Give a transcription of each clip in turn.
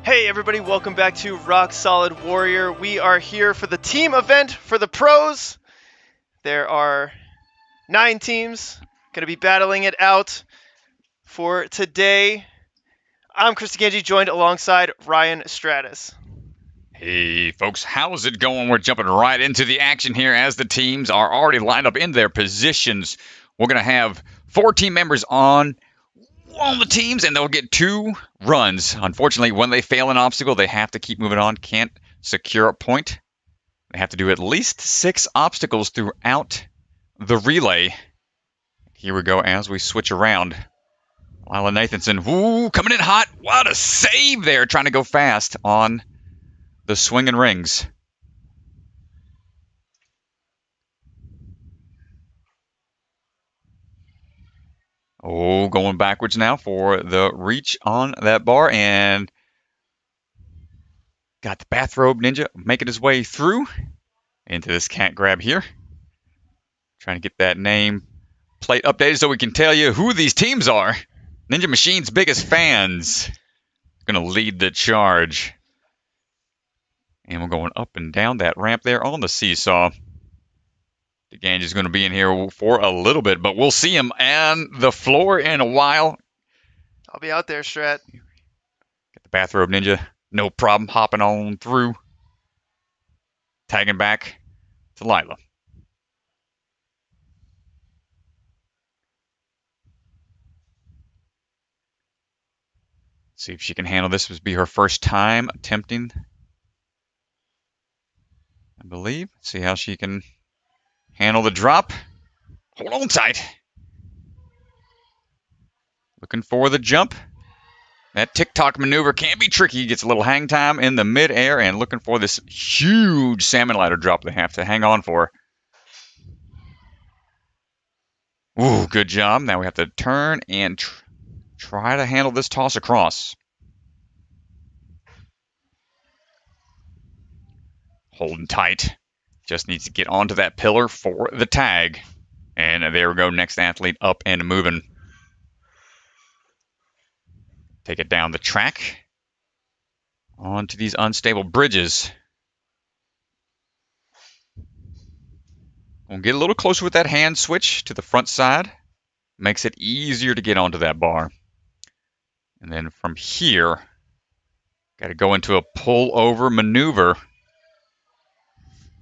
Hey everybody, welcome back to Rock Solid Warrior. We are here for the team event for the pros. There are 9 teams going to be battling it out for today. I'm Chris Ganji, joined alongside Ryan Stratus. Hey folks, how's it going? We're jumping right into the action here as the teams are already lined up in their positions. We're going to have 4 team members on the teams, and they'll get 2 runs. Unfortunately, when they fail an obstacle, they have to keep moving on, can't secure a point. They have to do at least 6 obstacles throughout the relay. Here we go as we switch around. Lila Nathanson, woo, coming in hot. What a save there, trying to go fast on the swinging rings. Oh, going backwards now for the reach on that bar, and got the bathrobe ninja making his way through into this cat grab here. Trying to get that name plate updated so we can tell you who these teams are. Ninja Machine's biggest fans. Gonna lead the charge. And we're going up and down that ramp there on the seesaw. Ganji's going to be in here for a little bit, but we'll see him on the floor in a while. I'll be out there, Strat. Get the bathrobe ninja. No problem hopping on through. Tagging back to Lila. See if she can handle this. This will be her first time attempting, I believe. See how she can handle the drop. Hold on tight. Looking for the jump. That TikTok maneuver can be tricky. Gets a little hang time in the midair, and looking for this huge salmon ladder drop they have to hang on for. Ooh, good job. Now we have to turn and try to handle this toss across. Holding tight. Just needs to get onto that pillar for the tag. And there we go. Next athlete up and moving. Take it down the track. Onto these unstable bridges. We'll get a little closer with that hand switch to the front side. Makes it easier to get onto that bar. And then from here, got to go into a pull-over maneuver.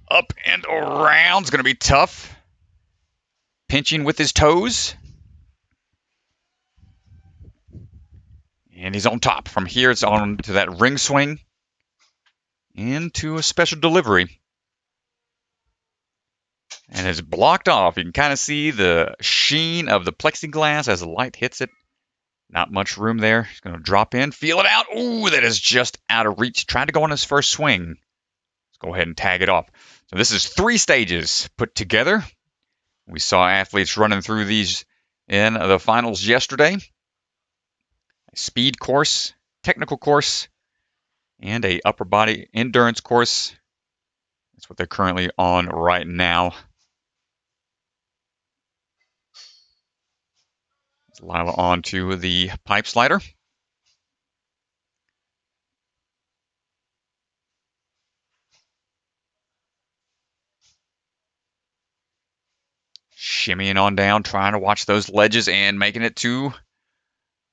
Up and around is going to be tough. Pinching with his toes. And he's on top. From here, it's on to that ring swing. Into a special delivery. And it's blocked off. You can kind of see the sheen of the plexiglass as the light hits it. Not much room there. He's going to drop in. Feel it out. Ooh, that is just out of reach. Tried to go on his first swing. Let's go ahead and tag it off. So this is 3 stages put together. We saw athletes running through these in the finals yesterday. A speed course, technical course, and a upper body endurance course. That's what they're currently on right now. Let's Lila onto the pipe slider. Shimmying on down, trying to watch those ledges and making it to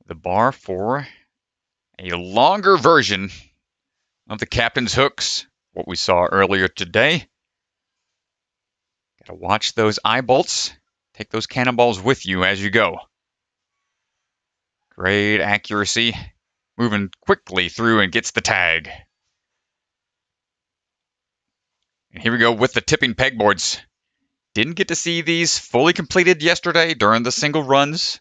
the bar for a longer version of the captain's hooks, what we saw earlier today. Got to watch those eye bolts. Take those cannonballs with you as you go. Great accuracy. Moving quickly through and gets the tag. And here we go with the tipping pegboards. Didn't get to see these fully completed yesterday during the single runs.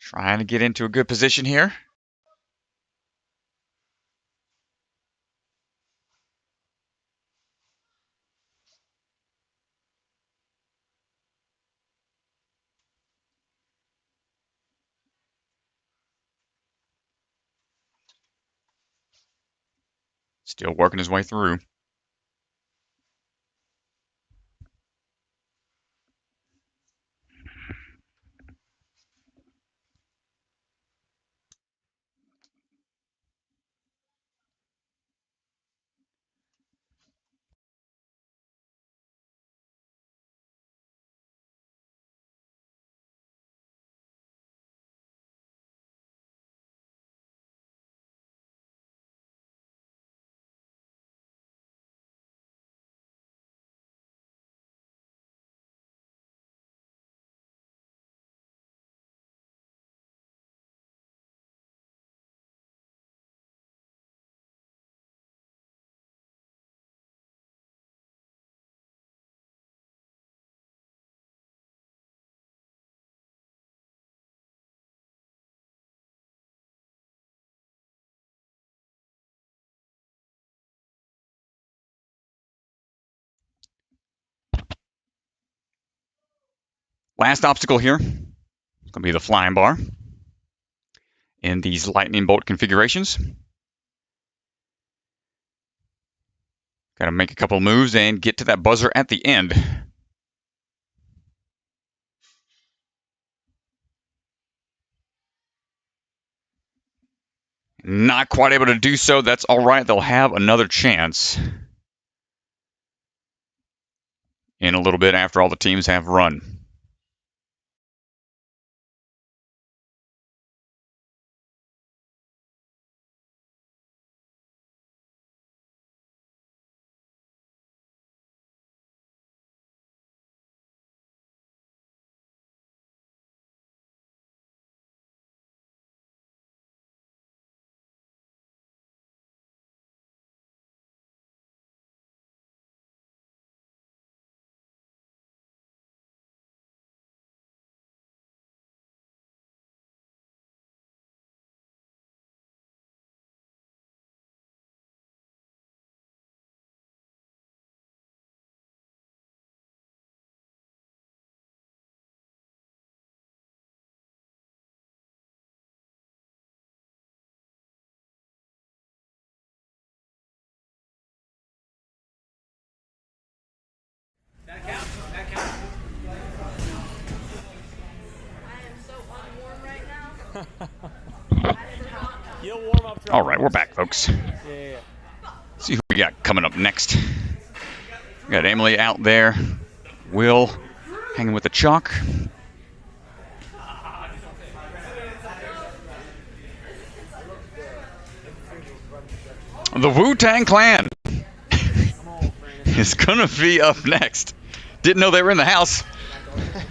Trying to get into a good position here. Still working his way through. Last obstacle here is going to be the flying bar in these lightning bolt configurations. Got to make a couple moves and get to that buzzer at the end. Not quite able to do so. That's all right. They'll have another chance in a little bit after all the teams have run. All right, we're back, folks. See who we got coming up next. We got Emily out there. Will hanging with the chalk. The Wu-Tang Clan is going to be up next. Didn't know they were in the house.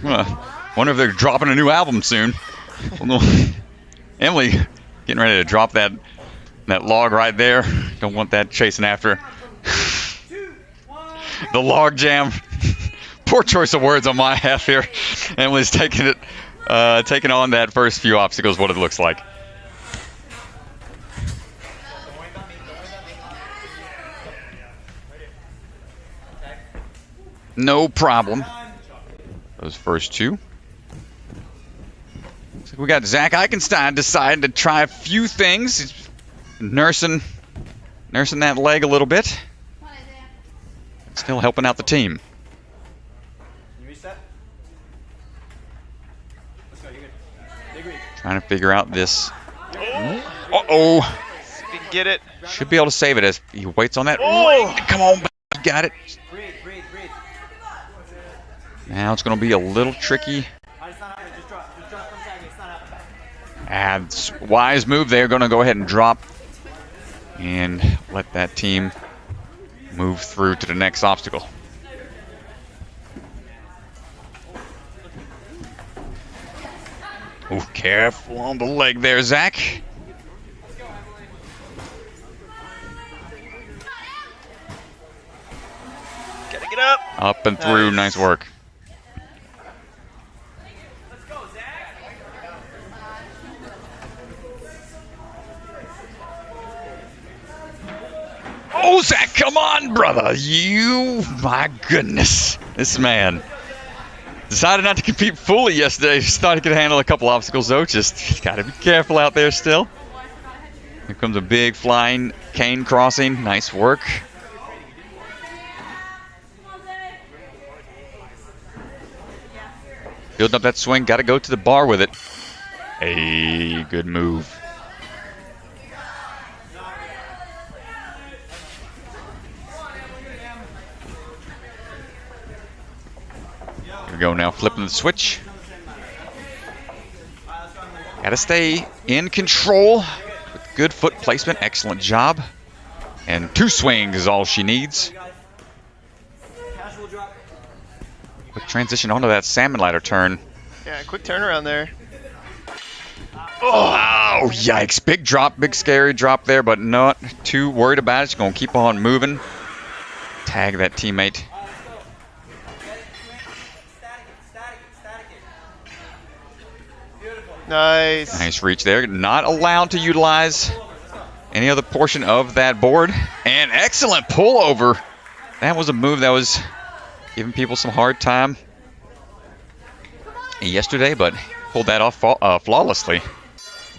Wonder if they're dropping a new album soon. Emily getting ready to drop that log right there. Don't want that chasing after. The log jam. Poor choice of words on my half here. Emily's taking on that first few obstacles, what it looks like. No problem. Those first two. Looks like we got Zach Eichenstein deciding to try a few things. He's nursing that leg a little bit. Still helping out the team. Trying to figure out this. Uh-oh. See if he can get it. Should be able to save it as he waits on that. Oh. Come on, got it. Now it's going to be a little tricky. Wise move. They're going to go ahead and drop and let that team move through to the next obstacle. Oh, careful on the leg there, Zach. Gotta get up. Up and through. Nice work. Oh, Zach, come on, brother. My goodness. This man decided not to compete fully yesterday. Just thought he could handle a couple obstacles, though. Just got to be careful out there still. Here comes a big flying cane crossing. Nice work. Building up that swing. Got to go to the bar with it. A good move. Here we go now, flipping the switch. Got to stay in control with good foot placement. Excellent job. And 2 swings is all she needs. Quick transition onto that salmon ladder turn. Yeah, quick turnaround there. Oh, yikes. Big drop, big scary drop there, but not too worried about it. She's going to keep on moving. Tag that teammate. Nice. Nice reach there. Not allowed to utilize any other portion of that board. And excellent pullover. That was a move that was giving people some hard time yesterday, but pulled that off flawlessly.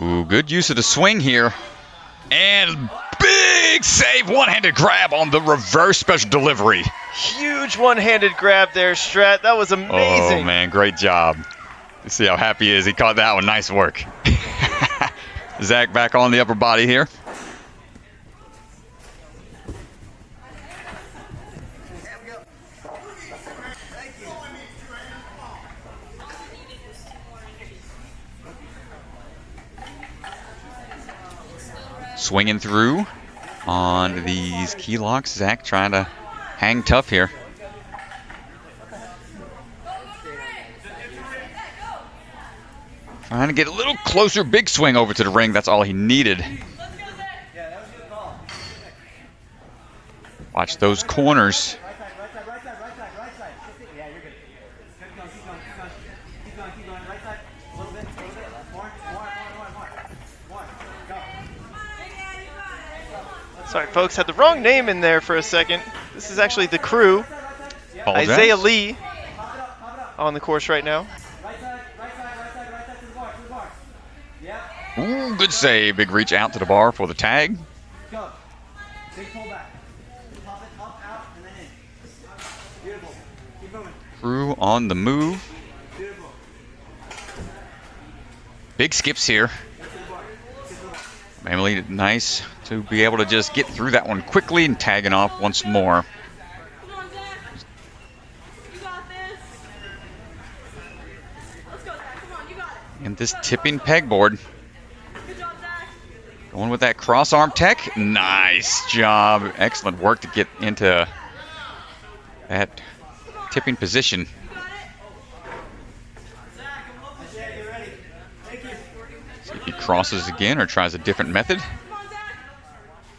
Ooh, good use of the swing here. And big save, one-handed grab on the reverse special delivery. Huge one-handed grab there, Strat. That was amazing. Oh, man, great job. Let's see how happy he is. He caught that one. Nice work. Zach back on the upper body here. Swinging through on these key locks. Zach trying to hang tough here. Trying to get a little closer. Big swing over to the ring. That's all he needed. Watch those corners. Sorry, folks, had the wrong name in there for a second. This is actually the crew. Isaiah Lee on the course right now. Ooh, good save. Big reach out to the bar for the tag. Crew on the move. Big skips here. Emily, nice to be able to just get through that one quickly and tagging off once more. Come on, Zach. You got this. Let's go, Zach. Come on, you got it. And this tipping pegboard. Good job, Zach. Going with that cross arm tech. Nice job. Excellent work to get into that tipping position. You got it. Zach, I'm looking. Yeah, you're ready. Thank you. See if he crosses again or tries a different method. Come on, Zach.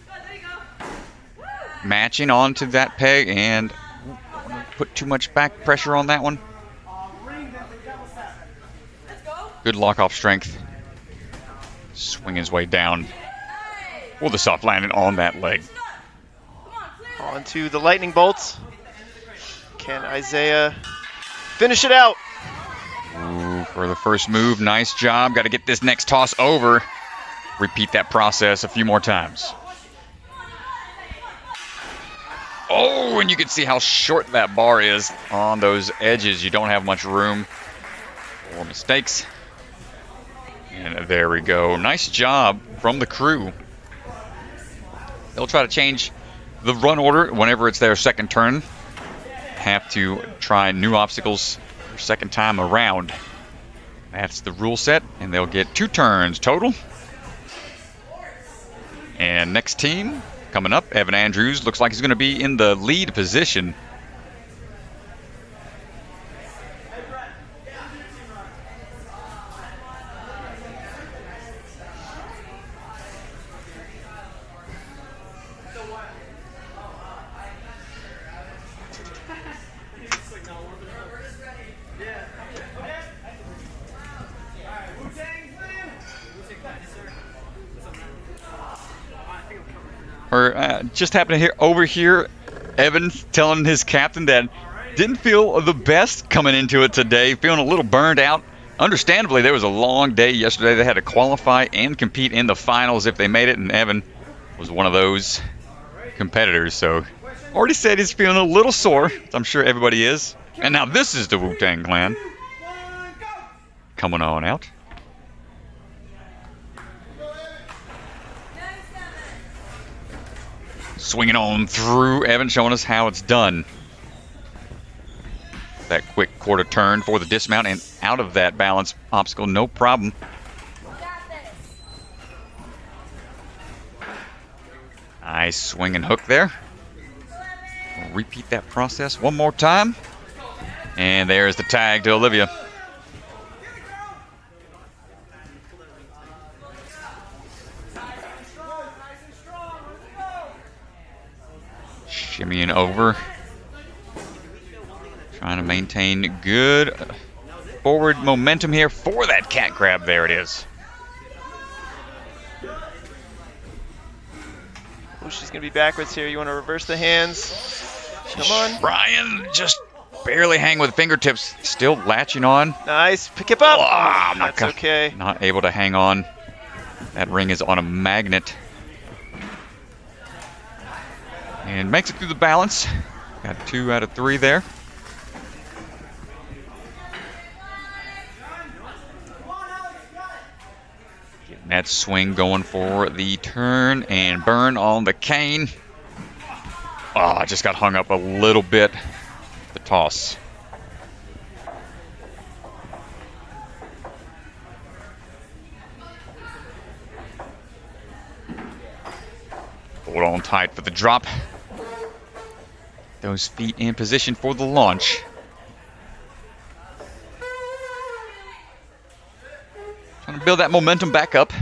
Good, there you go. Matching onto that peg and put too much back pressure on that one. Let's go. Good lock off strength. Swing his way down. With a soft landing on that leg. Come on, clear. On to the lightning bolts. Can Isaiah finish it out? Ooh, for the first move, nice job. Got to get this next toss over. Repeat that process a few more times. Oh, and you can see how short that bar is on those edges. You don't have much room for mistakes. And there we go. Nice job from the crew. They'll try to change the run order whenever it's their second turn. Have to try new obstacles their second time around. That's the rule set, and they'll get 2 turns total. And next team coming up, Evan Andrews looks like he's going to be in the lead position. Or just happened to hear over here Evan telling his captain that didn't feel the best coming into it today, feeling a little burned out Understandably, there was a long day yesterday. They had to qualify and compete in the finals if they made it, and Evan was one of those competitors. So already said he's feeling a little sore. I'm sure everybody is. And now this is the Wu-Tang Clan coming on out. Swinging on through. Evan showing us how it's done. That quick quarter turn for the dismount and out of that balance obstacle, no problem. Nice swing and hook there. We'll repeat that process one more time. And there's the tag to Olivia. Shimmying over. Trying to maintain good forward momentum here for that cat grab. There it is. Oh, she's going to be backwards here. You want to reverse the hands. Come on. Ryan just barely hang with fingertips. Still latching on. Nice. Pick it up. Oh, That's okay. Not able to hang on. That ring is on a magnet. And makes it through the balance. Got 2 out of 3 there. Getting that swing going for the turn and burn on the cane. Oh, just got hung up a little bit. The toss. Hold on tight for the drop. Those feet in position for the launch. Trying to build that momentum back up.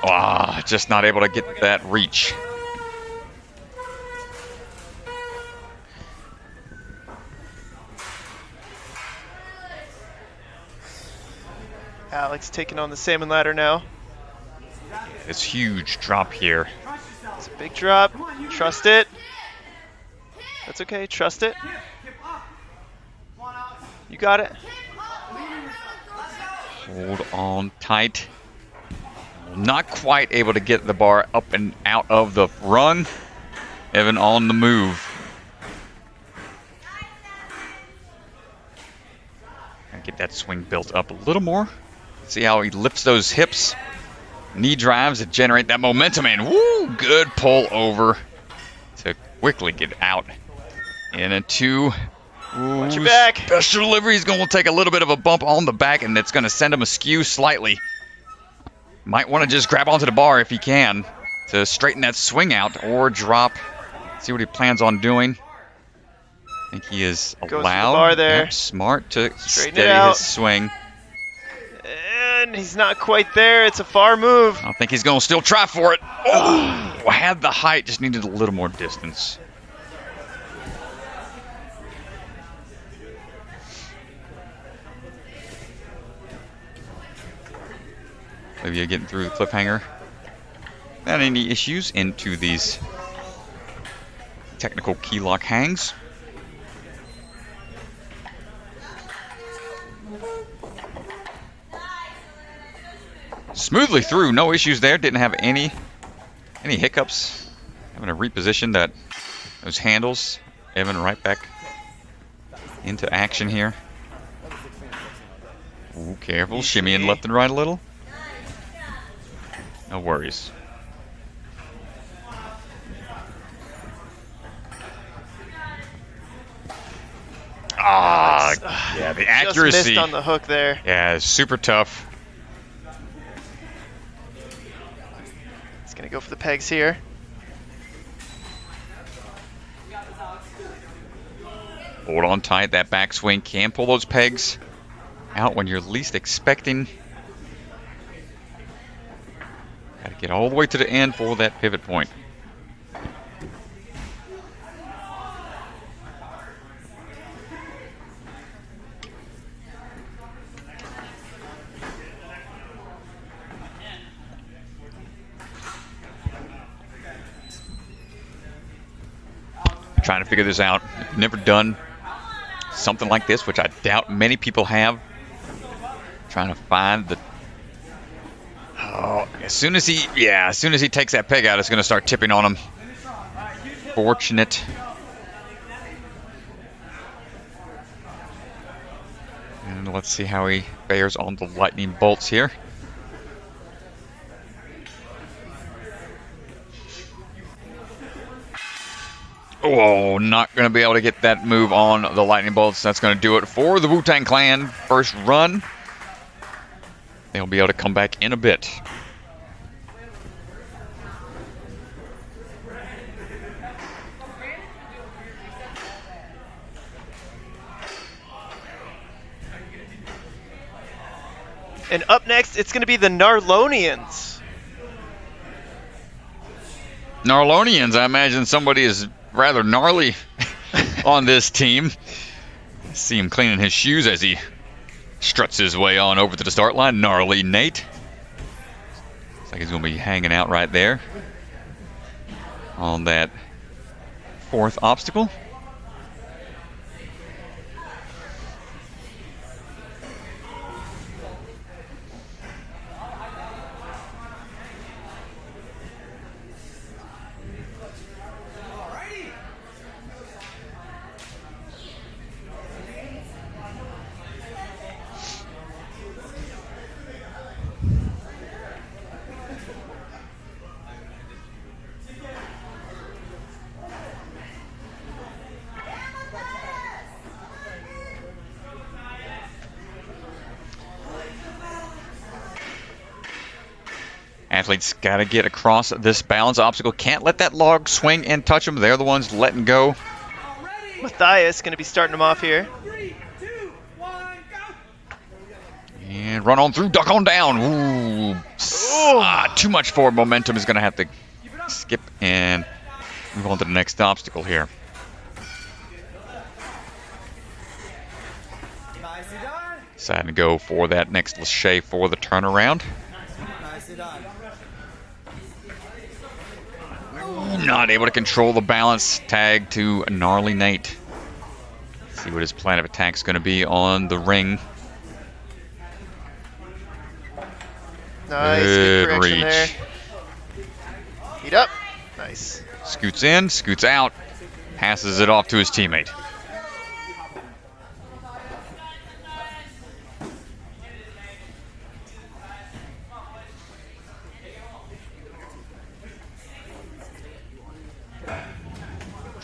Ah, just not able to get that reach. Alex taking on the salmon ladder now. This huge drop here. It's a big drop. Trust it. That's okay. Trust it. You got it. Hold on tight. Not quite able to get the bar up and out of the run. Evan on the move. Gotta get that swing built up a little more. See how he lifts those hips. Knee drives to generate that momentum, and woo, good pull over to quickly get out. In a 2. Watch your back. Special delivery is going to take a little bit of a bump on the back, and it's going to send him askew slightly. Might want to just grab onto the bar if he can to straighten that swing out or drop. See what he plans on doing. I think he is Goes to the allowed. bar there. Yep, smart to Straighten it steady out. his swing. And he's not quite there. It's a far move. I think he's going to still try for it. Oh, had the height, just needed a little more distance. Olivia getting through the cliffhanger. Not any issues into these technical key lock hangs. Smoothly through, no issues there. Didn't have any hiccups. Having to reposition those handles. Evan right back into action here. Ooh, careful, shimmying left and right a little. No worries. Ah, yeah, the accuracy. Just missed on the hook there. Yeah, super tough. He's gonna go for the pegs here. Hold on tight. That backswing can pull those pegs out when you're least expecting. Got to get all the way to the end for that pivot point. Trying to figure this out. Never done something like this, which I doubt many people have. Trying to find the... Oh, as soon as he takes that peg out, it's going to start tipping on him. Fortunate. And let's see how he fares on the lightning bolts here. Oh, not going to be able to get that move on the lightning bolts. That's going to do it for the Wu-Tang Clan. First run. They'll be able to come back in a bit. And up next, it's going to be the Narlonians. Narlonians, I imagine somebody is rather gnarly on this team. See him cleaning his shoes as he struts his way on over to the start line. Gnarly Nate. Looks like he's going to be hanging out right there on that fourth obstacle. Athletes got to get across this balance obstacle. Can't let that log swing and touch them. They're the ones letting go. Matthias going to be starting them off here. 3, 2, 1, go! And run on through, duck on down. Ooh. Too much forward momentum. Is going to have to skip and move on to the next obstacle here. Nicely done. Deciding to go for that next lache for the turnaround. Nicely done. Not able to control the balance. Tag to Gnarly Nate. See what his plan of attack is going to be on the ring. Nice, good correction reach. there. Heat up. Nice. Scoots in, scoots out, passes it off to his teammate.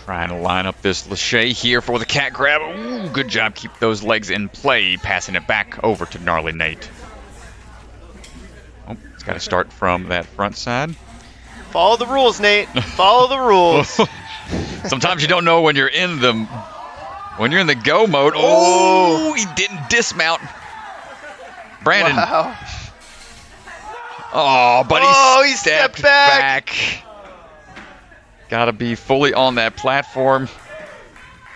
Trying to line up this lache here for the cat grab. Ooh, good job. Keep those legs in play. Passing it back over to Gnarly Nate. Oh, it's got to start from that front side. Follow the rules, Nate. Follow the rules. Sometimes you don't know when you're in the go mode. Oh, he didn't dismount. Brandon. Wow. Oh, but he stepped back. Got to be fully on that platform.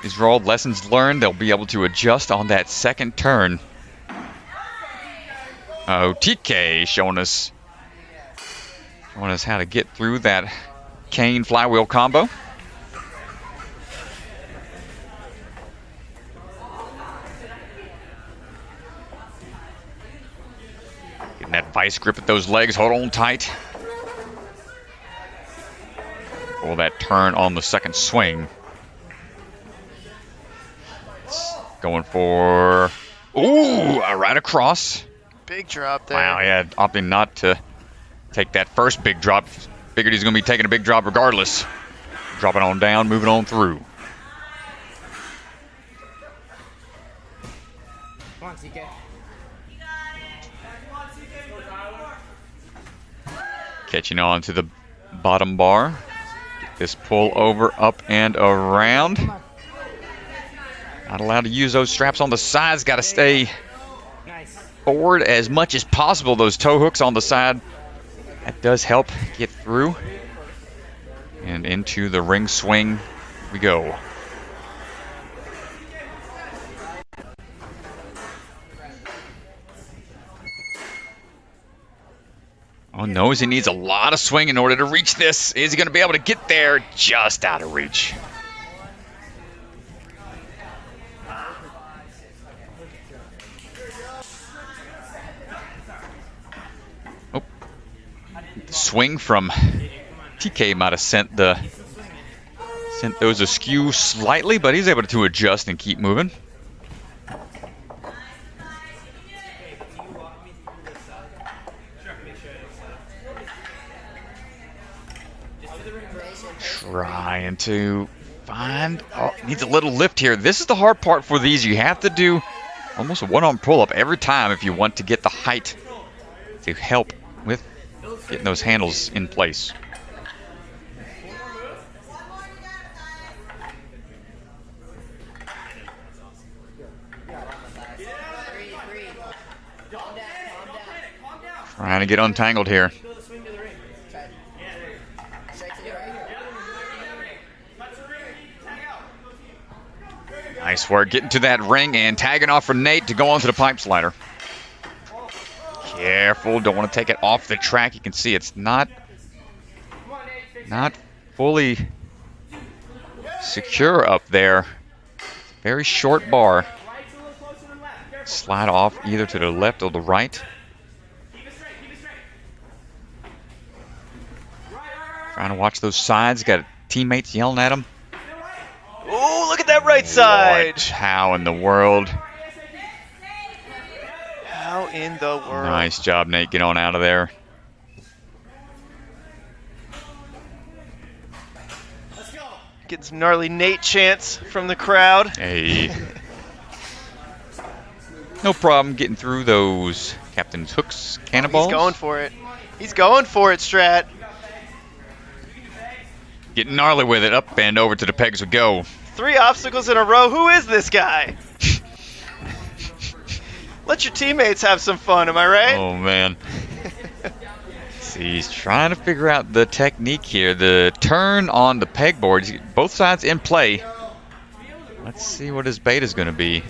These are all lessons learned. They'll be able to adjust on that second turn. Oh, TK showing us how to get through that cane flywheel combo. Getting that vice grip at those legs. Hold on tight. For that turn on the second swing. Going for... Ooh, right across. Big drop there. Wow, yeah, opting not to take that first big drop. Figured he's going to be taking a big drop regardless. Dropping on down, moving on through. Come on, TK. Catching on to the bottom bar. Get this pull over, up and around. Not allowed to use those straps on the sides. Got to stay forward as much as possible. Those toe hooks on the side. That does help get through. And into the ring swing we go. Oh, knows he needs a lot of swing in order to reach this. Is he going to be able to get there? Just out of reach. swing from TK might have sent those askew slightly, but he's able to adjust and keep moving. Trying to find, needs a little lift here. This is the hard part for these. You have to do almost a one-arm pull-up every time if you want to get the height to help with getting those handles in place. Trying to get untangled here. Nice work getting to that ring and tagging off for Nate to go onto the pipe slider. Careful, don't want to take it off the track. You can see it's not fully secure up there. Very short bar. Slide off either to the left or the right. Trying to watch those sides. Got teammates yelling at him. Oh, look at that right side. What? How in the world? How in the world? Nice job, Nate. Get on out of there. Getting some gnarly Nate chants from the crowd. Hey. No problem getting through those Captain's hooks, cannonballs. He's going for it. He's going for it, Strat. Getting gnarly with it. Up and over to the pegs we go. 3 obstacles in a row. Who is this guy? Let your teammates have some fun, am I right? Oh, man. See, he's trying to figure out the technique here. The turn on the pegboard. Both sides in play. Let's see what his bait is going to be.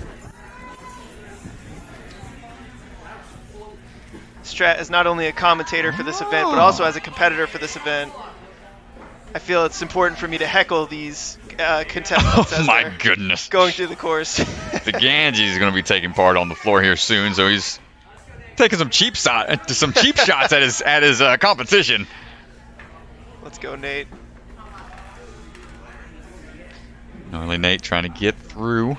Strat is not only a commentator for this event, but also as a competitor for this event. I feel it's important for me to heckle these contestants Oh as my they're goodness. going through the course. The Ganges is going to be taking part on the floor here soon, so he's taking some cheap shots at his competition. Let's go, Nate. Gnarly Nate trying to get through.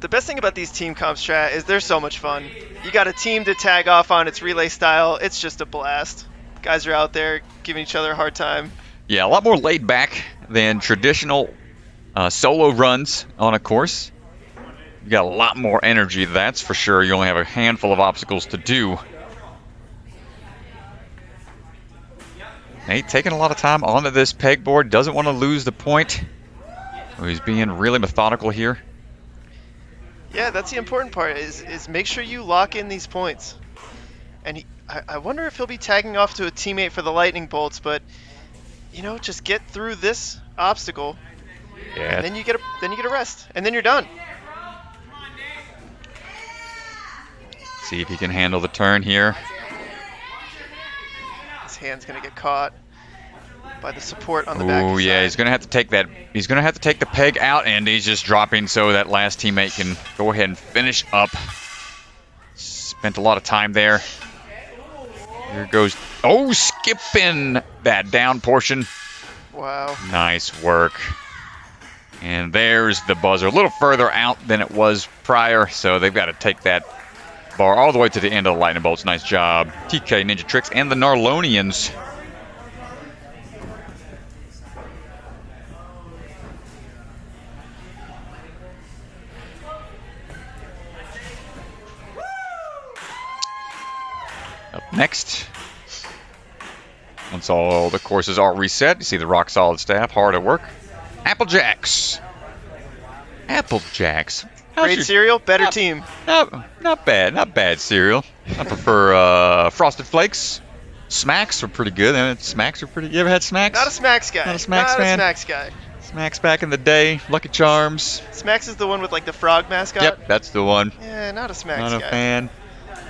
The best thing about these team comps, Strat, is they're so much fun. You got a team to tag off on. It's relay style. It's just a blast. Guys are out there giving each other a hard time. Yeah, a lot more laid back than traditional solo runs on a course. You got a lot more energy, that's for sure. You only have a handful of obstacles to do. Nate taking a lot of time onto this pegboard, doesn't want to lose the point. So he's being really methodical here. Yeah, that's the important part, is make sure you lock in these points. And I wonder if he'll be tagging off to a teammate for the lightning bolts, but you know, just get through this obstacle. Yeah. And then you get a rest, and then you're done. See if he can handle the turn here. His hand's gonna get caught by the support on the back. Oh yeah, he's gonna have to take that. He's gonna have to take the peg out, and he's just dropping so that last teammate can go ahead and finish up. Spent a lot of time there. Here goes. Oh, skipping that down portion. Wow. Nice work. And there's the buzzer. A little further out than it was prior, so they've got to take that bar all the way to the end of the lightning bolts. Nice job. TK, Ninja Tricks, and the Narlonians. Up next, once all the courses are reset, you see the rock solid staff hard at work. Apple Jacks. Apple Jacks. Great cereal, better team. Not bad. Not bad cereal. I prefer Frosted Flakes. Smacks are pretty good. Smacks are pretty. You ever had Smacks? Not a Smacks guy. Not a Smacks fan? Not a Smacks guy. Smacks back in the day. Lucky Charms. Smacks is the one with like the frog mascot? Yep, that's the one. Yeah, not a Smacks Not guy. a fan.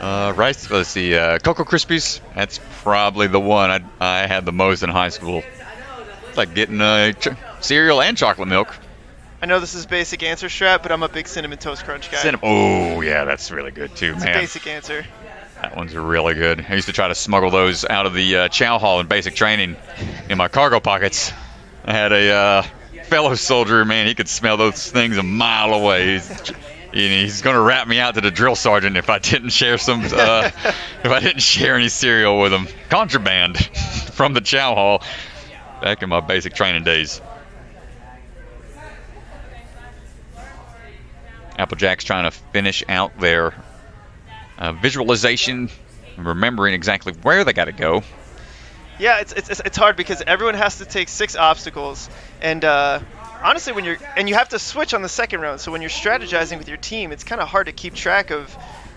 Rice, let's see, Cocoa Krispies. That's probably the one I had the most in high school. It's like getting cereal and chocolate milk. I know this is basic answer, Strat, but I'm a big Cinnamon Toast Crunch guy. Oh, yeah, that's really good too, It's man. a basic answer. That one's really good. I used to try to smuggle those out of the chow hall in basic training in my cargo pockets. I had a fellow soldier, man, he could smell those things a mile away. He's going to rat me out to the drill sergeant if I didn't share any cereal with him. Contraband from the chow hall back in my basic training days. Applejack's trying to finish out their visualization, remembering exactly where they got to go. Yeah, it's hard because everyone has to take 6 obstacles, and honestly, you have to switch on the second round. So when you're strategizing with your team, it's kind of hard to keep track of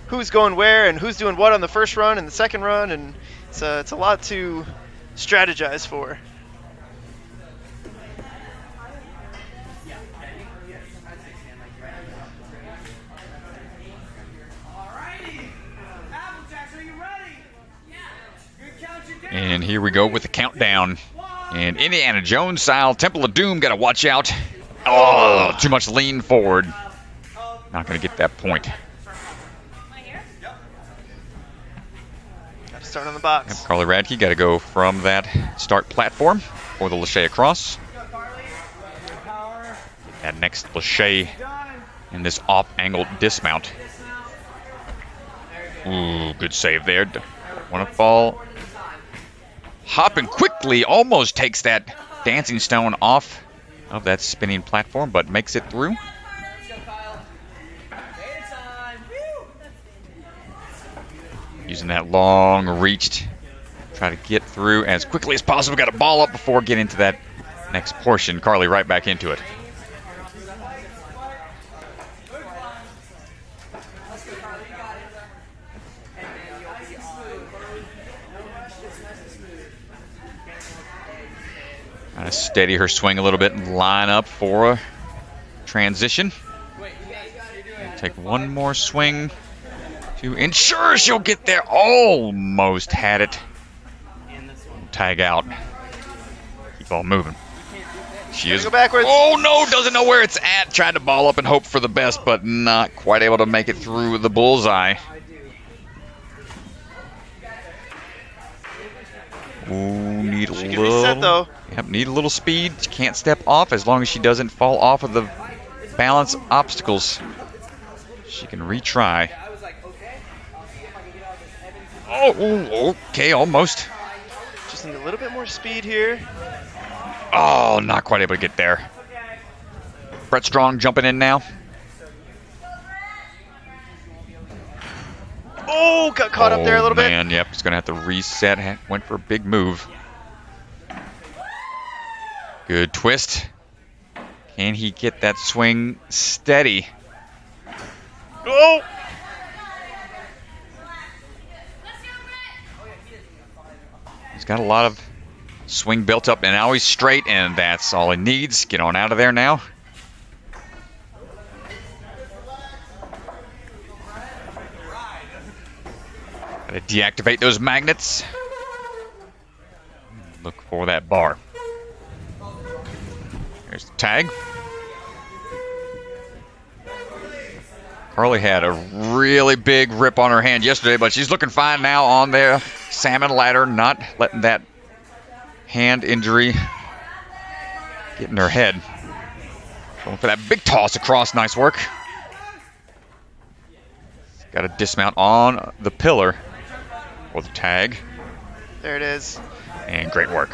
who's going where and who's doing what on the first run and the second run, and it's a lot to strategize for. And here we go with the countdown. And Indiana Jones style, Temple of Doom, got to watch out. Oh, too much lean forward. Not going to get that point. Got to start on the box. Yep, Carly Radke got to go from that start platform for the Lachey across. That next Lachey in this off-angled dismount. Ooh, good save there. Want to fall. Hopping quickly, almost takes that dancing stone off of that spinning platform, but makes it through. Using that long reach, try to get through as quickly as possible. Got a ball up before getting to that next portion. Carly right back into it. Trying to steady her swing a little bit and line up for a transition. Take one more swing to ensure she'll get there. Almost had it. Tag out. Keep on moving. She is. Go backwards. Oh no, doesn't know where it's at. Tried to ball up and hope for the best, but not quite able to make it through the bullseye. Ooh, need a little. Reset, though. Yep, need a little speed. She can't step off as long as she doesn't fall off of the balance obstacles. She can retry. Oh, okay, almost. Just need a little bit more speed here. Oh, not quite able to get there. Brett Strong jumping in now. Oh, got caught up there a little bit. Man, yep, he's going to have to reset. Went for a big move. Good twist. Can he get that swing steady? Oh! He's got a lot of swing built up, and now he's straight, and that's all he needs. Get on out of there now. Gotta deactivate those magnets. Look for that bar. There's the tag. Carly had a really big rip on her hand yesterday, but she's looking fine now on the salmon ladder, not letting that hand injury get in her head. Going for that big toss across. Nice work. Got to dismount on the pillar for the tag. There it is. And great work.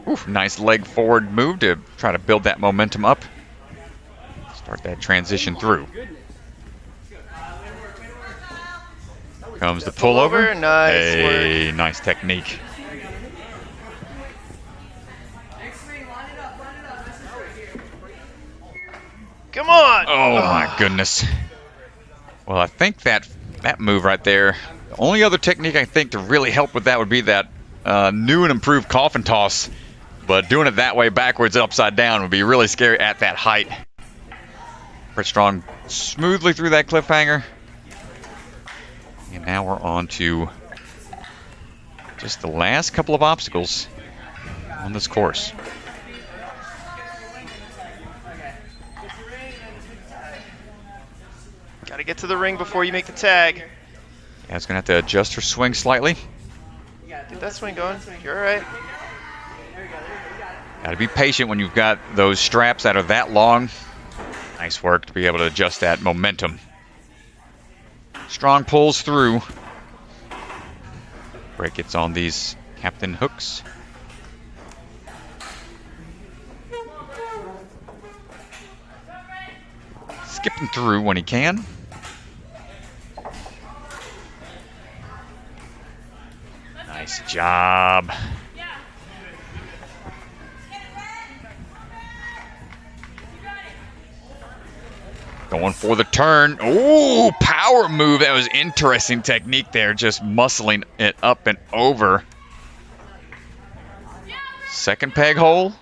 Oof, nice leg forward move to try to build that momentum up. Start that transition through. Comes the pullover. Nice hey, work. Nice technique. Come on! Oh my goodness. Well, I think that move right there, the only other technique I think to really help with that would be that new and improved coffin toss. But doing it that way backwards, upside down, would be really scary at that height. Brett Strong smoothly through that cliffhanger. And now we're on to just the last couple of obstacles on this course. Get to the ring before you make the tag. Yeah, it's going to have to adjust her swing slightly. Get that swing going. You're all right. Got to be patient when you've got those straps that are that long. Nice work to be able to adjust that momentum. Strong pulls through. Break gets on these captain hooks. Skipping through when he can. Nice job. Going for the turn. Ooh, power move. That was interesting technique there. Just muscling it up and over. Second peg hole.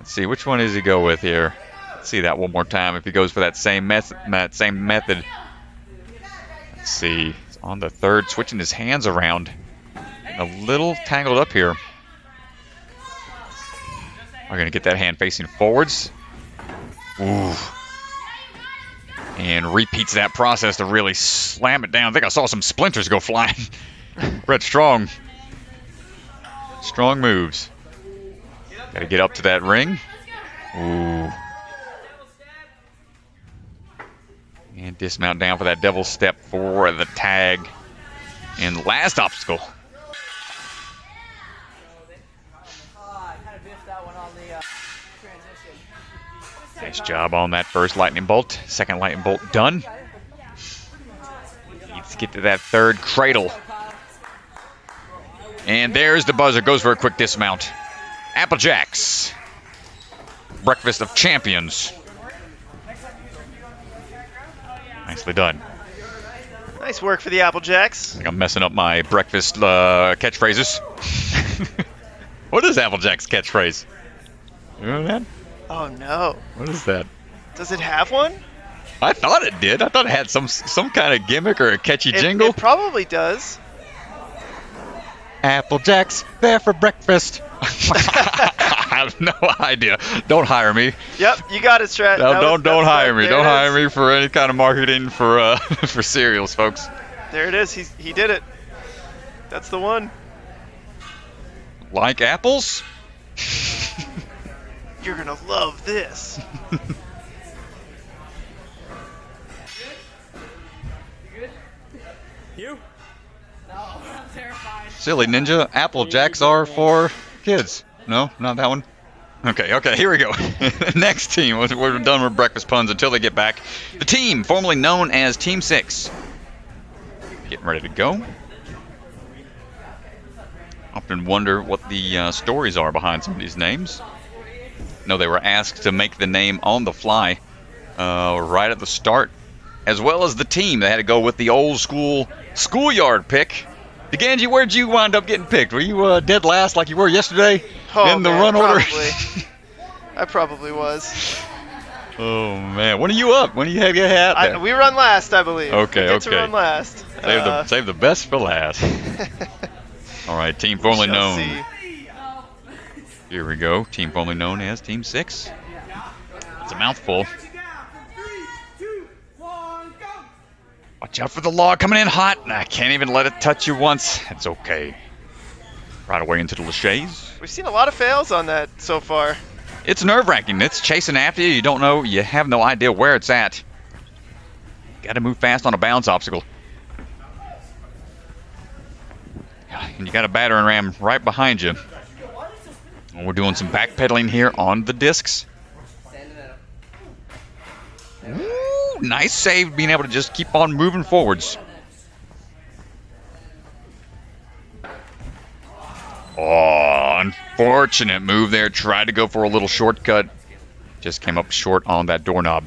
Let's see, which one does he go with here? Let's see that one more time if he goes for that same method. Let's see. He's on the third, switching his hands around. A little tangled up here. We're going to get that hand facing forwards. Ooh. And repeats that process to really slam it down. I think I saw some splinters go flying. Brett Strong. Strong moves. Got to get up to that ring. Ooh. And dismount down for that devil step for the tag. And the last obstacle. Nice job on that first lightning bolt. Second lightning bolt done. Needs to get to that third cradle. And there's the buzzer. Goes for a quick dismount. Applejacks. Breakfast of Champions. Nicely done. Nice work for the Applejacks. I think I'm messing up my breakfast catchphrases. What is Applejack's catchphrase? You know that? Oh no. What is that? Does it have one? I thought it did. I thought it had some kind of gimmick or a catchy jingle. It probably does. Applejack's there for breakfast. I have no idea. Don't hire me. Yep, you got it, Strat. No, don't hire me. Don't hire me for any kind of marketing for for cereals, folks. There it is. He did it. That's the one. Like apples? You're gonna love this. You? No, I'm terrified. Silly ninja. Applejacks are for kids. No, not that one. Okay, here we go. Next team. We're done with breakfast puns until they get back. The team, formerly known as Team 6. Getting ready to go. Often wonder what the stories are behind some of these names. No, they were asked to make the name on the fly right at the start, as well as the team. They had to go with the old school schoolyard pick. DeGanji, where'd you wind up getting picked? Were you dead last like you were yesterday in the run order? I probably was. Oh, man. When are you up? When do you have your hat there? We run last, I believe. Okay. To run last. Save the best for last. All right, team formerly known. See. Here we go. Team formerly known as Team 6. It's a mouthful. Watch out for the log coming in hot. I can't even let it touch you once. It's okay. Right away into the laches. We've seen a lot of fails on that so far. It's nerve-wracking. It's chasing after you. You don't know. You have no idea where it's at. Got to move fast on a bounce obstacle. And you got a battering ram right behind you. And we're doing some backpedaling here on the discs. Ooh, nice save, being able to just keep on moving forwards. Oh, unfortunate move there. Tried to go for a little shortcut. Just came up short on that doorknob.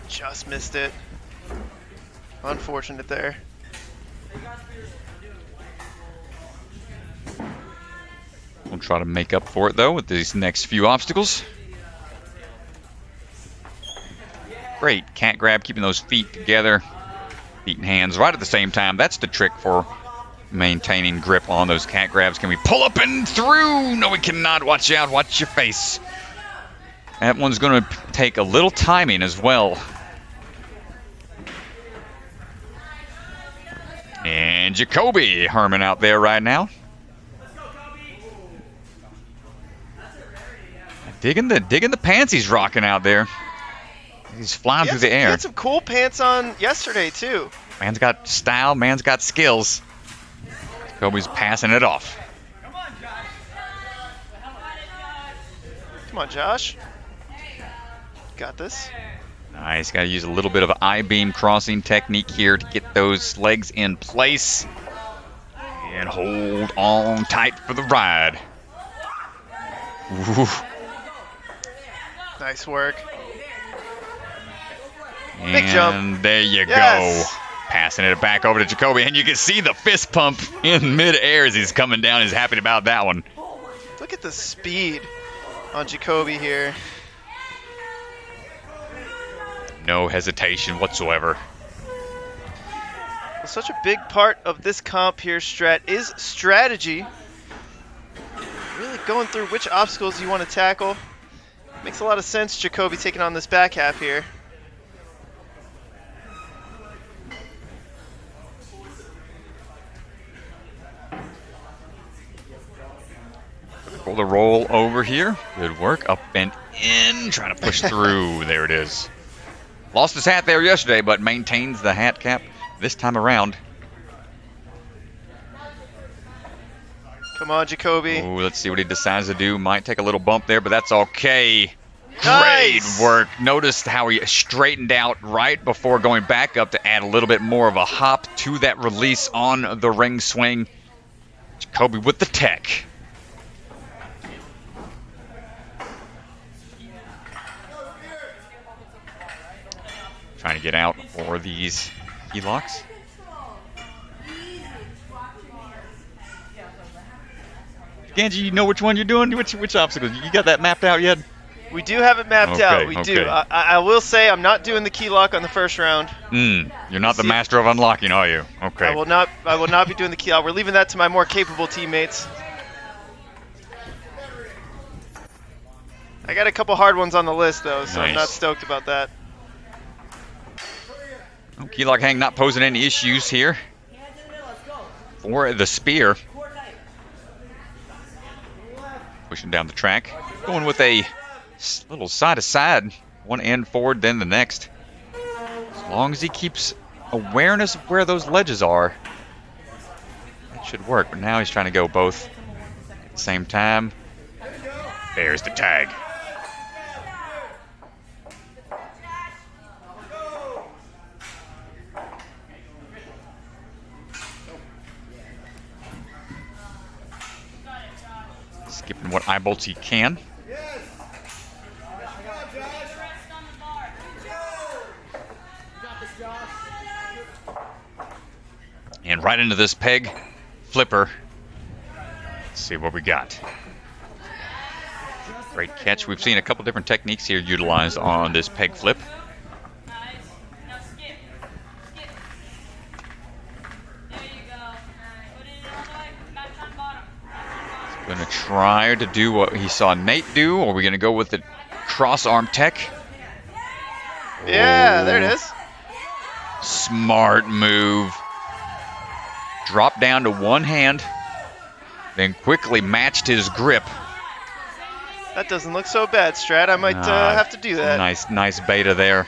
Just missed it. Unfortunate there. We'll try to make up for it, though, with these next few obstacles. Great cat grab, keeping those feet together. Feet and hands right at the same time. That's the trick for maintaining grip on those cat grabs. Can we pull up and through? No, we cannot. Watch out. Watch your face. That one's going to take a little timing as well. And Jacoby Herman out there right now. Digging the pants he's rocking out there. He's flying through the He air. had some cool pants on yesterday, too. Man's got style, man's got skills. Jacoby's passing it off. Come on, Josh. Got this. Nice, got to use a little bit of I-beam crossing technique here to get those legs in place. And hold on tight for the ride. Ooh. Nice work. And jump. there you Yes. go. Passing it back over to Jacoby, and you can see the fist pump in midair as he's coming down. He's happy about that one. Look at the speed on Jacoby here. No hesitation whatsoever. Well, such a big part of this comp here, Strat, is strategy. Really going through which obstacles you want to tackle. Makes a lot of sense, Jacoby taking on this back half here. Pull the roll over here. Good work. Up and in. Trying to push through. There it is. Lost his hat there yesterday, but maintains the hat cap this time around. Come on, Jacoby. Ooh, let's see what he decides to do. Might take a little bump there, but that's okay. Nice. Great work. Noticed how he straightened out right before going back up to add a little bit more of a hop to that release on the ring swing. Jacoby with the tech. Trying to get out for these key locks. Ganji, you know which one you're doing? Which obstacle? You got that mapped out yet? We do have it mapped out. We do. I will say I'm not doing the key lock on the first round. You're not the master of unlocking, are you? Okay. I will not be doing the key lock. We're leaving that to my more capable teammates. I got a couple hard ones on the list though, so I'm not stoked about that. Key lock hang not posing any issues here for the spear. Pushing down the track. Going with a little side to side. One end forward, then the next. As long as he keeps awareness of where those ledges are, that should work. But now he's trying to go both at the same time. There's the tag. Skipping what eye bolts he can. And right into this peg flipper. Let's see what we got. Great catch. We've seen a couple different techniques here utilized on this peg flip. Gonna try to do what he saw Nate do, or are we gonna go with the cross arm tech? Yeah, there it is. Smart move. Dropped down to one hand, then quickly matched his grip. That doesn't look so bad, Strat. I might have to do that. Nice beta there.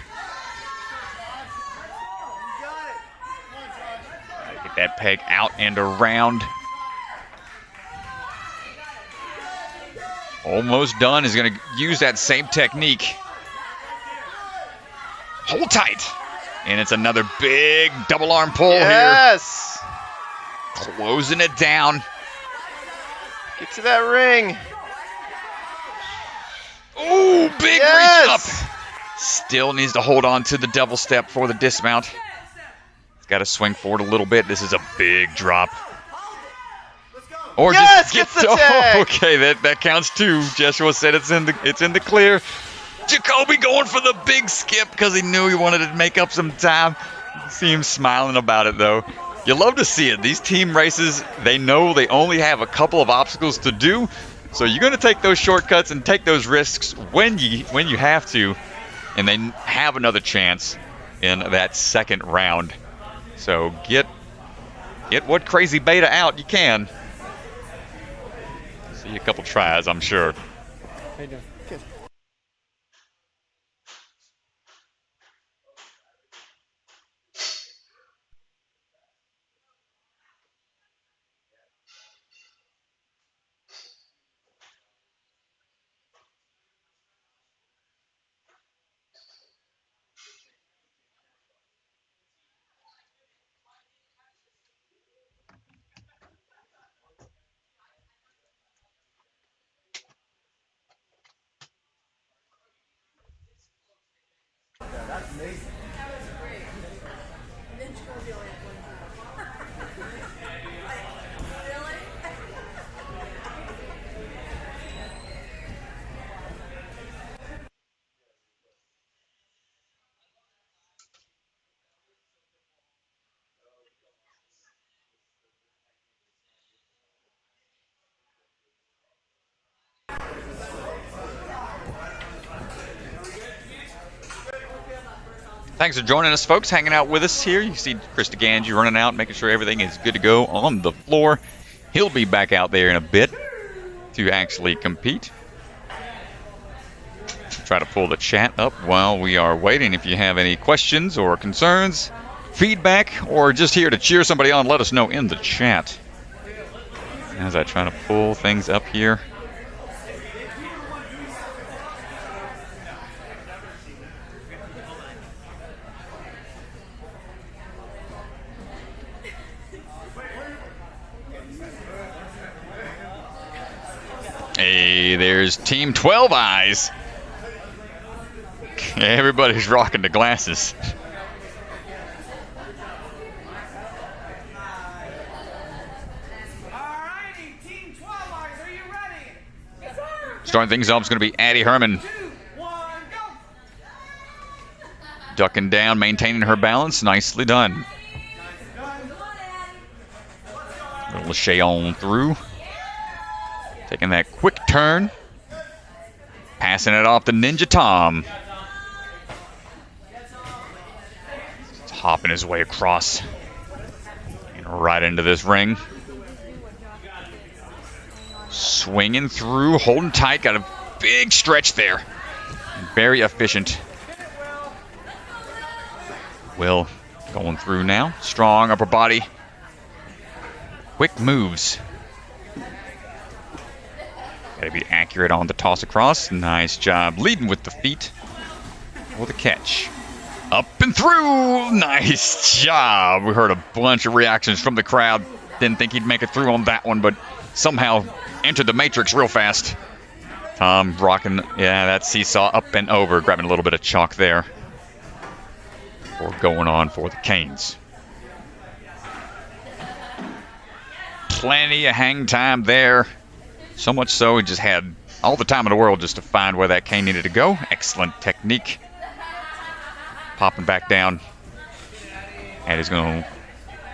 Get that peg out and around. Almost done. Is going to use that same technique. Hold tight. And it's another big double arm pull here. Yes. Closing it down. Get to that ring. Ooh, big Yes. reach up. Still needs to hold on to the double step for the dismount. He's got to swing forward a little bit. This is a big drop. Or Yes, just gets the tag. Okay, that counts too. Joshua said it's in the clear. Jacoby going for the big skip because he knew he wanted to make up some time. You see him smiling about it though. You love to see it. These team races, they know they only have a couple of obstacles to do, so you're going to take those shortcuts and take those risks when you have to, and then have another chance in that second round. So get Get what crazy beta out you can. See a couple tries, I'm sure. How you doing? Good. That's amazing. Thanks for joining us, folks, hanging out with us here. You see Chris DeGangi running out, making sure everything is good to go on the floor. He'll be back out there in a bit to actually compete. Try to pull the chat up while we are waiting. If you have any questions or concerns, feedback, or just here to cheer somebody on, let us know in the chat. As I try to pull things up here. Hey, there's Team 12 Eyes. Everybody's rocking the glasses. Alrighty, Team 12 Eyes, are you ready? Yes, sir. Starting things off is going to be Addie Herman. 2, 1, go. Ducking down, maintaining her balance. Nicely done. Little Lachey on through. Taking that quick turn. Passing it off to Ninja Tom. Hopping his way across. And right into this ring. Swinging through, holding tight. Got a big stretch there. Very efficient. Will going through now. Strong upper body. Quick moves. Got to be accurate on the toss across. Nice job leading with the feet for the catch. Up and through. Nice job. We heard a bunch of reactions from the crowd. Didn't think he'd make it through on that one, but somehow entered the matrix real fast. Tom rocking, yeah, that seesaw up and over, grabbing a little bit of chalk there. Before going on for the Canes. Plenty of hang time there. So much so, he just had all the time in the world just to find where that cane needed to go. Excellent technique. Popping back down. And he's going to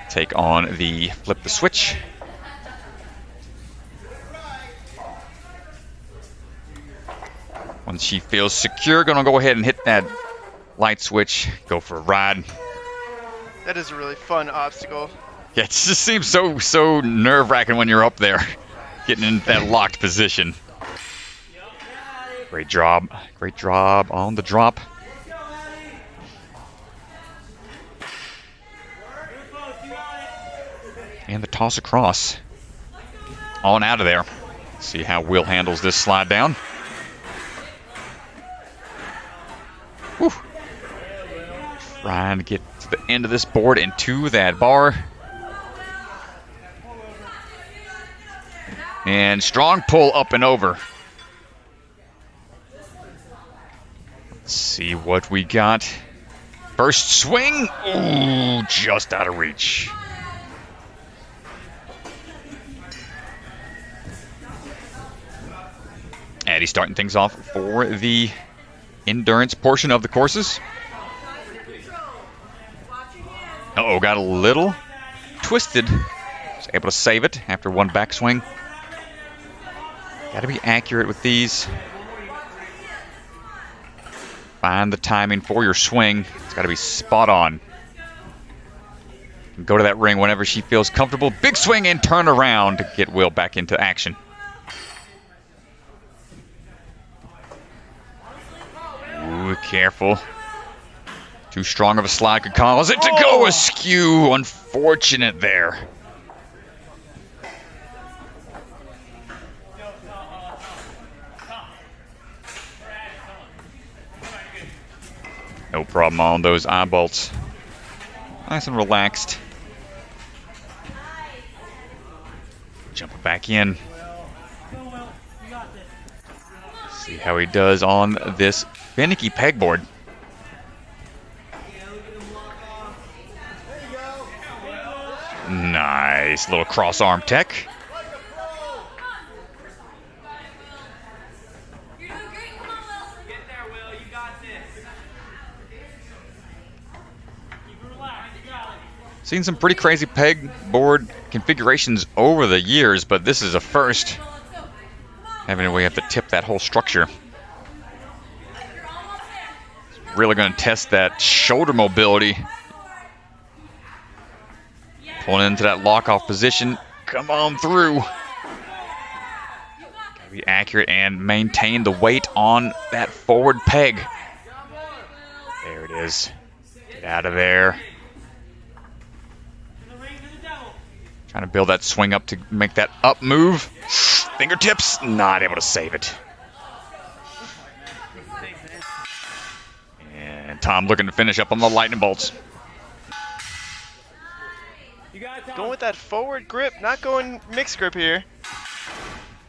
take on the flip the switch. Once she feels secure, going to go ahead and hit that light switch. Go for a ride. That is a really fun obstacle. Yeah, it just seems so nerve-wracking when you're up there. Getting in that locked position. Great job. Great job on the drop. And the toss across. On out of there. See how Will handles this slide down. Whew. Trying to get to the end of this board and to that bar. And strong pull up and over. Let's see what we got. First swing. Ooh, just out of reach. Addie starting things off for the endurance portion of the courses. Uh-oh, got a little twisted. Was able to save it after one backswing. Got to be accurate with these. Find the timing for your swing. It's got to be spot on. Go to that ring whenever she feels comfortable. Big swing and turn around to get Will back into action. Ooh, careful. Too strong of a slide could cause it to go askew. Unfortunate there. No problem on those eyebolts. Nice and relaxed. Jumping back in. See how he does on this finicky pegboard. Nice little cross arm tech. Seen some pretty crazy pegboard configurations over the years, but this is a first. We have to tip that whole structure. It's really going to test that shoulder mobility. Pulling into that lock-off position. Come on through. Gotta be accurate and maintain the weight on that forward peg. There it is. Get out of there. Trying to build that swing up to make that up move. Fingertips, not able to save it. And Tom looking to finish up on the lightning bolts. Going with that forward grip, not going mixed grip here.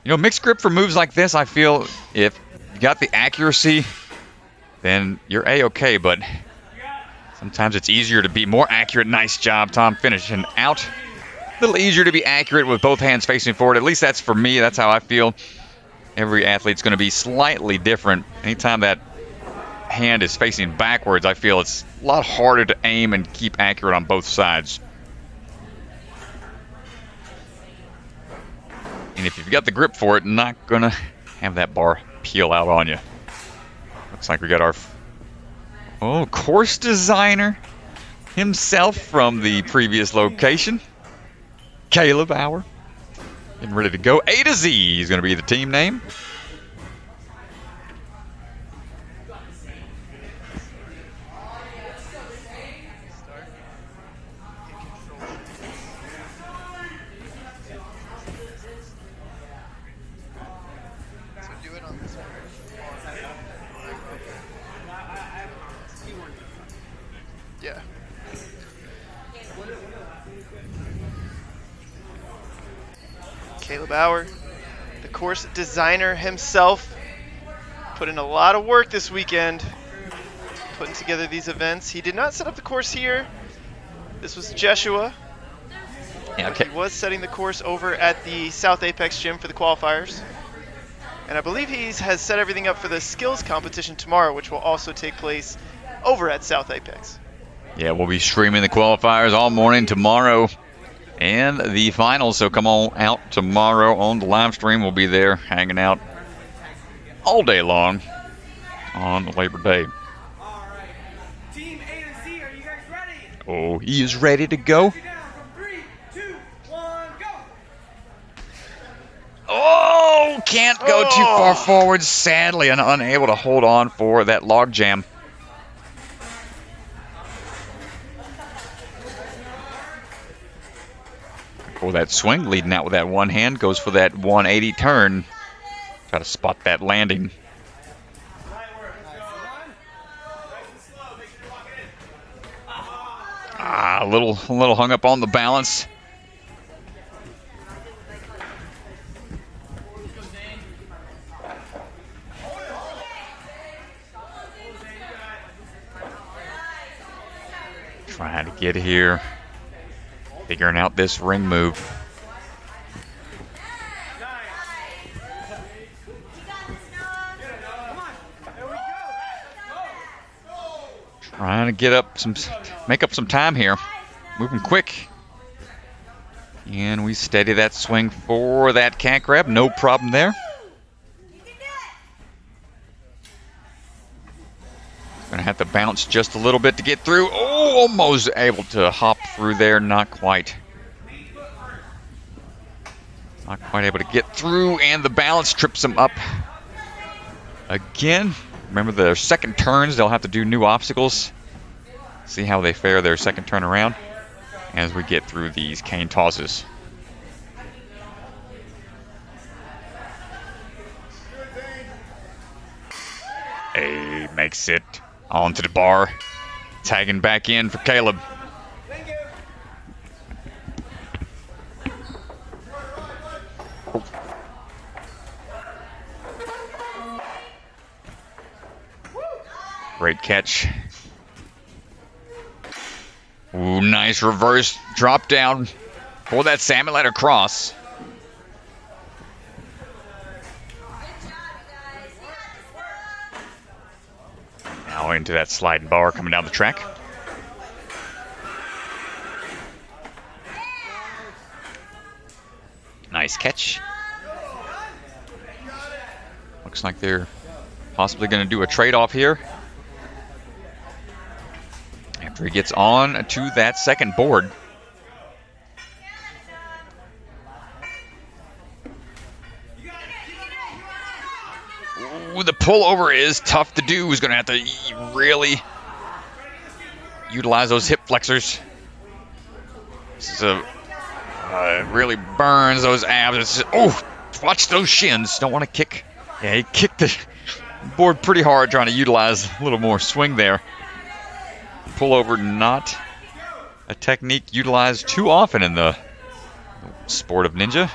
You know, mixed grip for moves like this, I feel if you got the accuracy, then you're A-okay, but sometimes it's easier to be more accurate. Nice job, Tom, finishing out. A little easier to be accurate with both hands facing forward. At least that's for me. That's how I feel. Every athlete's going to be slightly different. Anytime that hand is facing backwards, I feel it's a lot harder to aim and keep accurate on both sides. And if you've got the grip for it, not going to have that bar peel out on you. Looks like we got our course designer himself from the previous location. Caleb Bauer, getting ready to go. A to Z is going to be the team name. Yeah. Caleb Bauer, the course designer himself, put in a lot of work this weekend putting together these events. He did not set up the course here. This was Jeshua. Yeah, okay. He was setting the course over at the South Apex gym for the qualifiers. And I believe he has set everything up for the skills competition tomorrow, which will also take place over at South Apex. Yeah, we'll be streaming the qualifiers all morning tomorrow and the finals. So come on out tomorrow on the live stream. We'll be there hanging out all day long on Labor Day. All right. Team A to Z, are you guys ready? Oh, he is ready to go. 3, 2, 1, go. Oh, can't go too far forward, sadly, and unable to hold on for that log jam. For that swing, leading out with that one hand, goes for that 180 turn. Try to spot that landing. A little hung up on the balance. Trying to get here. Figuring out this ring move. Trying to get up make up some time here. Moving quick. And we steady that swing for that cat grab. No problem there. Gonna have to bounce just a little bit to get through. Oh! Oh, almost able to hop through there. Not quite. Not quite able to get through, and the balance trips him up. Again, remember their second turns, they'll have to do new obstacles. See how they fare their second turn around as we get through these cane tosses. He makes it onto the bar. Tagging back in for Caleb. Great catch. Ooh, nice reverse drop down. Pull that salmon ladder cross. Now into that sliding bar coming down the track. Nice catch. Looks like they're possibly going to do a trade-off here. After he gets on to that second board. Ooh, the pullover is tough to do. He's going to have to really utilize those hip flexors. This is it really burns those abs. It's just, oh, watch those shins. Don't want to kick. Yeah, he kicked the board pretty hard trying to utilize a little more swing there. Pullover, not a technique utilized too often in the sport of ninja.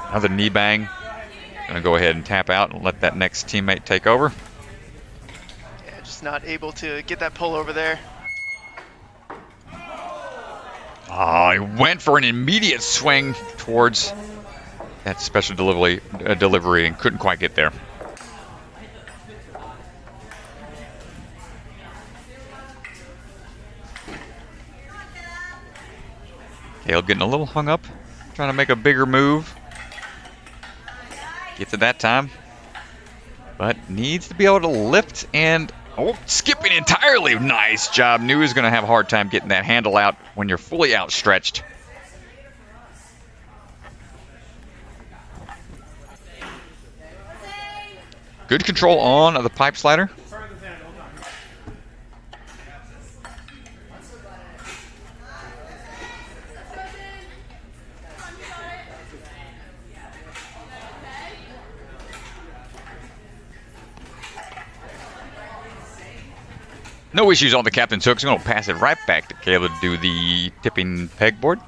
Another knee bang. Gonna go ahead and tap out and let that next teammate take over. Yeah, just not able to get that pullover there. Oh, he went for an immediate swing towards that special delivery and couldn't quite get there. Caleb getting a little hung up, trying to make a bigger move. Gets it that time, but needs to be able to lift and, oh, skipping entirely. Nice job. Knew he was going to have a hard time getting that handle out when you're fully outstretched. Good control on the pipe slider. No issues on the captain's hook. So I'm going to pass it right back to Caleb to do the tipping pegboard.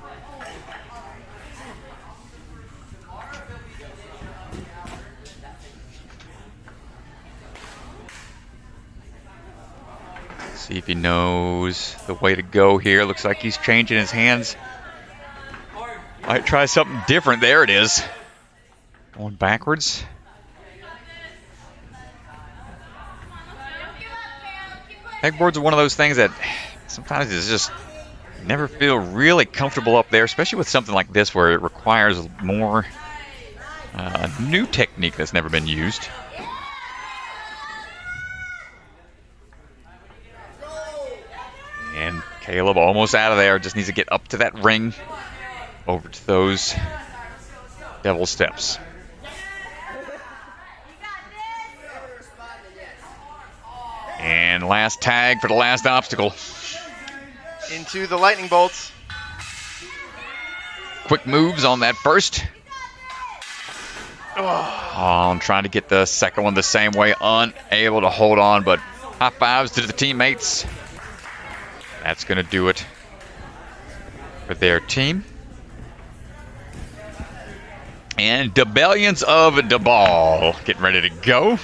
See if he knows the way to go here. Looks like he's changing his hands. Might try something different. There it is. Going backwards. Pegboards are one of those things that sometimes is just never feel really comfortable up there, especially with something like this where it requires more new technique that's never been used. And Caleb almost out of there, just needs to get up to that ring, over to those devil steps. And last tag for the last obstacle. Into the lightning bolts. Quick moves on that first. Oh, I'm trying to get the second one the same way. Unable to hold on, but high fives to the teammates. That's going to do it for their team. And Debellions of Debal getting ready to go.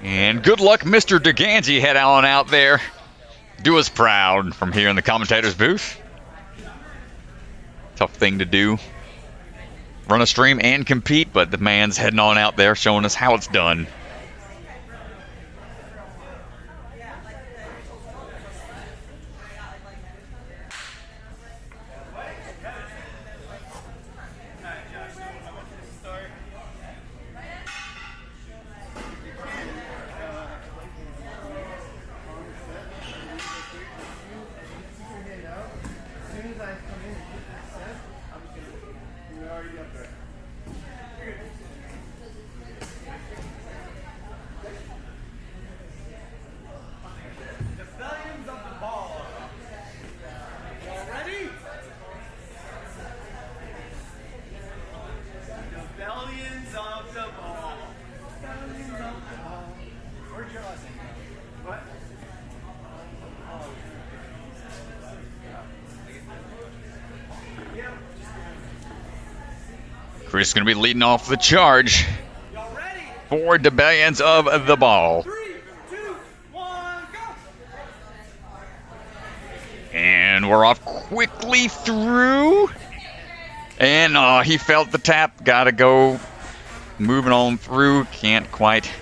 And good luck, Mr. DeGanji. Head on out there. Do us proud from here in the commentator's booth. Tough thing to do. Run a stream and compete, but the man's heading on out there showing us how it's done. Chris is going to be leading off the charge Y'all ready? for Debellions of the ball. 3, 2, 1, go! And we're off quickly through. And he felt the tap. Gotta go. Moving on through. Can't quite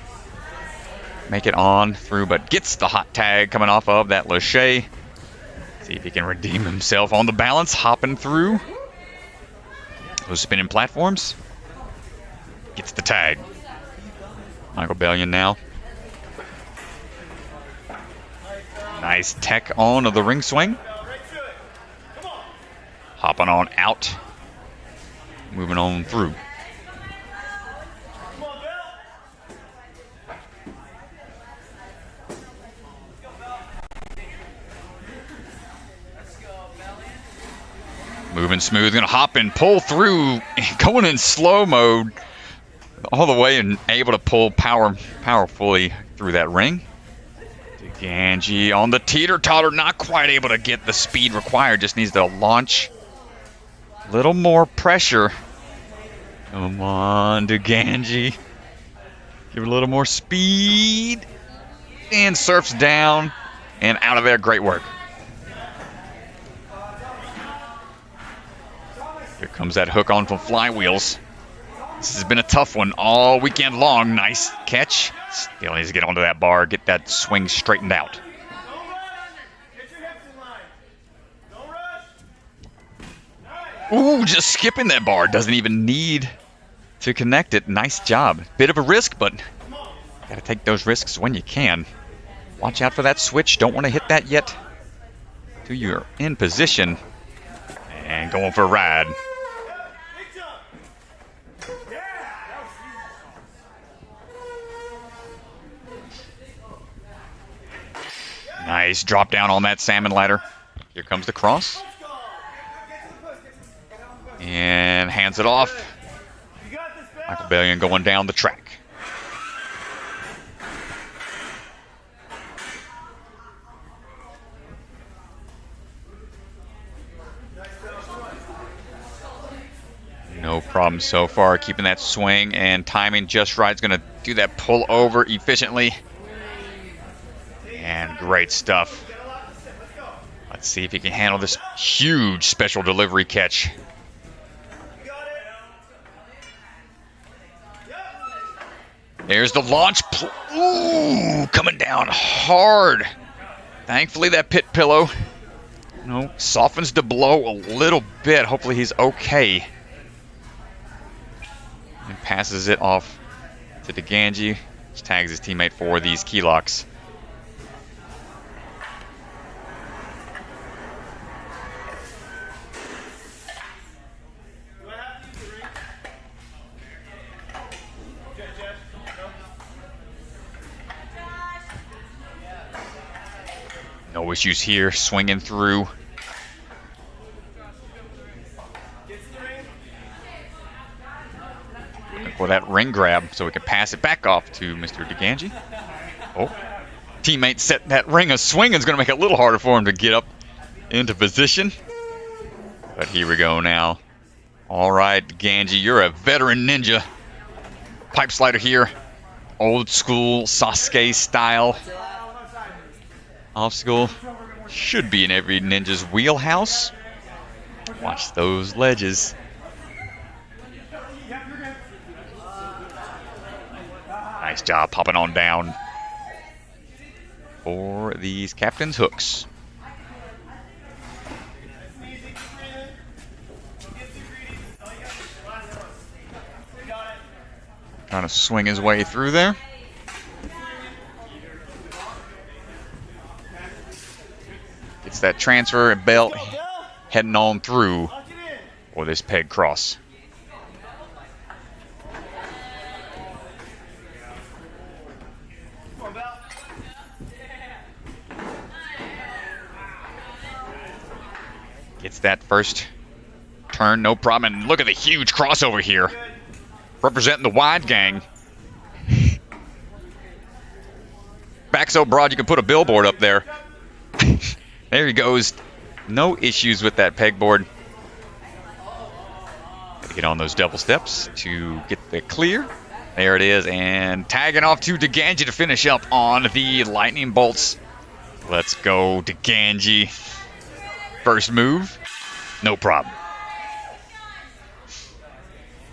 make it on through, but gets the hot tag coming off of that Lachey. See if he can redeem himself on the balance. Hopping through those spinning platforms. Gets the tag. Michael Bellion now. Nice tech on of the ring swing. Hopping on out. Moving on through. Moving smooth, gonna hop and pull through, going in slow mode all the way and able to pull powerfully through that ring. Ganji on the teeter-totter, not quite able to get the speed required, just needs to launch a little more pressure. Come on, Ganji. Give it a little more speed. And surfs down and out of there. Great work. Here comes that hook on from flywheels. This has been a tough one all weekend long. Nice catch. Still needs to get onto that bar, get that swing straightened out. Ooh, just skipping that bar. Doesn't even need to connect it. Nice job. Bit of a risk, but gotta take those risks when you can. Watch out for that switch. Don't want to hit that yet. Till you're in position. And going for a ride. Nice drop down on that salmon ladder. Here comes the cross. And hands it off. Michael Bellion going down the track. No problem so far. Keeping that swing and timing just right. Is going to do that pull over efficiently. And great stuff. Let's see if he can handle this huge special delivery catch. There's the launch. Ooh, coming down hard. Thankfully, that pit pillow softens the blow a little bit. Hopefully, he's okay. And passes it off to Ganji, which tags his teammate for these key locks. No issues here, swinging through. For that ring grab so we can pass it back off to Mr. Ganji. Oh, teammate set that ring a swing. It's going to make it a little harder for him to get up into position. But here we go now. All right, Ganji, you're a veteran ninja. Pipe slider here. Old school Sasuke style. Obstacle should be in every ninja's wheelhouse. Watch those ledges. Nice job popping on down for these captain's hooks. Trying to swing his way through there. Gets that transfer and belt heading on through for this peg cross. Gets that first turn, no problem. And look at the huge crossover here. Representing the wide gang. Back so broad you can put a billboard up there. There he goes. No issues with that pegboard. Gotta get on those double steps to get the clear. There it is, and tagging off to DeGanji to finish up on the lightning bolts. Let's go, DeGanji. First move, no problem.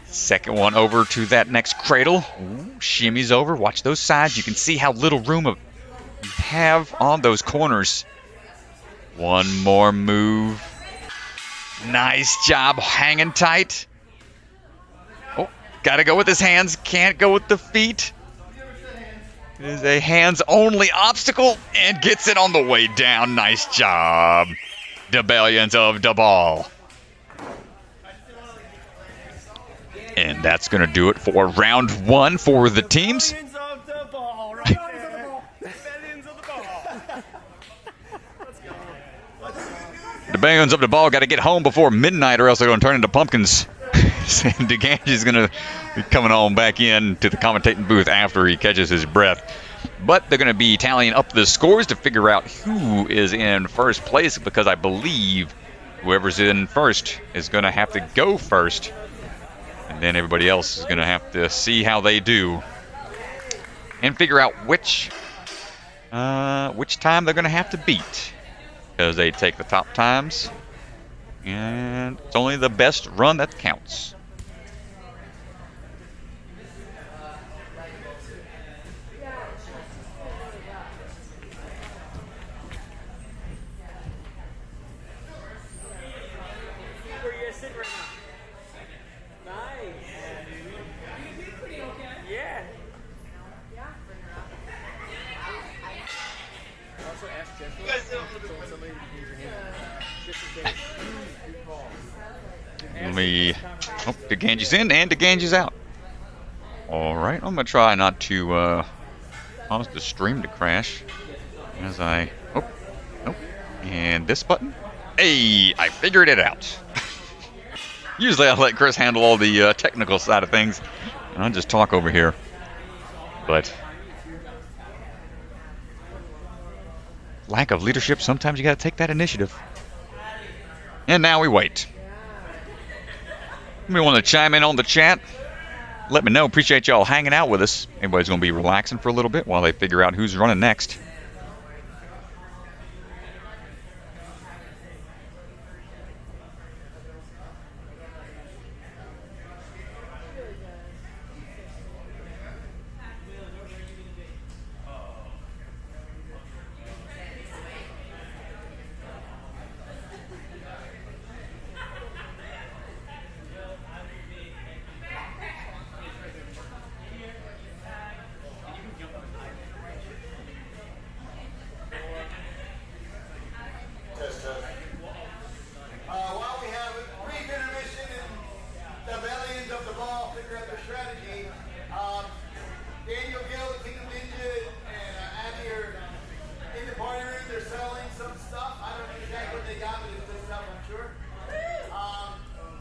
Second one over to that next cradle. Ooh, shimmies over. Watch those sides. You can see how little room you have on those corners. One more move. Nice job hanging tight. Oh, gotta go with his hands. Can't go with the feet. It is a hands-only obstacle and gets it on the way down. Nice job. Debellions of the ball. And that's going to do it for round one for the teams. The Balians of the ball got to get home before midnight or else they're going to turn into pumpkins. DeGanji's going to be coming on back in to the commentating booth after he catches his breath. But they're going to be tallying up the scores to figure out who is in first place, because I believe whoever's in first is going to have to go first. And then everybody else is going to have to see how they do and figure out which time they're going to have to beat, because they take the top times, and it's only the best run that counts. Oh, DeGanji's in and DeGanji's out. Alright, I'm going to try not to cause the stream to crash as I... Oh, nope. And this button. Hey, I figured it out. Usually I let Chris handle all the technical side of things, and I just talk over here. But lack of leadership, sometimes you got to take that initiative. And now we wait. If you want to chime in on the chat, let me know. Appreciate y'all hanging out with us. Everybody's going to be relaxing for a little bit while they figure out who's running next. While we have a brief intermission and the Bellions of the ball figure out their strategy, Daniel Gill, the Kingdom Ninja, and Abby are in the party room. They're selling some stuff. I don't know exactly what they got, but it's good stuff, I'm sure.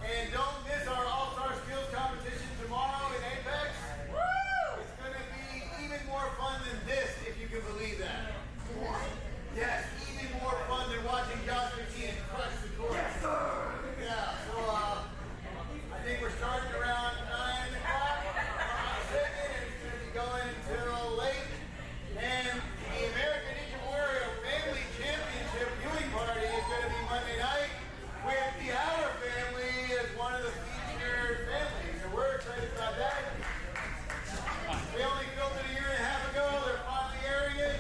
And don't miss our All-Star Skills competition tomorrow in Apex. It's going to be even more fun than this, if you can believe that. Yes, even more fun than watching Josh McKeon crush the court. Yes, sir. Yeah, so I think we're starting around 9 o'clock. And it's going to be going until late. And the American Ninja Warrior Family Championship viewing party is going to be Monday night with the Howler family as one of the featured families. So we're excited about that. They only filmed it a year and a half ago. They're finally airing it.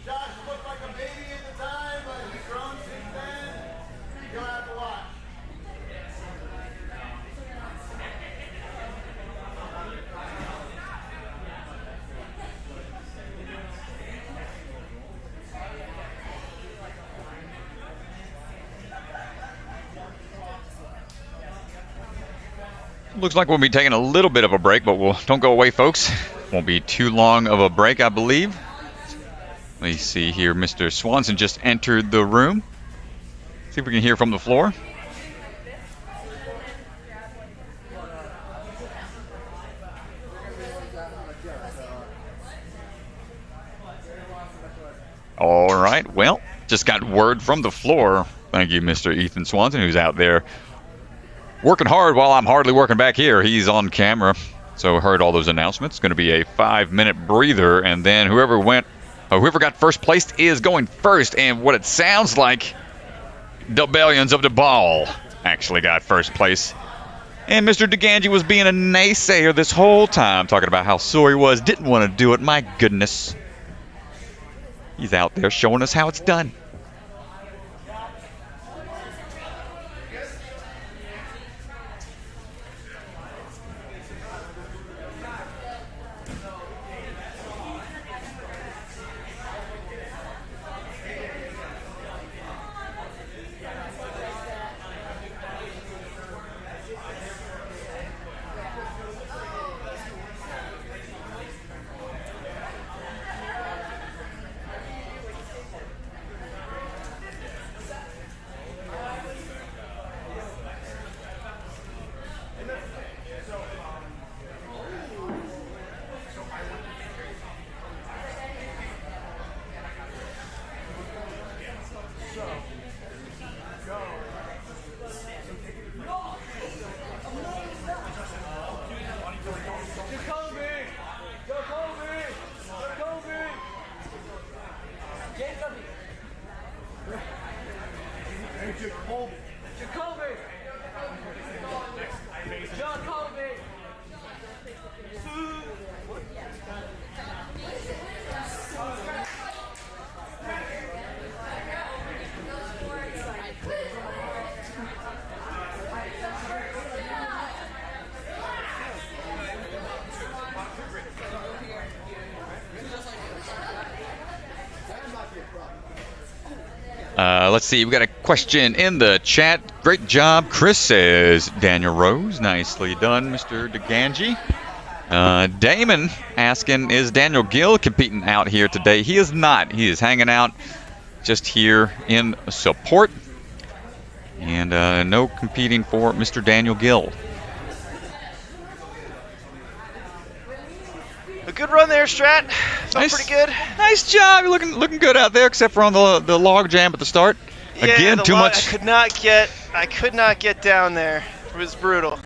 Josh looked like a baby at the time, but he's grown since then. You'll have to watch. Looks like we'll be taking a little bit of a break, but don't go away, folks. Won't be too long of a break, I believe. Let me see here. Mr. Swanson just entered the room. See if we can hear from the floor. All right. Well, just got word from the floor. Thank you, Mr. Ethan Swanson, who's out there working hard while I'm hardly working back here. He's on camera, so heard all those announcements. Going to be a 5-minute breather, and then whoever got first place is going first. And what it sounds like, the Bellions of the Ball actually got first place. And Mr. DeGangi was being a naysayer this whole time, talking about how sore he was, didn't want to do it. My goodness. He's out there showing us how it's done. Let's see, we got a question in the chat. Great job, Chris says. Daniel Rose, nicely done, Mr. DeGangi. Damon asking, is Daniel Gill competing out here today? He is not. He is hanging out just here in support. And no competing for Mr. Daniel Gill. A good run there, Strat. Felt pretty good. Nice job. You're looking good out there, except for on the log jam at the start. Yeah, again, too much. I could not get down there. It was brutal.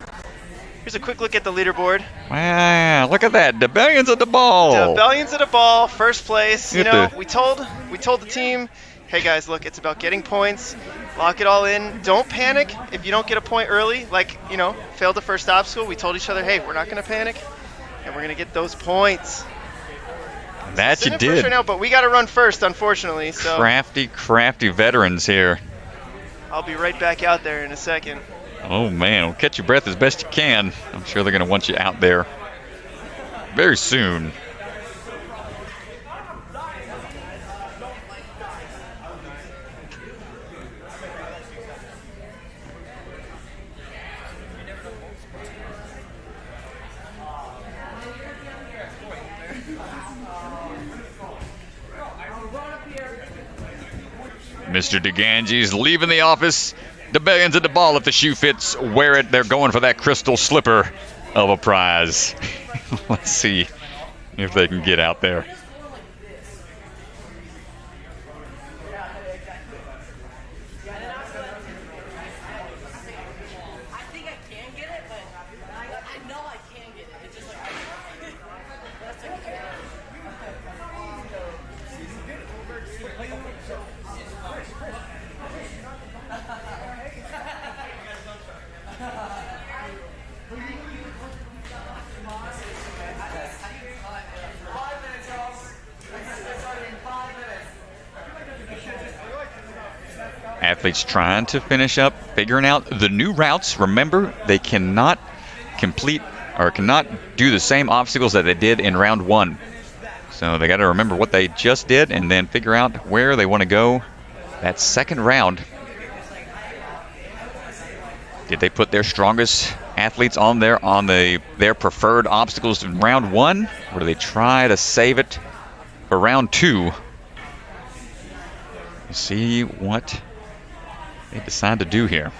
Here's a quick look at the leaderboard. Wow, look at that. The Bellions of the Ball. The Bellions of the Ball, first place. You know, we told the team, hey guys, look, it's about getting points. Lock it all in. Don't panic if you don't get a point early. Like, you know, failed the first obstacle. We told each other, hey, we're not going to panic, and we're going to get those points. That you did. Right now, but we got to run first, unfortunately. So crafty veterans here. I'll be right back out there in a second. Oh man, well, catch your breath as best you can. I'm sure they're going to want you out there very soon. Mr. DeGangi's leaving the office. The Bellions of the Ball, if the shoe fits, wear it. They're going for that crystal slipper of a prize. Let's see if they can get out there. Athletes trying to finish up, figuring out the new routes. Remember, they cannot complete or cannot do the same obstacles that they did in round one. So they got to remember what they just did and then figure out where they want to go that second round. Did they put their strongest athletes on their preferred obstacles in round one, or do they try to save it for round two? See what they decide to do here.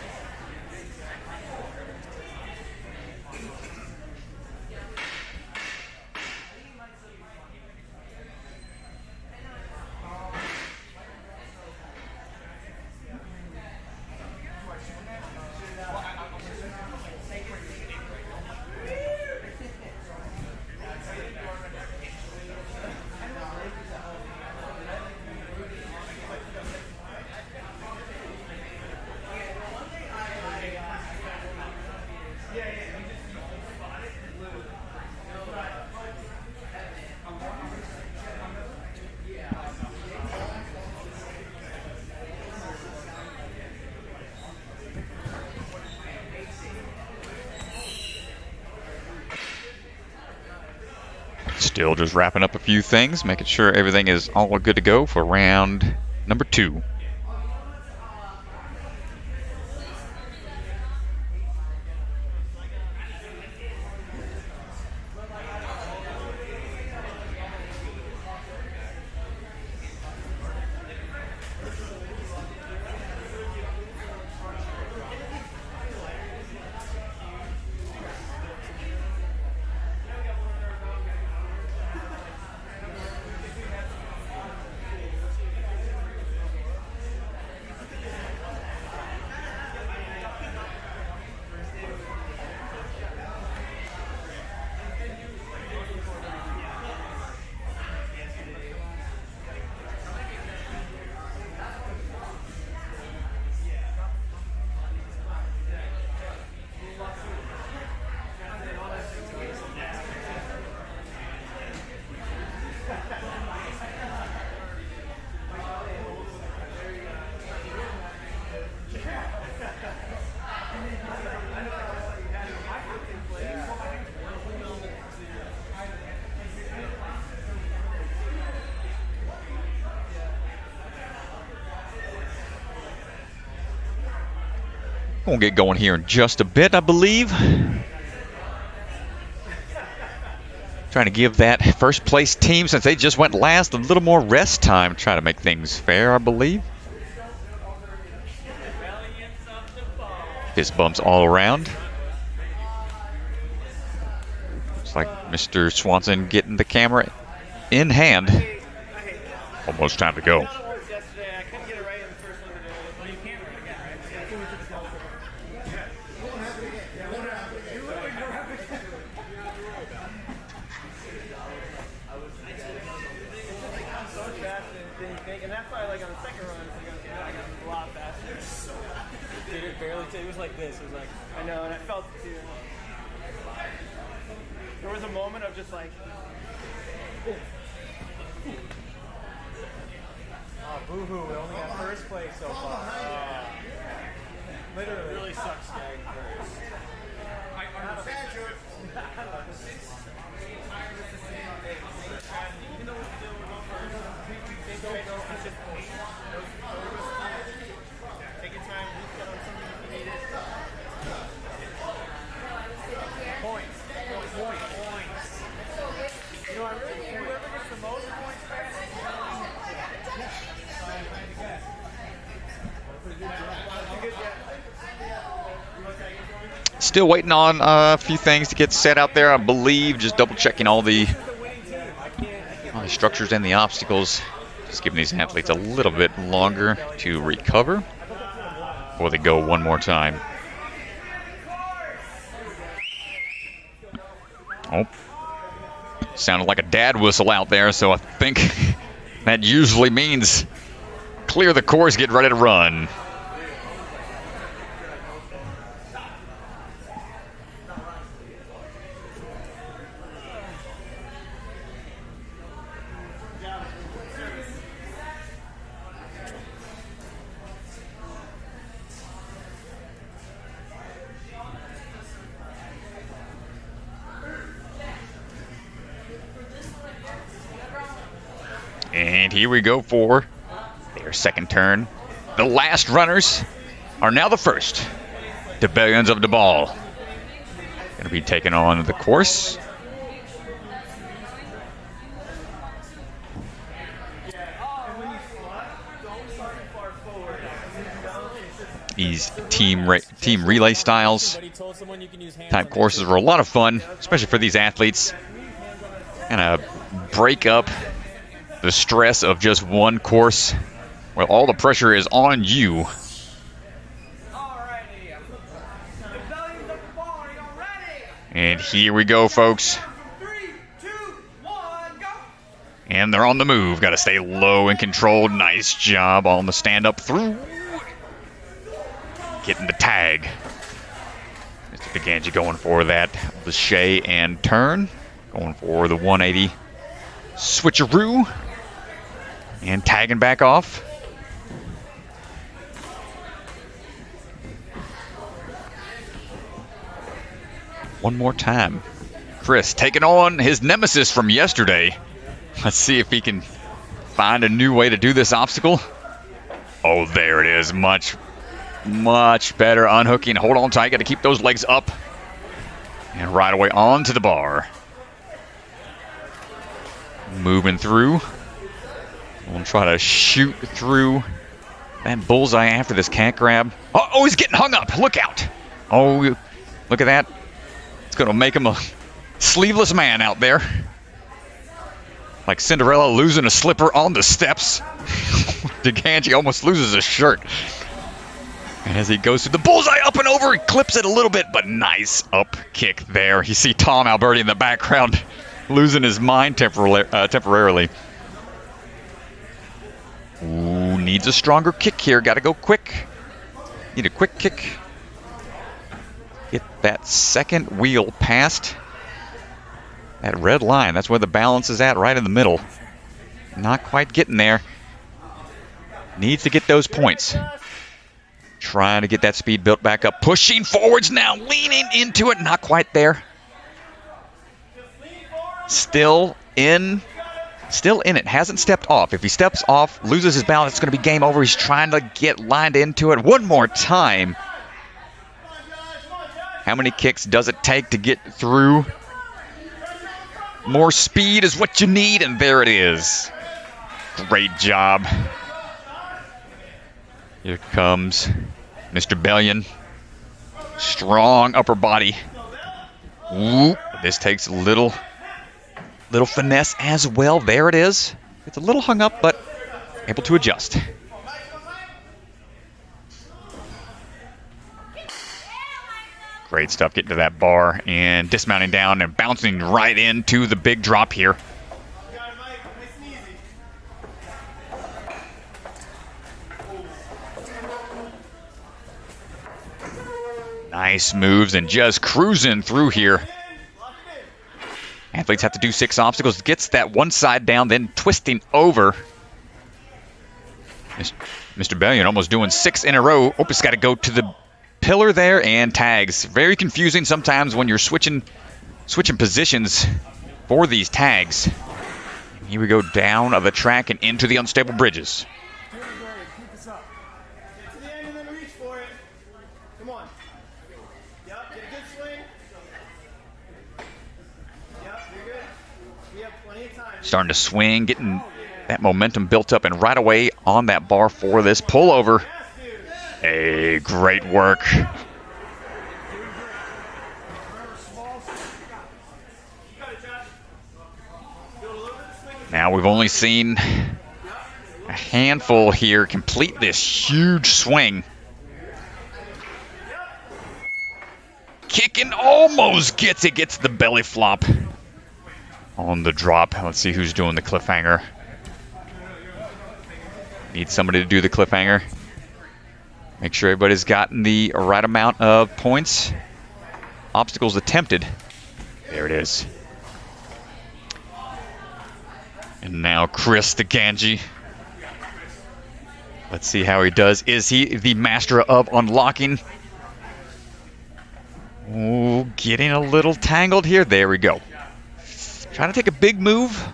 Still just wrapping up a few things, making sure everything is all good to go for round number 2. We'll get going here in just a bit, I believe. Trying to give that first place team, since they just went last, a little more rest time. Try to make things fair, I believe. Fist bumps all around. Looks like Mr. Swanson getting the camera in hand. Almost time to go. It was like this. It was like, I know, and I felt it too. There was a moment of just like, oh, boo-hoo, we only got first place so far. Literally. It really sucks getting first. Even though we're still going first, take your time, get on something if you need it. Points. You know, I really think whoever gets the most points back. Still waiting on a few things to get set out there, I believe. Just double checking all the structures and the obstacles. Just giving these athletes a little bit longer to recover before they go one more time. Oh, sounded like a dad whistle out there, so I think that usually means clear the course, get ready to run. And here we go for their second turn. The last runners are now the first. Rebellions of the Ball. Going to be taking on the course. These team relay styles type courses were a lot of fun, especially for these athletes. Kind of break up the stress of just one course where all the pressure is on you. And here we go, folks. 3, 2, 1, go! And they're on the move. Got to stay low and controlled. Nice job on the stand up through. Getting the tag. Mr. Piganji going for that lachey and turn. Going for the 180 switcheroo. And tagging back off. One more time. Chris taking on his nemesis from yesterday. Let's see if he can find a new way to do this obstacle. Oh, there it is. Much better unhooking. Hold on tight. Got to keep those legs up. And right away onto the bar. Moving through. We'll try to shoot through that bullseye after this cat grab. Oh, he's getting hung up. Look out. Oh, look at that. It's going to make him a sleeveless man out there. Like Cinderella losing a slipper on the steps. DeGangi almost loses his shirt. And as he goes through the bullseye up and over, he clips it a little bit, but nice up kick there. You see Tom Alberti in the background losing his mind temporarily. Ooh, needs a stronger kick here. Got to go quick. Need a quick kick. Get that second wheel past that red line. That's where the balance is at, right in the middle. Not quite getting there. Needs to get those points. Trying to get that speed built back up. Pushing forwards now. Leaning into it. Not quite there. Still in it. Hasn't stepped off. If he steps off, loses his balance, it's going to be game over. He's trying to get lined into it one more time. How many kicks does it take to get through? More speed is what you need, and there it is. Great job. Here comes Mr. Bellion. Strong upper body. Ooh, this takes a little finesse as well. There it is. It's a little hung up, but able to adjust. Great stuff getting to that bar and dismounting down and bouncing right into the big drop here. Nice moves and just cruising through here. Athletes have to do 6 obstacles. Gets that one side down, then twisting over. Mr. Bellion almost doing 6 in a row. Oh, it's got to go to the pillar there and tags. Very confusing sometimes when you're switching positions for these tags. Here we go down the track and into the unstable bridges. Starting to swing, getting that momentum built up, and right away on that bar for this pullover. Hey, great work. Now we've only seen a handful here complete this huge swing. Kicking almost gets it, gets the belly flop on the drop. Let's see who's doing the cliffhanger. Need somebody to do the cliffhanger. Make sure everybody's gotten the right amount of points. Obstacles attempted. There it is. And now Chris DeGangi. Let's see how he does. Is he the master of unlocking? Ooh, getting a little tangled here. There we go. Trying to take a big move.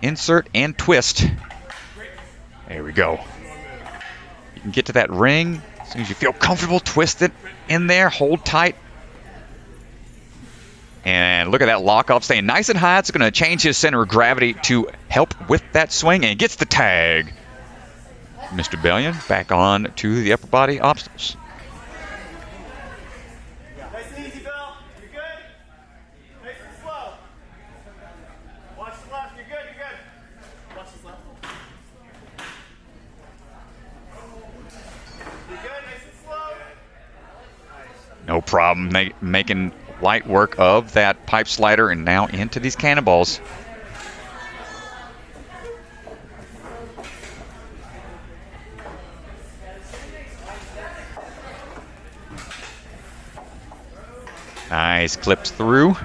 Insert and twist. There we go. You can get to that ring. As soon as you feel comfortable, twist it in there. Hold tight. And look at that lock off, staying nice and high. It's going to change his center of gravity to help with that swing, and gets the tag. Mr. Bellion back on to the upper body obstacles. Nice and easy, Bill. You're good. Nice and slow. Watch the left. You're good. You're good. Watch the left. You're good. Nice and slow. No problem. Making light work of that pipe slider, and now into these cannonballs. Nice, clips through.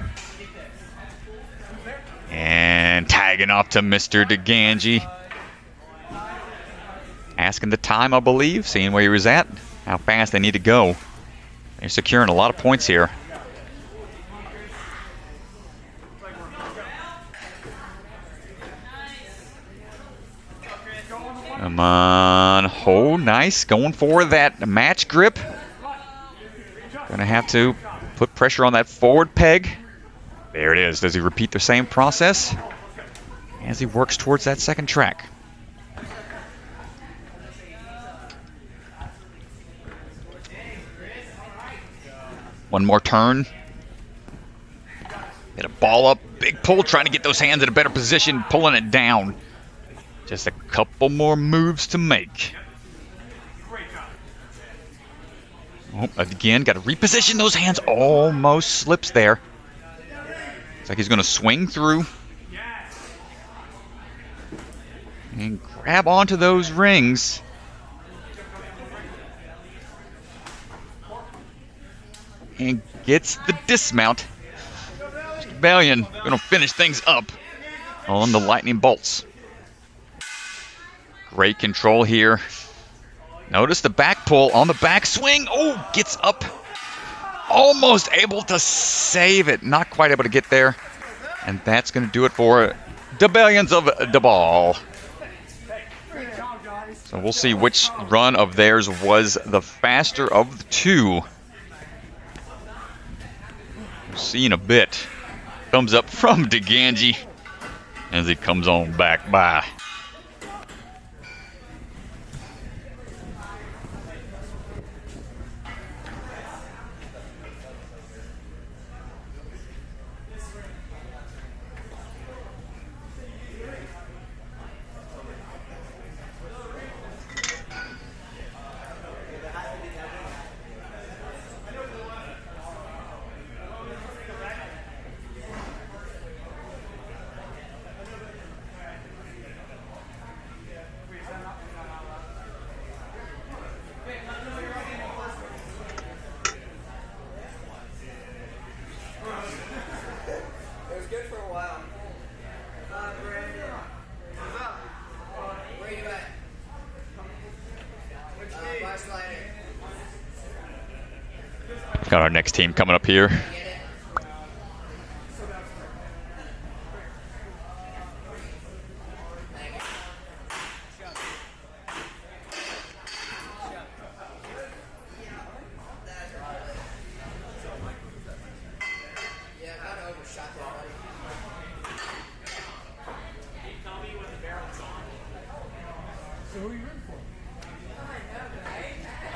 And tagging off to Mr. DeGangi. Asking the time, I believe, seeing where he was at, how fast they need to go. They're securing a lot of points here. Come on. Oh, nice. Going for that match grip. Gonna have to put pressure on that forward peg. There it is. Does he repeat the same process as he works towards that second track? One more turn. Get a ball up. Big pull, trying to get those hands in a better position, pulling it down. Just a couple more moves to make. Oh, again, got to reposition those hands. Almost slips there. Looks like he's going to swing through. And grab onto those rings. And gets the dismount. Rebellion going to finish things up on the lightning bolts. Great control here. Notice the back pull on the back swing. Oh, gets up. Almost able to save it. Not quite able to get there. And that's going to do it for the Bellions of the Ball. So we'll see which run of theirs was the faster of the two. We'll see in a bit. Thumbs up from DeGangi as he comes on back by. Got our next team coming up here.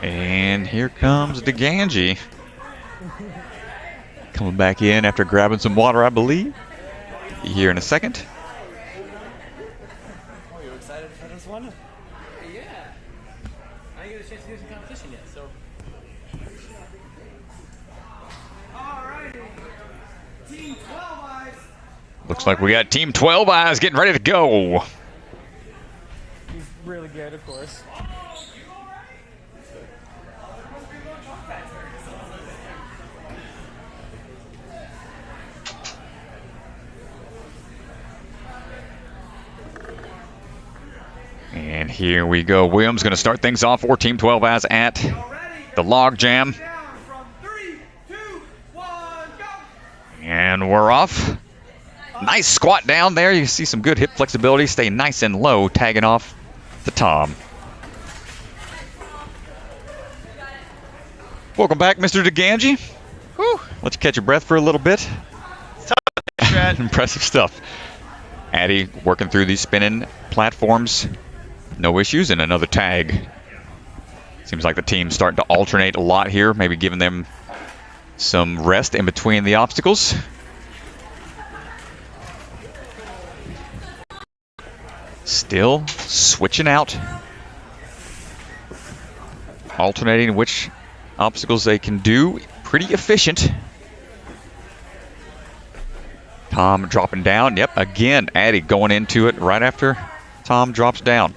And here comes DeGangi. Coming back in after grabbing some water, I believe. Be here in a second. Oh, you excited for this one? Yeah. I didn't get a chance to do some competition yet, so. Alrighty. Team 12 Eyes. Looks like we got Team 12 Eyes getting ready to go. He's really good, of course. And here we go. Williams going to start things off for Team 12 Eyes at the log jam. And we're off. Nice squat down there. You see some good hip flexibility. Stay nice and low, tagging off to Tom. Welcome back, Mr. DeGangi. Whew. Let you catch your breath for a little bit. Impressive stuff. Addy working through these spinning platforms. No issues, and another tag. Seems like the team's starting to alternate a lot here, maybe giving them some rest in between the obstacles. Still switching out. Alternating which obstacles they can do. Pretty efficient. Tom dropping down. Yep, again, Addy going into it right after Tom drops down.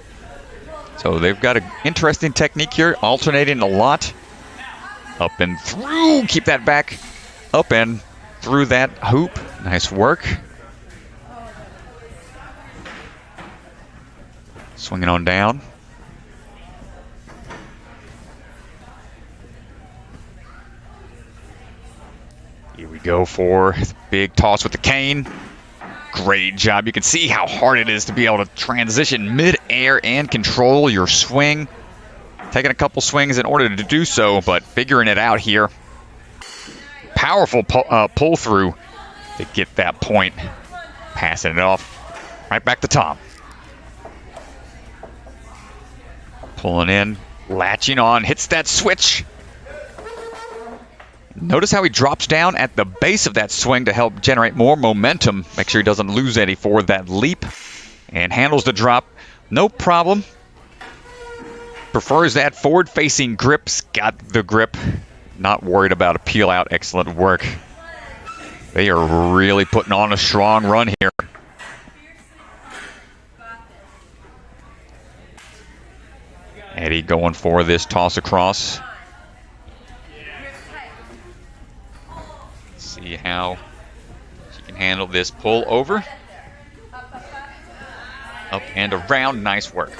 So they've got an interesting technique here, alternating a lot. Up and through. Keep that back. Up and through that hoop. Nice work. Swinging on down. Here we go for the big toss with the cane. Great job. You can see how hard it is to be able to transition mid-air and control your swing. Taking a couple swings in order to do so, but figuring it out here. Powerful pull through to get that point. Passing it off. Right back to Tom. Pulling in, latching on, hits that switch. Notice how he drops down at the base of that swing to help generate more momentum. Make sure he doesn't lose any for that leap. And handles the drop. No problem. Prefers that forward-facing grips. Got the grip. Not worried about a peel out. Excellent work. They are really putting on a strong run here. Eddie going for this toss across. See how she can handle this pull over. Up and around. Nice work.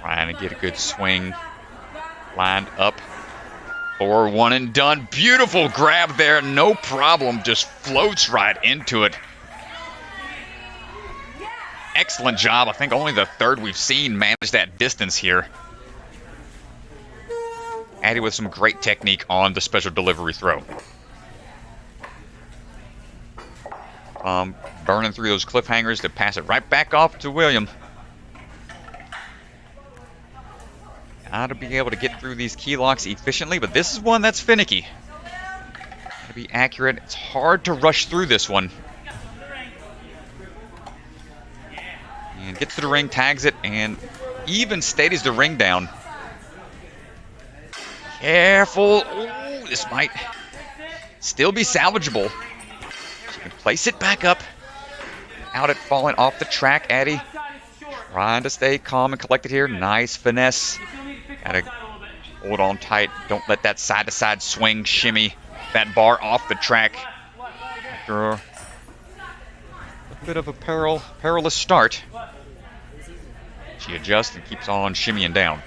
Trying to get a good swing. Lined up. For one and done. Beautiful grab there. No problem. Just floats right into it. Excellent job. I think only the third we've seen manage that distance here. Addie with some great technique on the special delivery throw. Burning through those cliffhangers to pass it right back off to William. Got to be able to get through these key locks efficiently, but this is one that's finicky. Got to be accurate. It's hard to rush through this one. And gets to the ring, tags it, and even steadies the ring down. Careful. Ooh, this might still be salvageable. She can place it back up. Out it falling off the track. Addie trying to stay calm and collected here. Nice finesse. Gotta hold on tight. Don't let that side-to-side swing shimmy that bar off the track. After a bit of a perilous start, she adjusts and keeps on shimmying down.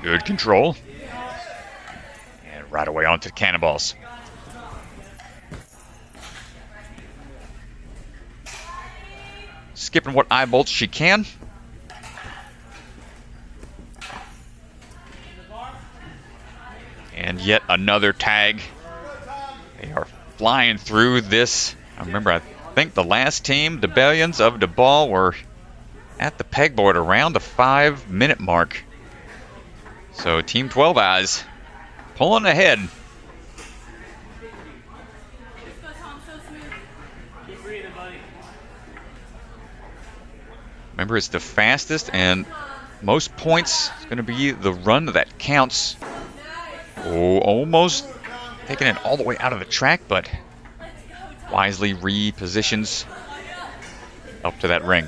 Good control. And right away onto the cannonballs. Skipping what eye bolts she can. And yet another tag. They are flying through this. I think the last team, the Bellions of the ball, were at the pegboard around the 5-minute mark. So Team 12 Eyes pulling ahead. Remember, it's the fastest and most points is going to be the run that counts. Oh, almost taking it all the way out of the track, but wisely repositions up to that ring.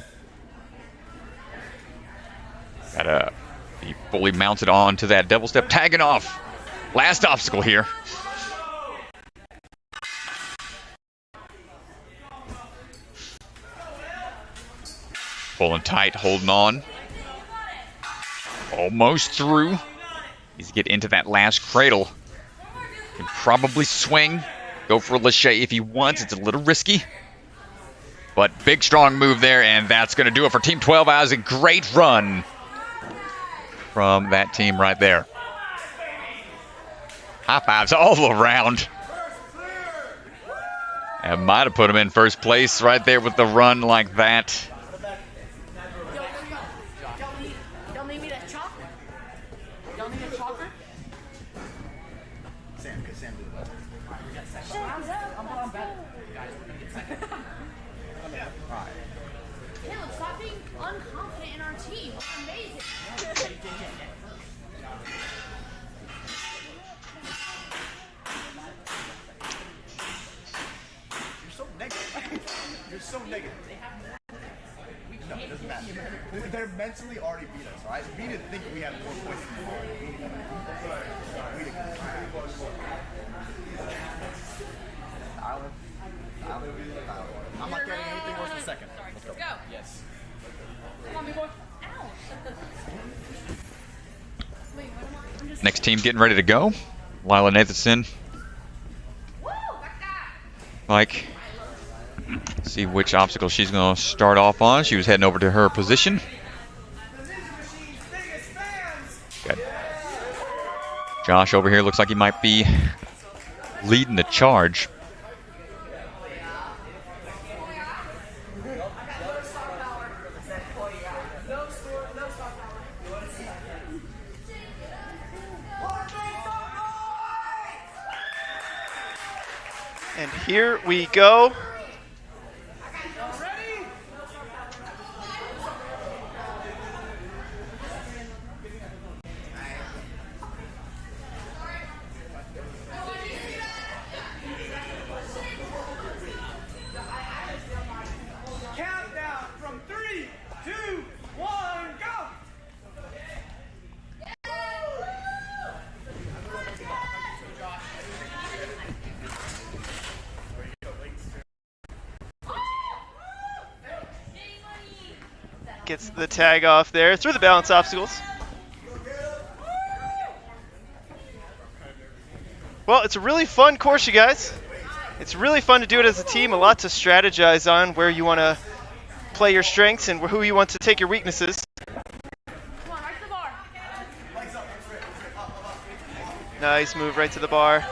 Gotta be fully mounted on to that double step, tagging off. Last obstacle here. Pulling tight, holding on. Almost through. Needs to get into that last cradle. Can probably swing. Go for a lachey if he wants. It's a little risky. But big, strong move there, and that's going to do it for Team 12 Eyes. A great run from that team right there. High fives all around. And might have put him in first place right there with the run like that. Stop being unconfident in our team. Amazing. You're so negative. You're so negative. No, it doesn't matter. They're mentally already beat us, right? We didn't think we had more points than them already. I'm not getting anything worse than second. Let's go. Go. Yes. Come on, me boy. Ow. Next team getting ready to go. Lila Nathanson. Mike. See which obstacle she's going to start off on. She was heading over to her position. Got Josh over here. Looks like he might be leading the charge. And here we go. Countdown from 3, 2, 1, go! Gets the tag off there through the balance obstacles. Well, it's a really fun course, you guys. It's really fun to do it as a team. A lot to strategize on where you want to play your strengths and who you want to take your weaknesses. Come on, right to the bar. Nice move right to the bar.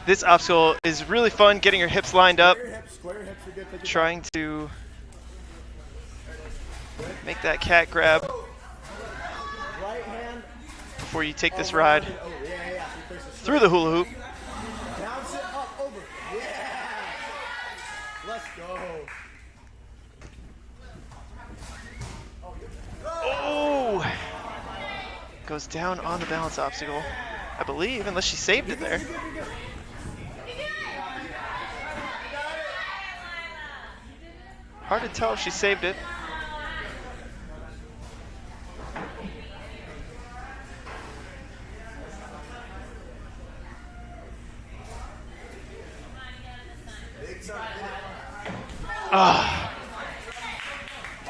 This obstacle is really fun, getting your hips lined up, trying to make that cat grab before you take this ride through the hula hoop. Bounce it up over. Yeah! Let's go. Oh! Goes down on the balance obstacle, I believe, unless she saved it there. Hard to tell if she saved it.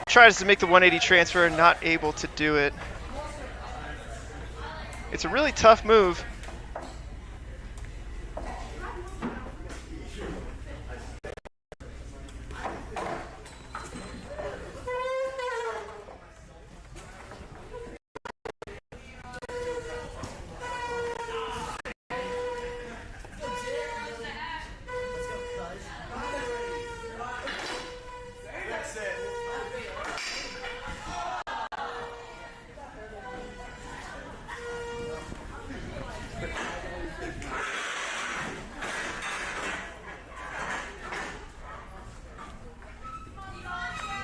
Tries to make the 180 transfer, not able to do it. It's a really tough move.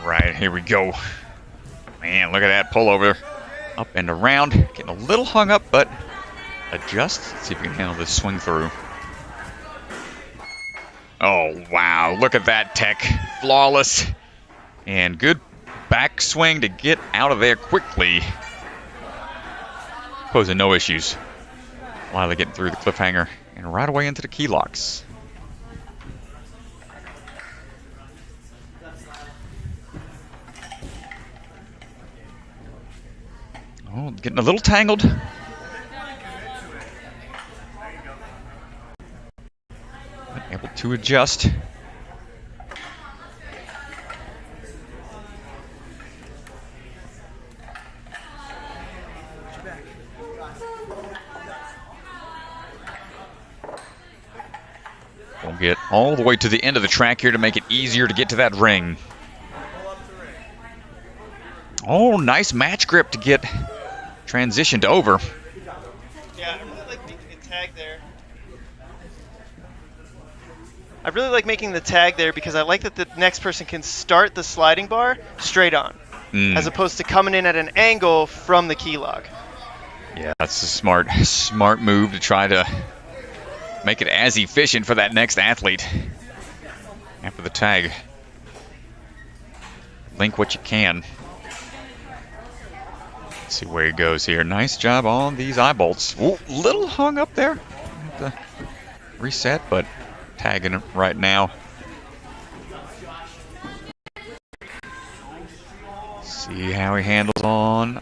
Right, here we go. Man, look at that pullover. Up and around. Getting a little hung up, but adjust. Let's see if we can handle this swing through. Oh, wow. Look at that tech. Flawless. And good backswing to get out of there quickly. Posing no issues. Lila getting through the cliffhanger and right away into the key locks. Oh, getting a little tangled. But able to adjust. We'll get all the way to the end of the track here to make it easier to get to that ring. Oh, nice match grip to get transitioned over. Yeah, I really like making a tag there. I really like making the tag there because I like that the next person can start the sliding bar straight on, as opposed to coming in at an angle from the key lock. Yeah, that's a smart move to try to make it as efficient for that next athlete. After the tag, link what you can. Let's see where he goes here. Nice job on these eye bolts. Ooh, little hung up there. Have to reset, but tagging it right now. See how he handles on.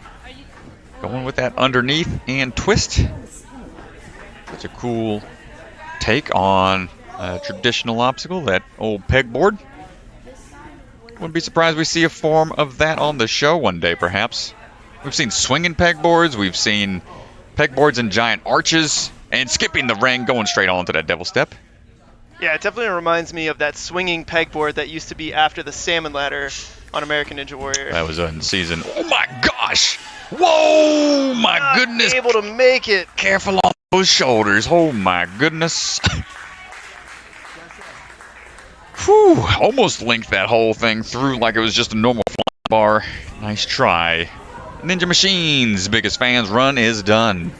Going with that underneath and twist. Such a cool take on a traditional obstacle, that old pegboard. Wouldn't be surprised we see a form of that on the show one day, perhaps. We've seen swinging pegboards, we've seen pegboards and giant arches, and skipping the ring, going straight on to that devil step. Yeah, it definitely reminds me of that swinging pegboard that used to be after the salmon ladder on American Ninja Warrior. That was in season. Oh my gosh! Whoa! My Not goodness! able to make it. Careful on those shoulders. Oh my goodness. Whew, almost linked that whole thing through like it was just a normal flying bar. Nice try. Ninja Machine's biggest fans run is done.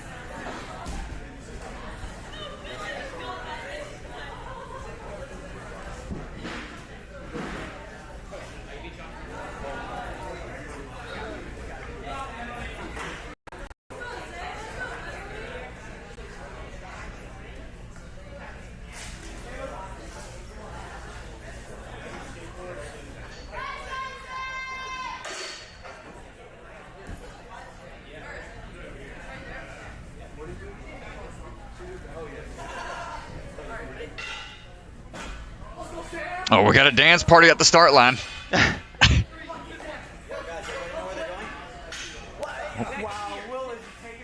Oh, we got a dance party at the start line.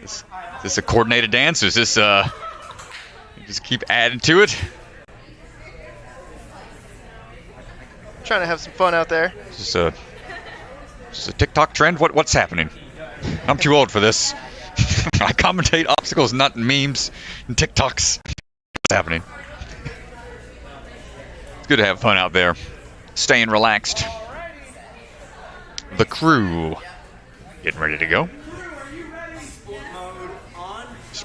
Is this a coordinated dance? Or is this just keep adding to it? Trying to have some fun out there. Is this a TikTok trend? What's happening? I'm too old for this. I commentate obstacles, not memes and TikToks. What's happening? It's good to have fun out there. Staying relaxed. The crew getting ready to go.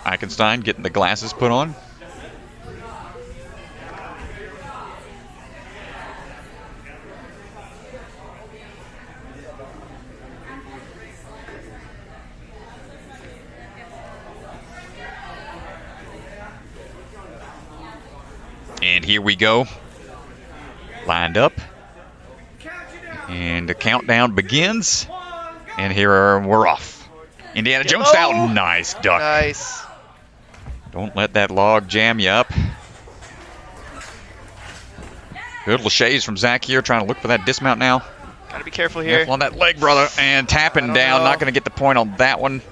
Eichenstein getting the glasses put on. And here we go. Lined up. And the countdown begins. And here we're off. Indiana Jones style. Nice duck. Nice. Don't let that log jam you up. Good laches from Zach here, trying to look for that dismount now. Gotta be careful here. Careful on that leg, brother. And tapping down. know. Not going to get the point on that one.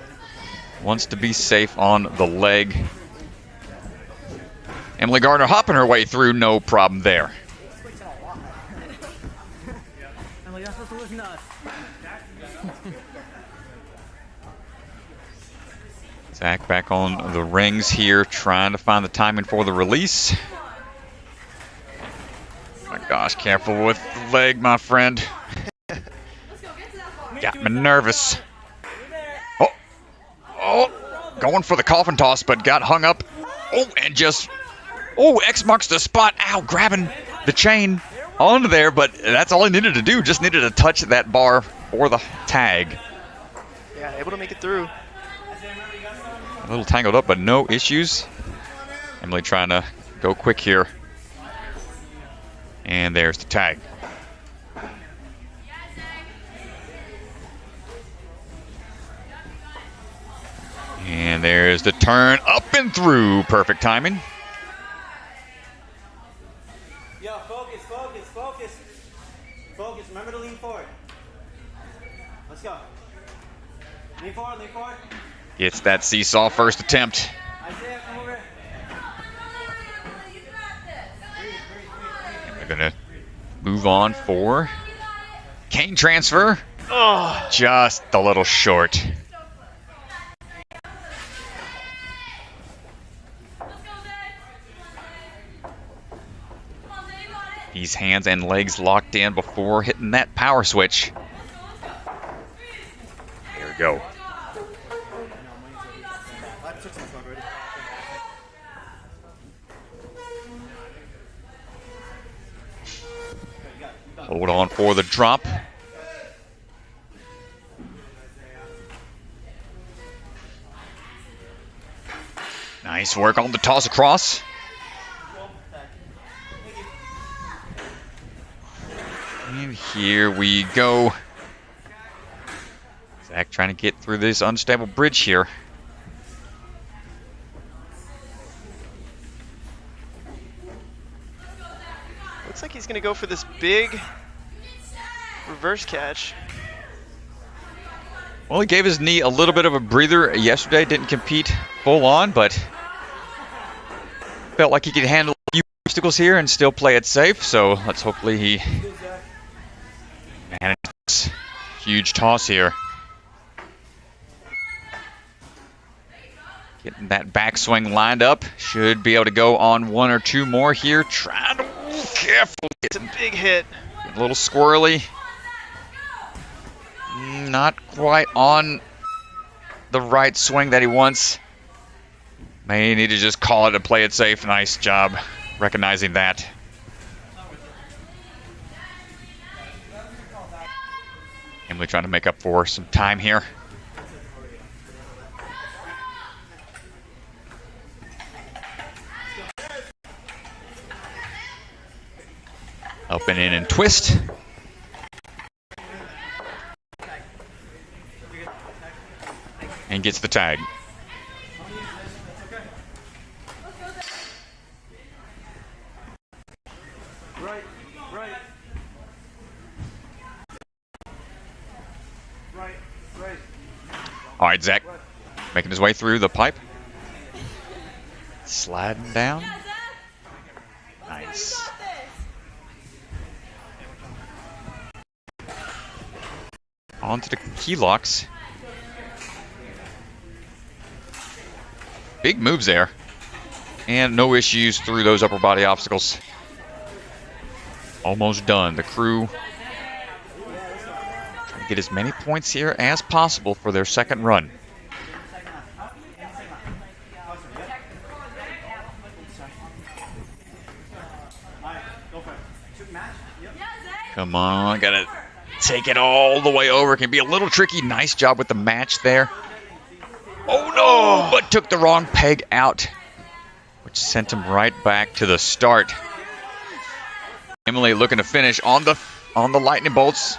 Wants to be safe on the leg. Emily Gardner hopping her way through, no problem there. Zach back on the rings here, trying to find the timing for the release. My gosh, careful with the leg, my friend. Got me nervous. Oh, going for the coffin toss, but got hung up. Oh, and just... Oh, X marks the spot. Ow, grabbing the chain onto there, but that's all he needed to do. Just needed to touch that bar or the tag. Yeah, able to make it through. A little tangled up, but no issues. Emily trying to go quick here. And there's the tag. And there's the turn up and through. Perfect timing. Yo, focus, focus, focus. Focus, remember to lean forward. Let's go. Lean forward, lean forward. Gets that seesaw first attempt. Isaiah, come over. And we're gonna move on for cane transfer. Oh, Just a little short. These hands and legs locked in before hitting that power switch. There we go. Hold on for the drop. Nice work on the toss across. And here we go. Zach trying to get through this unstable bridge here. Looks like he's going to go for this big reverse catch. Well, he gave his knee a little bit of a breather yesterday. Didn't compete full on, but felt like he could handle a few obstacles here and still play it safe. So let's hopefully he manages this huge toss here. Getting that backswing lined up. Should be able to go on one or two more here. Trying to careful. It's a big hit. A little squirrely. Not quite on the right swing that he wants. May need to just call it and play it safe. Nice job recognizing that. Emily trying to make up for some time here. Up and in and twist. And gets the tag. All right, Zach making his way through the pipe. Sliding down. Nice. Onto the key locks. Big moves there. And no issues through those upper body obstacles. Almost done. The crew trying to get as many points here as possible for their second run. Come on, gotta take it all the way over. Can be a little tricky. Nice job with the match there. Oh no, but took the wrong peg out, which sent him right back to the start. Emily looking to finish on the lightning bolts.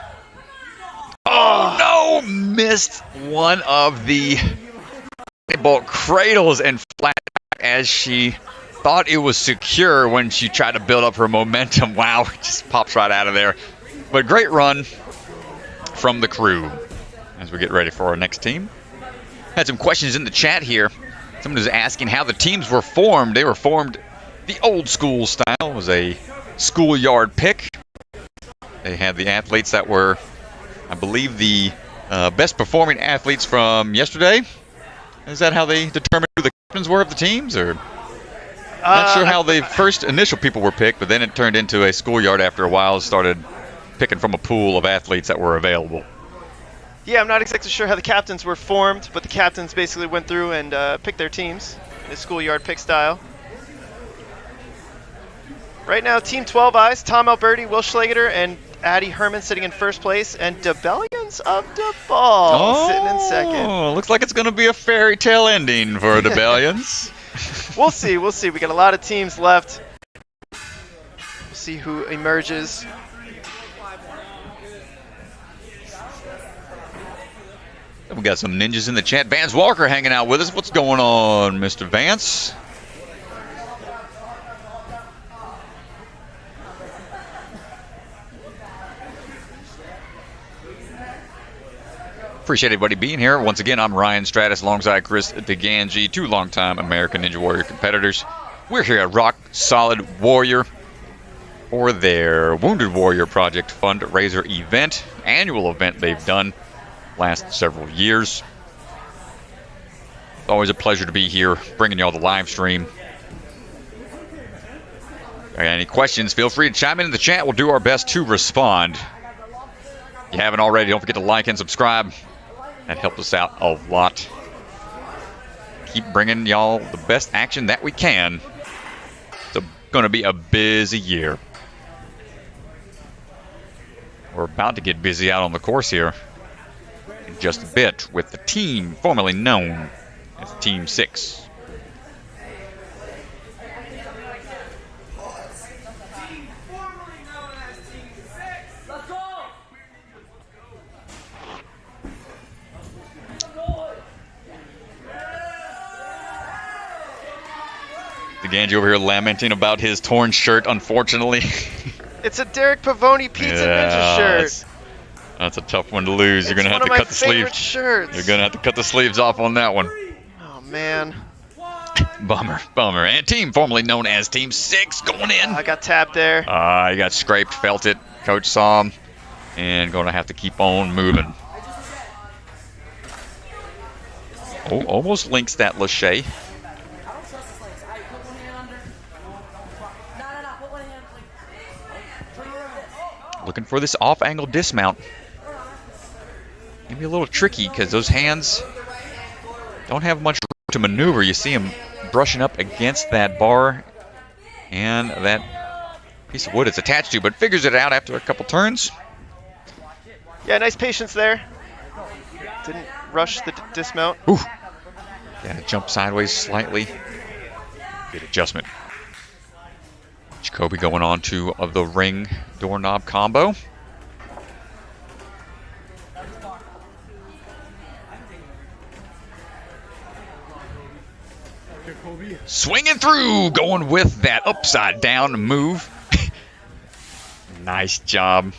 Oh no, missed one of the lightning bolt cradles and flat as she thought it was secure when she tried to build up her momentum. Wow, just pops right out of there. But great run from the crew as we get ready for our next team. Had some questions in the chat here. Someone was asking how the teams were formed. They were formed the old school style. It was a schoolyard pick. They had the athletes that were, I believe, the best performing athletes from yesterday. Is that how they determined who the captains were of the teams? Or not sure how the first initial people were picked, but then it turned into a schoolyard after a while. Started picking from a pool of athletes that were available. Yeah, I'm not exactly sure how the captains were formed, but the captains basically went through and picked their teams in a schoolyard pick style. Right now, Team 12 Eyes, Tom Alberti, Will Schlageter, and Addie Herman sitting in first place, and Debellions of the Ball sitting in second. Oh, looks like it's going to be a fairy tale ending for Debellions. We'll see, we'll see. We got a lot of teams left. We'll see who emerges. We got some ninjas in the chat. Vance Walker hanging out with us. What's going on, Mr. Vance? Appreciate everybody being here. Once again, I'm Ryan Stratus alongside Chris DeGangi, two longtime American Ninja Warrior competitors. We're here at Rock Solid Warrior for their Wounded Warrior Project fundraiser event, annual event they've done last several years. It's always a pleasure to be here, bringing y'all the live stream. Any questions, feel free to chime in the chat. We'll do our best to respond. If you haven't already, don't forget to like and subscribe. That helps us out a lot. Keep bringing y'all the best action that we can. It's going to be a busy year. We're about to get busy out on the course here in just a bit with the team formerly known as Team 6. Ganji over here lamenting about his torn shirt, unfortunately. It's a Derek Pavoni Pizza Ninja shirt. That's a tough one to lose. You're It's going to have one to of cut my the favorite sleeves. shirts. You're going to have to cut the sleeves off on that one. Oh, man. Bummer, bummer. And team formerly known as Team 6 going in. I got tapped there. He got scraped, felt it. Coach saw him. And going to have to keep on moving. Oh, almost links that Lachey. Looking for this off-angle dismount. Maybe a little tricky because those hands don't have much room to maneuver. You see him brushing up against that bar and that piece of wood it's attached to, but figures it out after a couple turns. Yeah, nice patience there. Didn't rush the dismount. Ooh. Yeah, jump sideways slightly. Good adjustment. Jacoby going on to the ring doorknob combo. Swinging through, going with that upside down move. Nice job.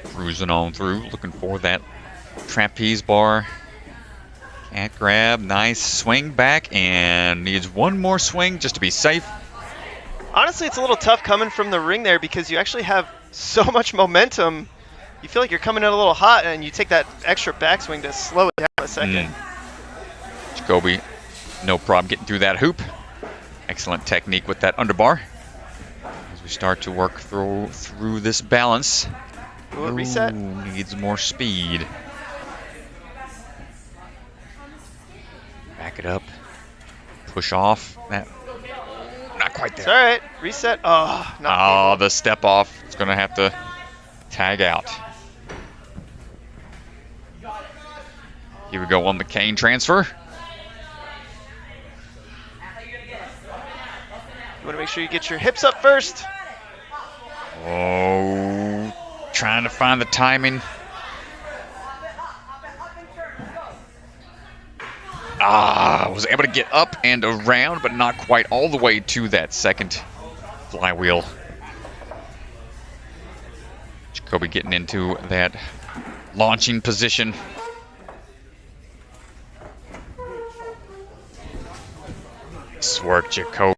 Cruising on through, looking for that trapeze bar. Can't grab. Nice swing back and needs one more swing just to be safe. Honestly, it's a little tough coming from the ring there because you actually have so much momentum. You feel like you're coming in a little hot and you take that extra backswing to slow it down a second. Jacoby, no problem getting through that hoop. Excellent technique with that underbar. As we start to work through this balance. Ooh, reset. Needs more speed. Back it up. Push off. That. Not quite It's there. all right. Reset. Oh, not The step off. It's going to have to tag out. Here we go on the cane transfer. You want to make sure you get your hips up first. Oh, trying to find the timing. Was able to get up and around, but not quite all the way to that second flywheel. Jacoby getting into that launching position. Nice work, Jacoby.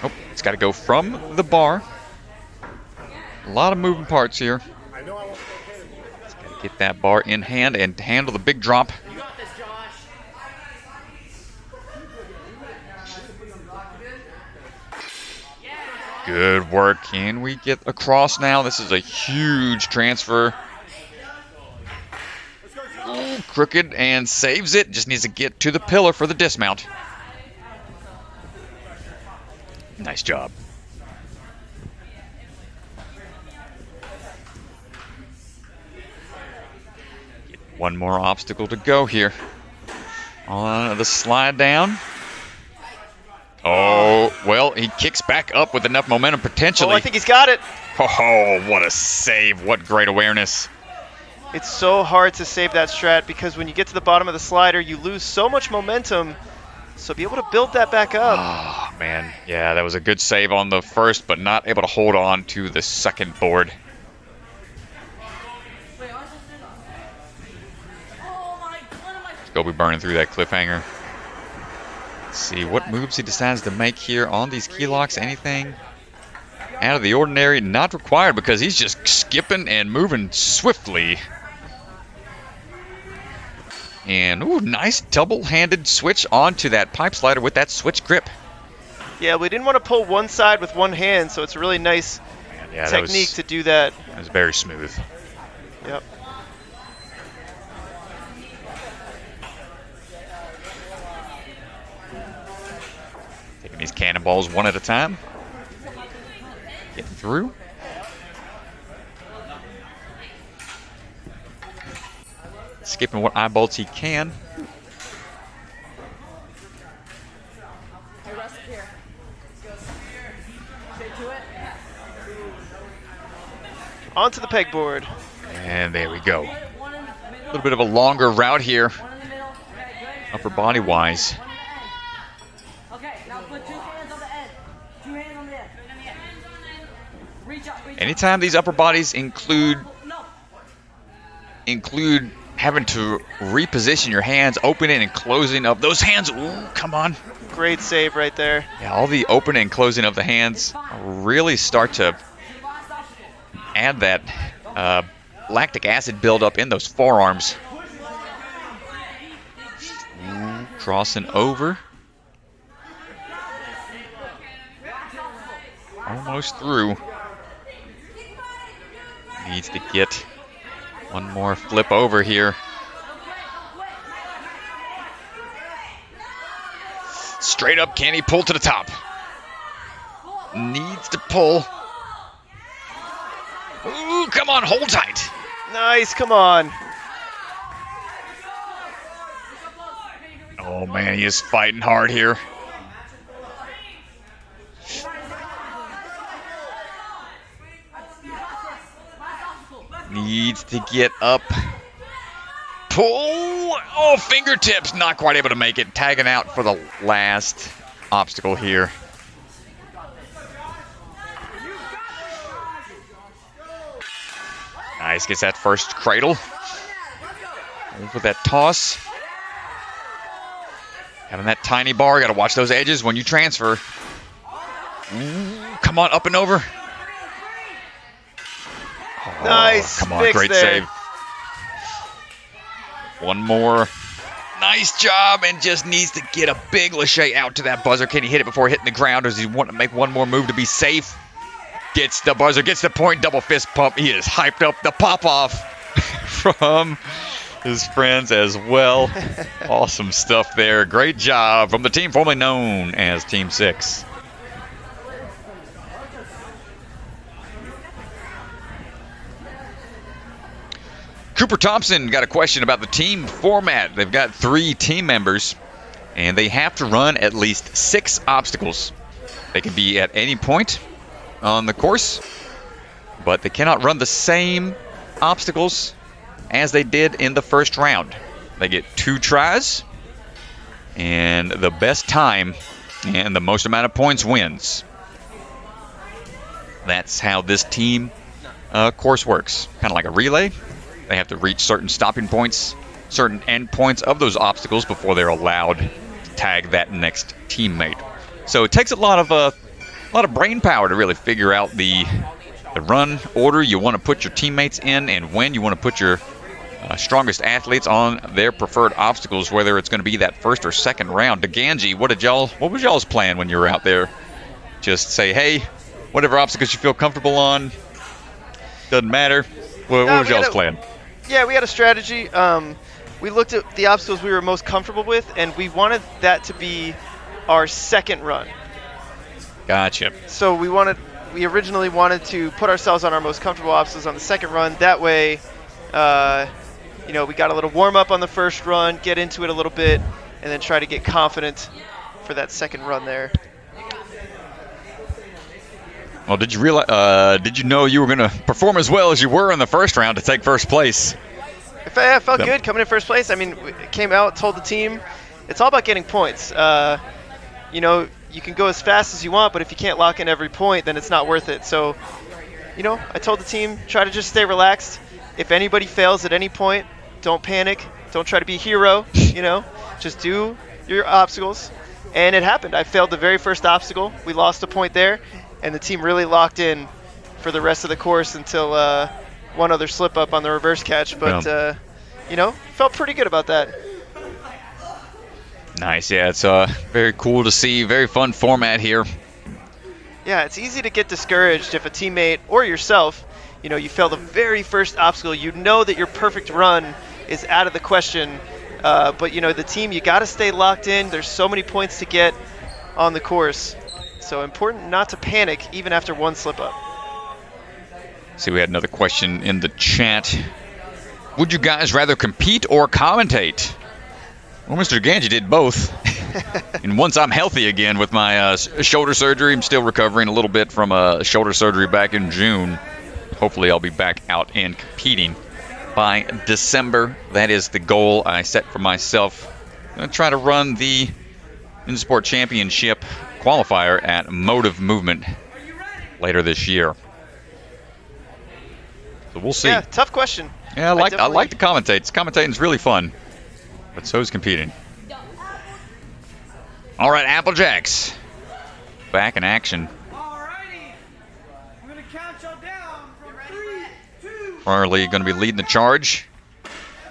Oh, it's got to go from the bar. A lot of moving parts here. It's got to get that bar in hand and handle the big drop. You got this, Josh. Good work. Can we get across now? This is a huge transfer. Ooh, crooked and saves it. Just needs to get to the pillar for the dismount. Nice job. One more obstacle to go here. On the slide down. Oh, well, he kicks back up with enough momentum potentially. Oh, I think he's got it. Oh, what a save. What great awareness. It's so hard to save that strat because when you get to the bottom of the slider, you lose so much momentum. So be able to build that back up. Oh, man. Yeah, that was a good save on the first, but not able to hold on to the second board. Jacoby burning through that cliffhanger. Let's see what moves he decides to make here on these key locks. Anything out of the ordinary? Not required because he's just skipping and moving swiftly. And, ooh, nice double-handed switch onto that pipe slider with that switch grip. Yeah, we didn't want to pull one side with one hand, so it's a really nice technique to do that. That was very smooth. Yep. Taking these cannonballs one at a time. Getting through. Skipping what eye bolts he can. Hey, Russ, here. Straight to it. Onto the pegboard. And there we go. A little bit of a longer route here, upper body wise. Okay, now put 2 hands on the end. 2 hands on the end. Reach up, reach up. Anytime these upper bodies include having to reposition your hands, opening and closing of those hands. Ooh, come on. Great save right there. Yeah, all the opening and closing of the hands really start to add that lactic acid buildup in those forearms. Ooh, crossing over. Almost through. Needs to get one more flip over here. Straight up, can he pull to the top? Needs to pull. Ooh, come on, hold tight. Nice, come on. Oh man, he is fighting hard here. Needs to get up. Pull. Oh, fingertips. Not quite able to make it. Tagging out for the last obstacle here. Nice. Gets that first cradle. Over that toss. Having that tiny bar. Got to watch those edges when you transfer. Ooh, come on, up and over. Oh, Nice. Come on, fix great there. save. One more. Nice job, and just needs to get a big lache out to that buzzer. Can he hit it before hitting the ground, or does he want to make one more move to be safe? Gets the buzzer, gets the point, double fist pump. He is hyped up. The pop-off from his friends as well. Awesome stuff there. Great job from the team formerly known as Team 6. Cooper Thompson got a question about the team format. They've got 3 team members, and they have to run at least 6 obstacles. They can be at any point on the course, but they cannot run the same obstacles as they did in the first round. They get 2 tries, and the best time and the most amount of points wins. That's how this team course works. Kind of like a relay. They have to reach certain stopping points, certain end points of those obstacles before they're allowed to tag that next teammate. So it takes a lot of brain power to really figure out the run order you want to put your teammates in, and when you want to put your strongest athletes on their preferred obstacles, whether it's going to be that first or second round. DeGanji, what was y'all's plan when you were out there? Just say, hey, whatever obstacles you feel comfortable on, doesn't matter. What was y'all's plan? Yeah, we had a strategy. We looked at the obstacles we were most comfortable with, and we wanted that to be our second run. Gotcha. So we originally wanted to put ourselves on our most comfortable obstacles on the second run. That way, we got a little warm up on the first run, get into it a little bit, and then try to get confident for that second run there. Well, did you know you were going to perform as well as you were in the first round to take first place? I felt good coming in first place. I mean, we came out, told the team, it's all about getting points. You can go as fast as you want, but if you can't lock in every point, then it's not worth it. So, I told the team, try to just stay relaxed. If anybody fails at any point, don't panic. Don't try to be a hero, Just do your obstacles. And it happened. I failed the very first obstacle. We lost a point there. And the team really locked in for the rest of the course until one other slip up on the reverse catch. But, felt pretty good about that. Nice. Yeah, it's very cool to see. Very fun format here. Yeah, it's easy to get discouraged if a teammate or yourself, you fail the very first obstacle. You know that your perfect run is out of the question. But, the team, you got to stay locked in. There's so many points to get on the course. So important not to panic even after one slip up. See, we had another question in the chat. Would you guys rather compete or commentate? Well, Mr. Ganji did both. And once I'm healthy again with my shoulder surgery, I'm still recovering a little bit from shoulder surgery back in June. Hopefully I'll be back out and competing. by December. That is the goal I set for myself. I'm going to try to run the InSport Championship qualifier at Motive Movement later this year. So we'll see. Yeah, tough question. Yeah, I like to commentate. Commentating's really fun, but so is competing. All right, Applejacks, back in action. Alrighty. I'm gonna count y'all down from 3, 2. Farley going to be leading the charge.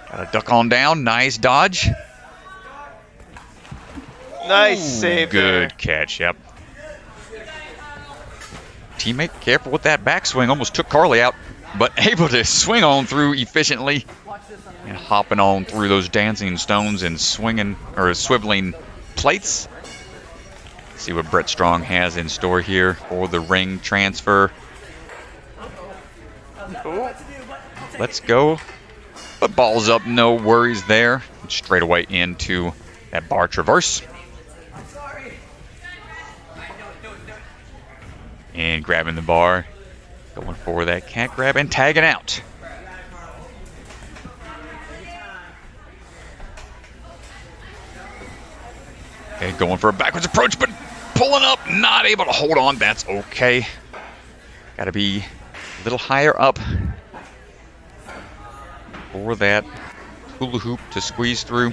Got a duck on down. Nice dodge. Nice save. Good there. catch. Yep. Teammate, careful with that backswing. Almost took Carly out, but able to swing on through efficiently and hopping on through those dancing stones and swinging or swiveling plates. See what Brett Strong has in store here for the ring transfer. Let's go. But balls up, no worries there. Straight away into that bar traverse. And grabbing the bar. Going for that cat grab and tagging out. Okay, going for a backwards approach, but pulling up, not able to hold on. That's okay. Got to be a little higher up for that hula hoop to squeeze through.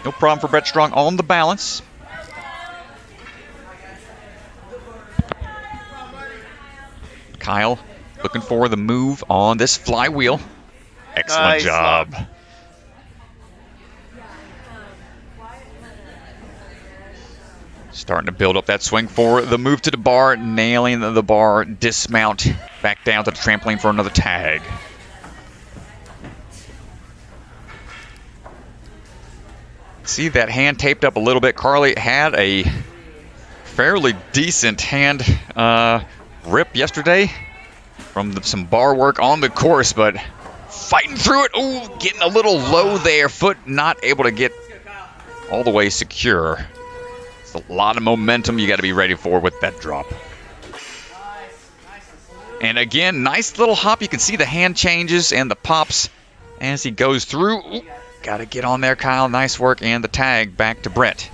No problem for Brett Strong on the balance. Kyle looking for the move on this flywheel. Excellent Nice job. lob. Starting to build up that swing for the move to the bar, nailing the bar, dismount, back down to the trampoline for another tag. See that hand taped up a little bit. Carly had a fairly decent hand rip yesterday from some bar work on the course, but fighting through it. Ooh, getting a little low there. Foot not able to get all the way secure. It's a lot of momentum you got to be ready for with that drop. And again, nice little hop. You can see the hand changes and the pops as he goes through. Got to get on there, Kyle. Nice work. And the tag back to Brett.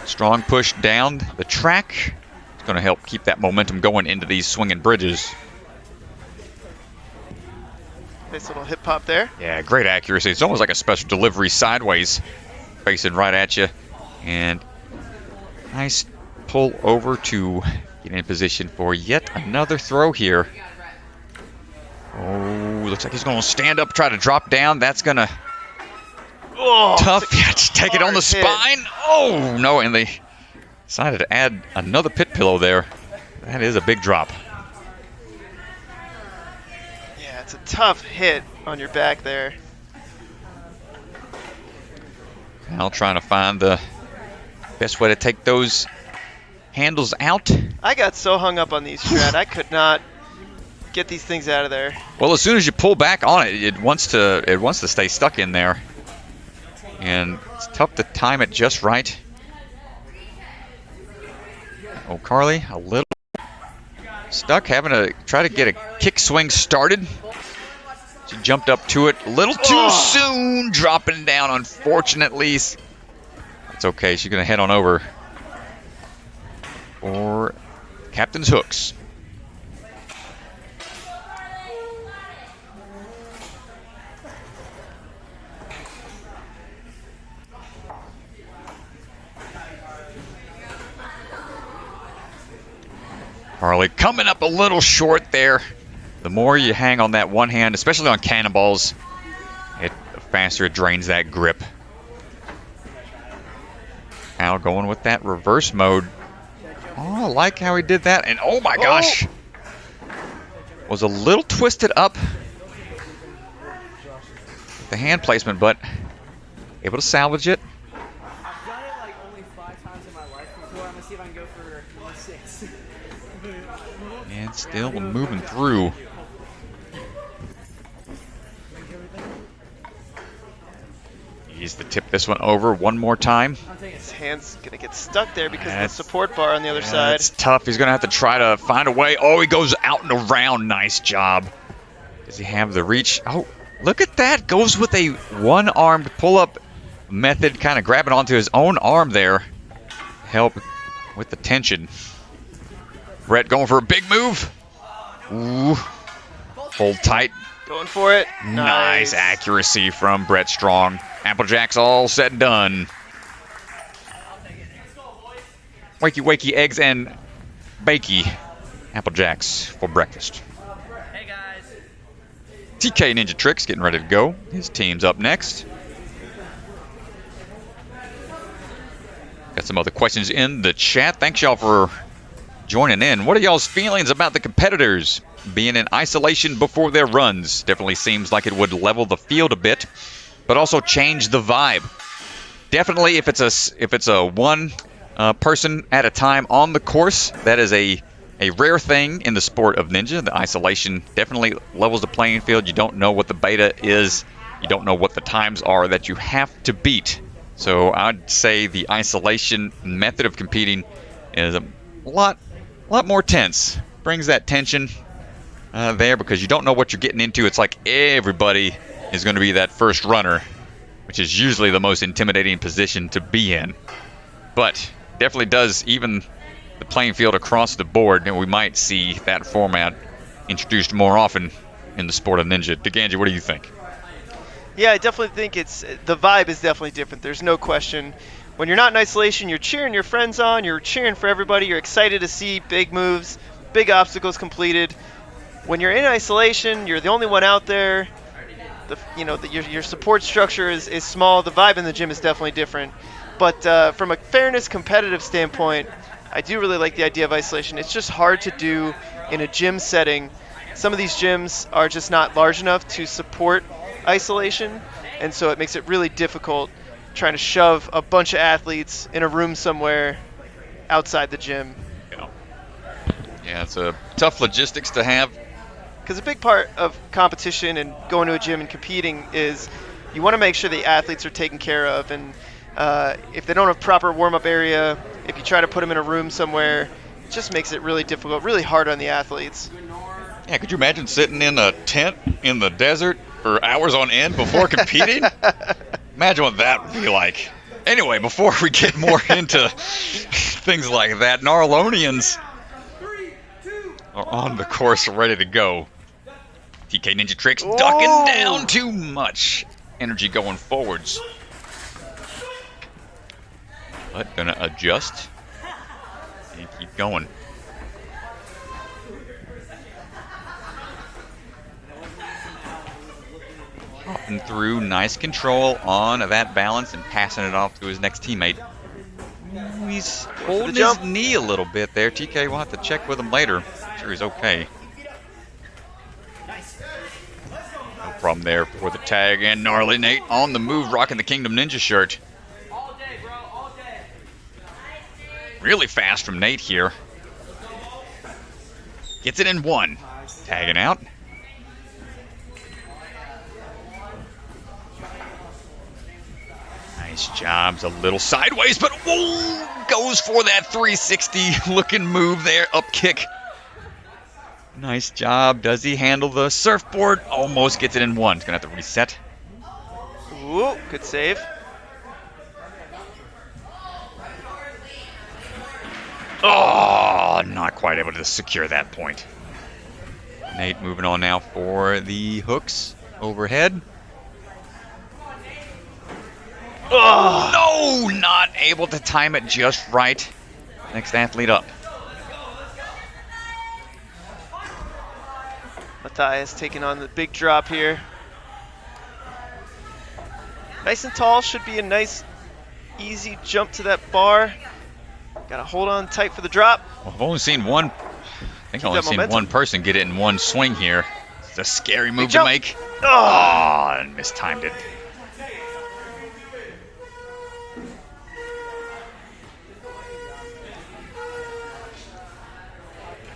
Strong push down the track. It's going to help keep that momentum going into these swinging bridges. Nice little hip hop there. Yeah, great accuracy. It's almost like a special delivery sideways, facing right at you. And nice pull over to get in position for yet another throw here. Oh, looks like he's going to stand up, try to drop down. That's going to tough. Take it on the spine. Oh, no, and they decided to add another pit pillow there. That is a big drop. Yeah, it's a tough hit on your back there. Now trying to find the best way to take those handles out. I got so hung up on these, Strat. I could not get these things out of there. Well, as soon as you pull back on it, it wants to stay stuck in there. And it's tough to time it just right. Oh, Carly, a little stuck, having to try to get a kick swing started. She jumped up to it a little too soon, dropping down, unfortunately. It's okay, she's going to head on over for Captain's hooks. Harley coming up a little short there. The more you hang on that one hand, especially on cannonballs, the faster it drains that grip. Now going with that reverse mode. Oh, I like how he did that. And oh my gosh. Was a little twisted up the hand placement, but able to salvage it. I've done it like only 5 times in my life before. I'm gonna see if I can go for number 6. And still moving through. He's to tip this one over one more time. His hand's going to get stuck there because of the support bar on the other side. It's tough. He's going to have to try to find a way. Oh, he goes out and around. Nice job. Does he have the reach? Oh, look at that. Goes with a one-armed pull-up method, kind of grabbing onto his own arm there. Help with the tension. Brett going for a big move. Ooh. Hold tight. Going for it. Nice accuracy from Brett Strong. Applejack's all said and done. Wakey, wakey, eggs and bakey. Applejacks for breakfast. Hey guys. TK Ninja Tricks getting ready to go. His team's up next. Got some other questions in the chat. Thanks y'all for joining in. What are y'all's feelings about the competitors being in isolation before their runs? Definitely seems like it would level the field a bit, but also change the vibe. Definitely, if it's a one person at a time on the course, that is a rare thing in the sport of Ninja. The isolation definitely levels the playing field. You don't know what the beta is. You don't know what the times are that you have to beat. So I'd say the isolation method of competing is a lot more tense. Brings that tension there because you don't know what you're getting into. It's like everybody is going to be that first runner, which is usually the most intimidating position to be in. But definitely does even the playing field across the board, and we might see that format introduced more often in the sport of Ninja. DeGanji, what do you think? Yeah, I definitely think the vibe is definitely different. There's no question. When you're not in isolation, you're cheering your friends on, you're cheering for everybody, you're excited to see big moves, big obstacles completed. When you're in isolation, you're the only one out there. Your support structure is small. The vibe in the gym is definitely different. But from a fairness, competitive standpoint, I do really like the idea of isolation. It's just hard to do in a gym setting. Some of these gyms are just not large enough to support isolation, and so it makes it really difficult trying to shove a bunch of athletes in a room somewhere outside the gym. Yeah, it's a tough logistics to have. Because a big part of competition and going to a gym and competing is you want to make sure the athletes are taken care of, and if they don't have proper warm-up area, if you try to put them in a room somewhere, it just makes it really difficult, really hard on the athletes. Yeah, could you imagine sitting in a tent in the desert for hours on end before competing? Imagine what that would be like. Anyway, before we get more into things like that, Narlonians are on the course ready to go. TK Ninja Tricks ducking down too much energy going forwards. But gonna adjust and keep going. Hopping through, nice control on that balance and passing it off to his next teammate. He's holding his knee a little bit there. TK will have to check with him later. I'm sure he's okay. No problem there for the tag, and Gnarly Nate on the move, rocking the Kingdom Ninja shirt. All day, bro, all day. Really fast from Nate here. Gets it in one. Tagging out. Nice jobs, a little sideways, but whoa, goes for that 360 looking move there, up kick. Nice job. Does he handle the surfboard? Almost gets it in one. He's gonna have to reset. Ooh, good save. Oh, not quite able to secure that point. Nate moving on now for the hooks overhead. Oh, no, not able to time it just right. Next athlete up. Matthias taking on the big drop here. Nice and tall, should be a nice, easy jump to that bar. Gotta hold on tight for the drop. Well, I've only seen one. I think I've only seen one person get it in one swing here. It's a scary move to make. Oh, and mistimed it.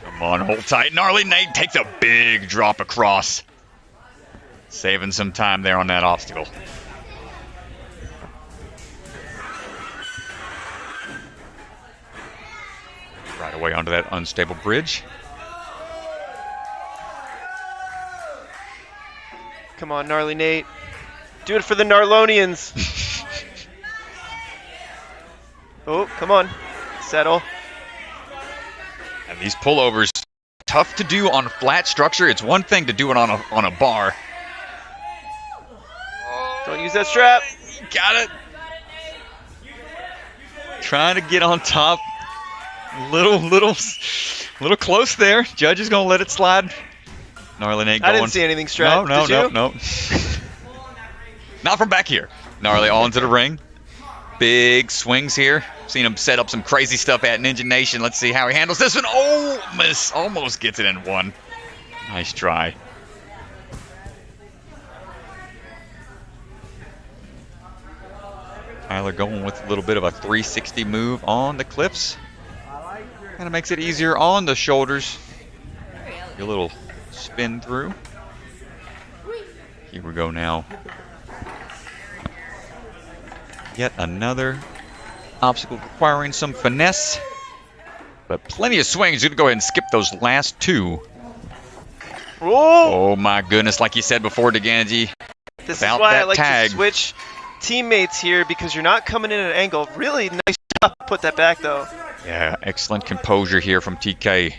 Come on, hold tight. Gnarly Nate takes a big drop across. Saving some time there on that obstacle. Right away onto that unstable bridge. Come on, Gnarly Nate. Do it for the Narlonians. Oh, come on. Settle. And these pullovers, tough to do on flat structure. It's one thing to do it on a bar. Don't use that strap. Got it. Trying to get on top. Little close there. Judge is gonna let it slide. Gnarly Nate going. I didn't see anything strapped. No. Did you? Not from back here. Gnarly all into the ring. Big swings here. Seen him set up some crazy stuff at Ninja Nation. Let's see how he handles this one. Oh, miss. Almost gets it in one. Nice try. Tyler going with a little bit of a 360 move on the clips. Kind of makes it easier on the shoulders. A little spin through. Here we go now. Yet another obstacle requiring some finesse. But plenty of swings. You're going to go ahead and skip those last two. Whoa. Oh my goodness, like you said before, DeGanji. This is Without why I that like tag. to switch teammates here because you're not coming in at an angle. Really nice job to put that back though. Yeah, excellent composure here from TK.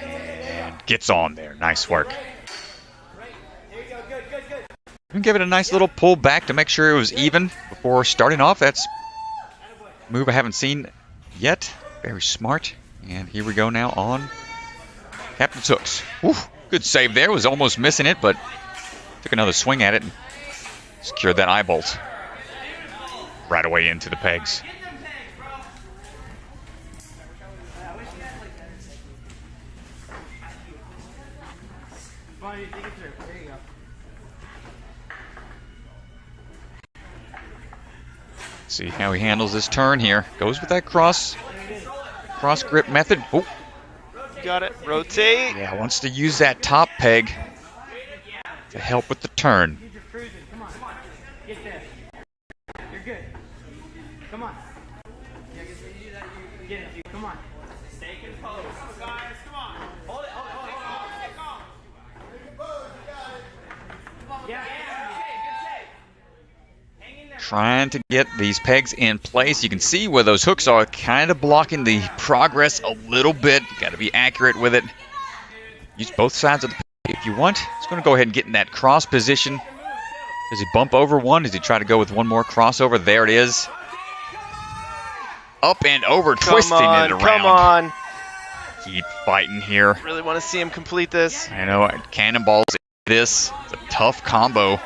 And gets on there. Nice work. And give it a nice little pull back to make sure it was even before starting off. That's a move I haven't seen yet. Very smart. And here we go now on Captain's hooks. Whew, good save there. Was almost missing it, but took another swing at it and secured that eye bolt. Right away into the pegs. See how he handles this turn here. Goes with that cross grip method. Oh, Got it. Rotate. yeah, wants to use that top peg to help with the turn. You're cruising. Come on. Get there. You're good. Come on. Get it. Come on. Stay composed. Guys, come on. Hold it. Stay calm. Yeah. Trying to get these pegs in place. You can see where those hooks are kind of blocking the progress a little bit. Got to be accurate with it. Use both sides of the peg if you want. It's going to go ahead and get in that cross position. Does he bump over one? Does he try to go with one more crossover? There it is. Up and over, twisting it around. Come on. Keep fighting here. Really want to see him complete this. I know, cannonballs this. It's a tough combo.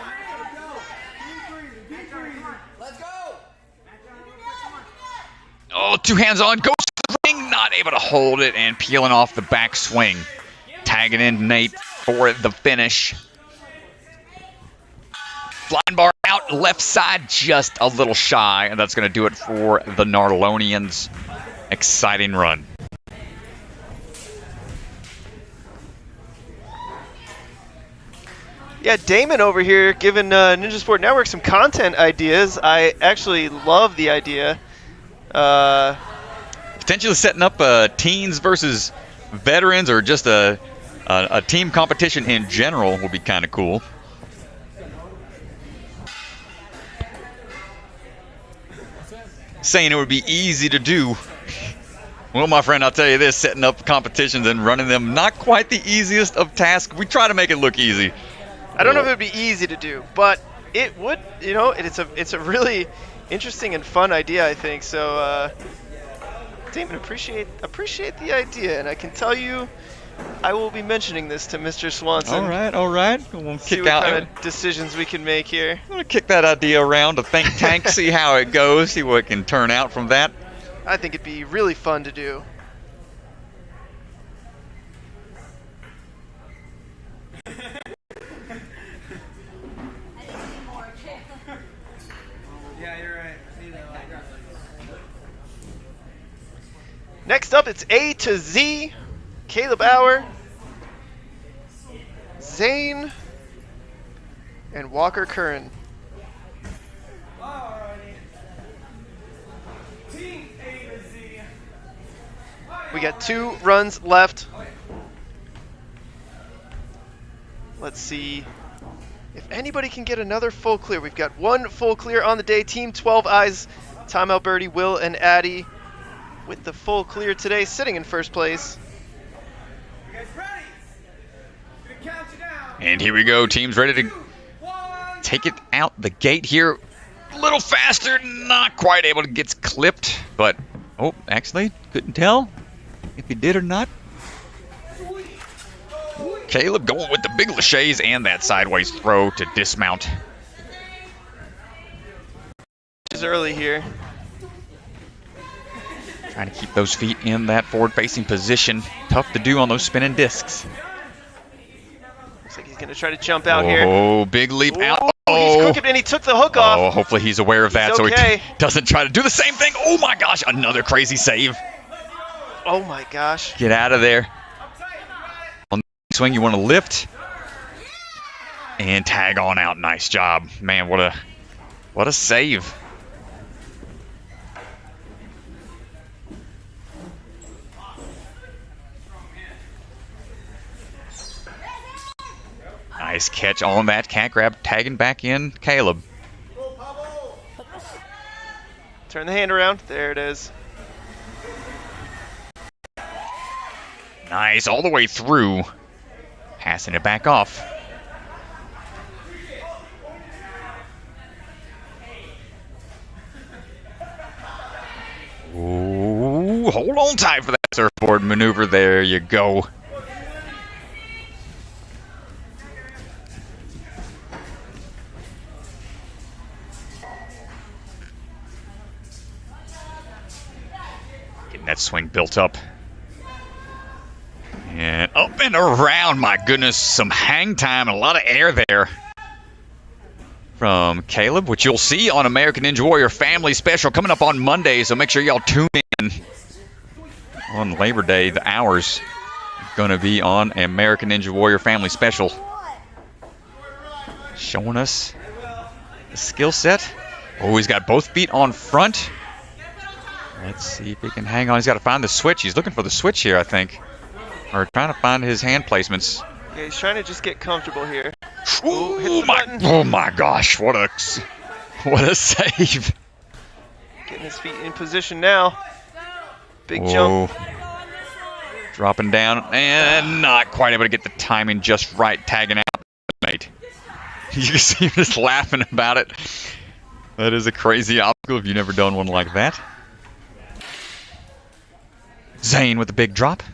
Oh, two hands on, goes to the ring, not able to hold it, and peeling off the back swing. Tagging in Nate for the finish. Flying bar out, left side, just a little shy, and that's going to do it for the Narlonians. Exciting run. Yeah, Damon over here giving Ninja Sport Network some content ideas. I actually love the idea. Potentially setting up teens versus veterans, or just a team competition in general will be kind of cool. Saying it would be easy to do. Well, my friend, I'll tell you this, setting up competitions and running them, not quite the easiest of tasks. We try to make it look easy. I don't know if it would be easy to do, but it would, you know, it's a really interesting and fun idea, I think. So, Damon, appreciate the idea, and I can tell you, I will be mentioning this to Mr. Swanson. All right. We'll See kick what out. kind of decisions we can make here. I'm gonna kick that idea around to think tank, see how it goes, see what can turn out from that. I think it'd be really fun to do. Yeah, you're right. Next up, it's A to Z. Caleb Auer, Zane, and Walker Curran. Team We got 2 runs left. Let's see if anybody can get another full clear. We've got 1 full clear on the day. Team 12 Eyes, Timeout Birdie, Will, and Addy with the full clear today, sitting in first place. You guys ready? Gonna count you down. And here we go. Team's ready to 1. take it out the gate here. A little faster, not quite able to get clipped, but oh, actually couldn't tell if he did or not. Caleb going with the big laches and that sideways throw to dismount. Is early here. Trying to keep those feet in that forward-facing position. Tough to do on those spinning discs. Looks like he's going to try to jump out here. Oh, big leap out. He's crooked and he took the hook off. Oh, hopefully he's aware of that He's okay. so he doesn't try to do the same thing. Oh my gosh, another crazy save. Oh my gosh. Get out of there. On the swing, you want to lift and tag on out. Nice job, man. What a save. Nice catch on that cat grab, tagging back in Caleb. Turn the hand around. There it is. Nice, all the way through. Passing it back off. Ooh, hold on tight for that surfboard maneuver. There you go. Getting that swing built up. And up and around, my goodness, some hang time, a lot of air there from Caleb, which you'll see on American Ninja Warrior Family Special coming up on Monday, so make sure y'all tune in on Labor Day. The hours going to be on American Ninja Warrior Family Special, showing us the skill set. Oh, he's got both feet on front. Let's see if he can hang on. He's got to find the switch. He's looking for the switch here, I think. Or trying to find his hand placements. Yeah, he's trying to just get comfortable here. Ooh, oh my gosh, what a save. Getting his feet in position now. Big Whoa. jump. Dropping down and not quite able to get the timing just right, tagging out mate. You can see him just laughing about it. That is a crazy obstacle if you've never done one like that. Zane with the big drop.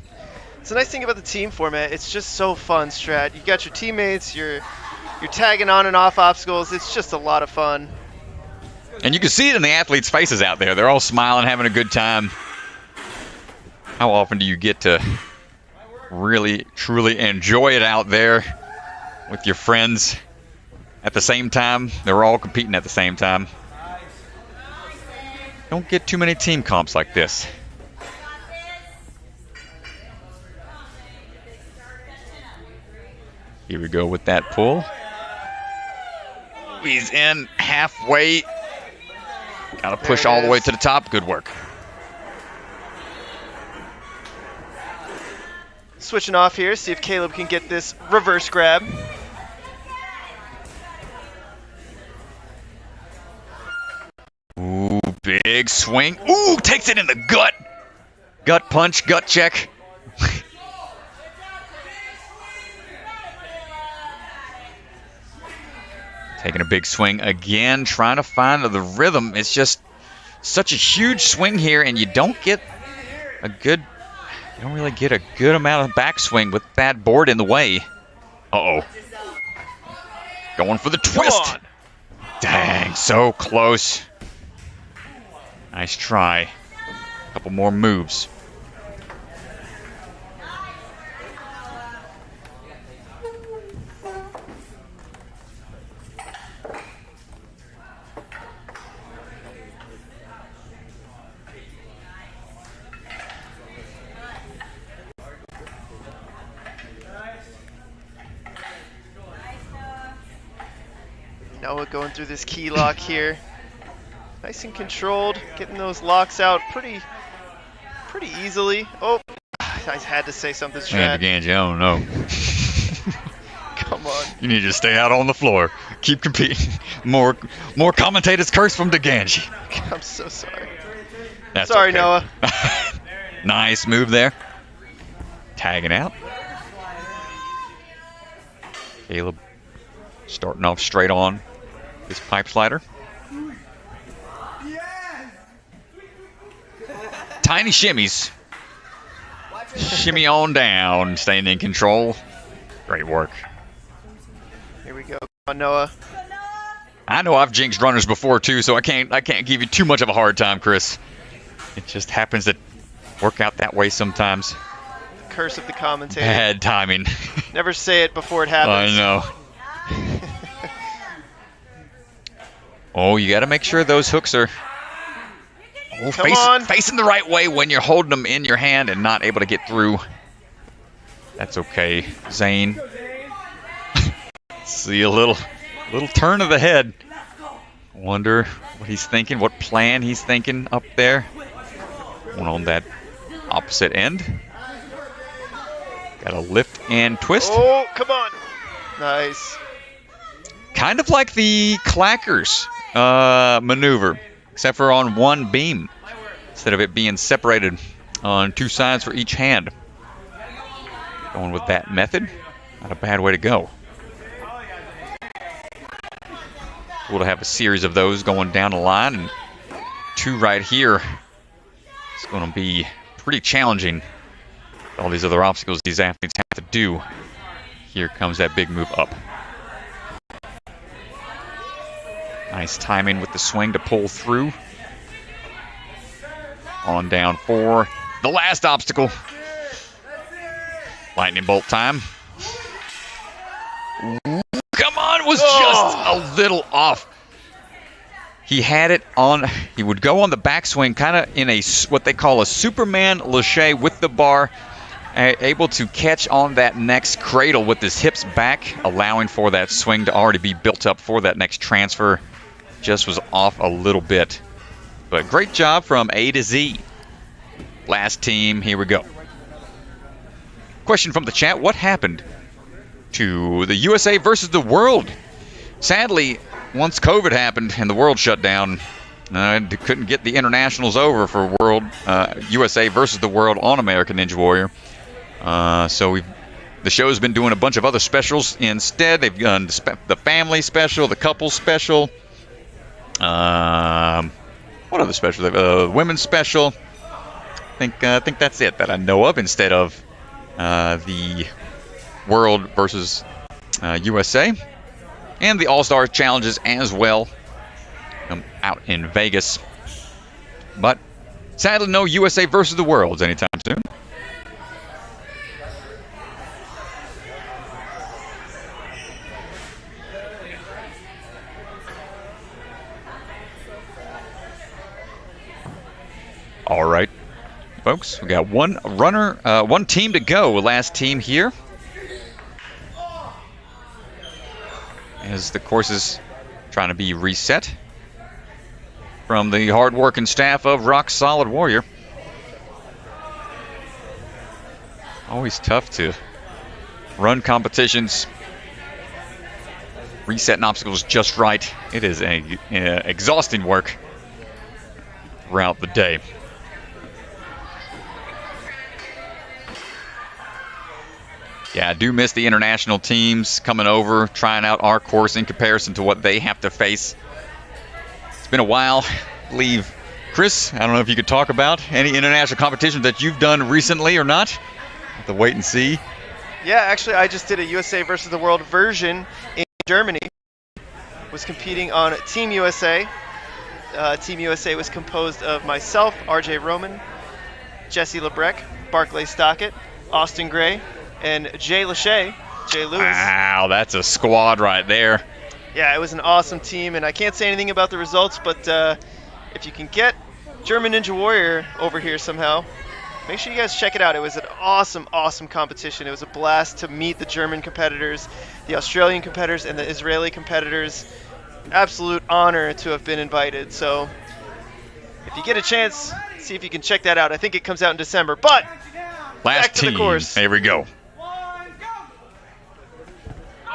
It's a nice thing about the team format. It's just so fun, Strat. You got your teammates, you're tagging on and off obstacles. It's just a lot of fun. And you can see it in the athletes' faces out there. They're all smiling, having a good time. How often do you get to really, truly enjoy it out there with your friends at the same time? They're all competing at the same time. Don't get too many team comps like this. Here we go with that pull. He's in halfway. Got to push all the way to the top. Good work. Switching off here, see if Caleb can get this reverse grab. Ooh, big swing. Ooh, takes it in the gut. Gut punch, gut check. Taking a big swing again, trying to find the rhythm. It's just such a huge swing here, and you don't get a good, you don't really get a good amount of backswing with that board in the way. Uh-oh. Going for the twist. Dang, so close. Nice try. Couple more moves. Noah going through this key lock here. Nice and controlled, getting those locks out pretty pretty easily. Oh, I had to say something, Man, Strat. Ganji, I don't know. Come on. You need to stay out on the floor. Keep competing. More commentators curse from DeGanji. I'm so sorry. That's Sorry, okay. Noah. Nice move there. Tagging out. Caleb starting off straight on his pipe slider. Tiny shimmies. Shimmy on down, staying in control. Great work. Here we go. Come on, Noah. I know I've jinxed runners before too, so I can't give you too much of a hard time, Chris. It just happens to work out that way sometimes. Curse of the commentator. Bad timing. Never say it before it I happens. know. Oh, you got to make sure those hooks are facing the right way when you're holding them in your hand and not able to get through. That's okay, Zane. See a little turn of the head. Wonder what he's thinking, what plan he's thinking up there. One on that opposite end. Got a lift and twist. Oh, come on. Nice. Kind of like the clackers maneuver, except for on one beam, instead of it being separated on two sides for each hand. Going with that method, not a bad way to go. Cool to have a series of those going down the line, and two right here. It's going to be pretty challenging. All these other obstacles these athletes have to do. Here comes that big move up. Nice timing with the swing to pull through. On down for the last obstacle. Lightning bolt time. Come on, was just a little off. He had it on, he would go on the backswing kind of in a, what they call a Superman lache with the bar, able to catch on that next cradle with his hips back, allowing for that swing to already be built up for that next transfer. Just was off a little bit. But great job from A to Z. Last team, here we go. Question from the chat, what happened to the USA versus the world? Sadly, once COVID happened and the world shut down, couldn't get the internationals over for world USA versus the world on American Ninja Warrior. So the show's been doing a bunch of other specials instead. They've done the family special, the couple special. What other special? The women's special. I think that's it that I know of, instead of the world versus USA. And the All-Star Challenges as well, out in Vegas. But sadly, no USA versus the Worlds anytime soon. All right, folks, we got one team to go. Last team here. As the course is trying to be reset from the hard-working staff of Rock Solid Warrior. Always tough to run competitions, resetting obstacles just right. It is exhausting work throughout the day. Yeah, I do miss the international teams coming over, trying out our course in comparison to what they have to face. It's been a while. I believe, Chris, I don't know if you could talk about any international competitions that you've done recently or not. Have to wait and see. Yeah, actually, I just did a USA versus the World version in Germany. Was competing on Team USA. Team USA was composed of myself, RJ Roman, Jesse Lebrecq, Barclay Stockett, Austin Gray, and Jay Lachey, Jay Lewis. Wow, that's a squad right there. Yeah, it was an awesome team, and I can't say anything about the results, but if you can get German Ninja Warrior over here somehow, make sure you guys check it out. It was an awesome, awesome competition. It was a blast to meet the German competitors, the Australian competitors, and the Israeli competitors. Absolute honor to have been invited. So If you get a chance, see if you can check that out. I think it comes out in December. But Last back to the team. course. Here we go.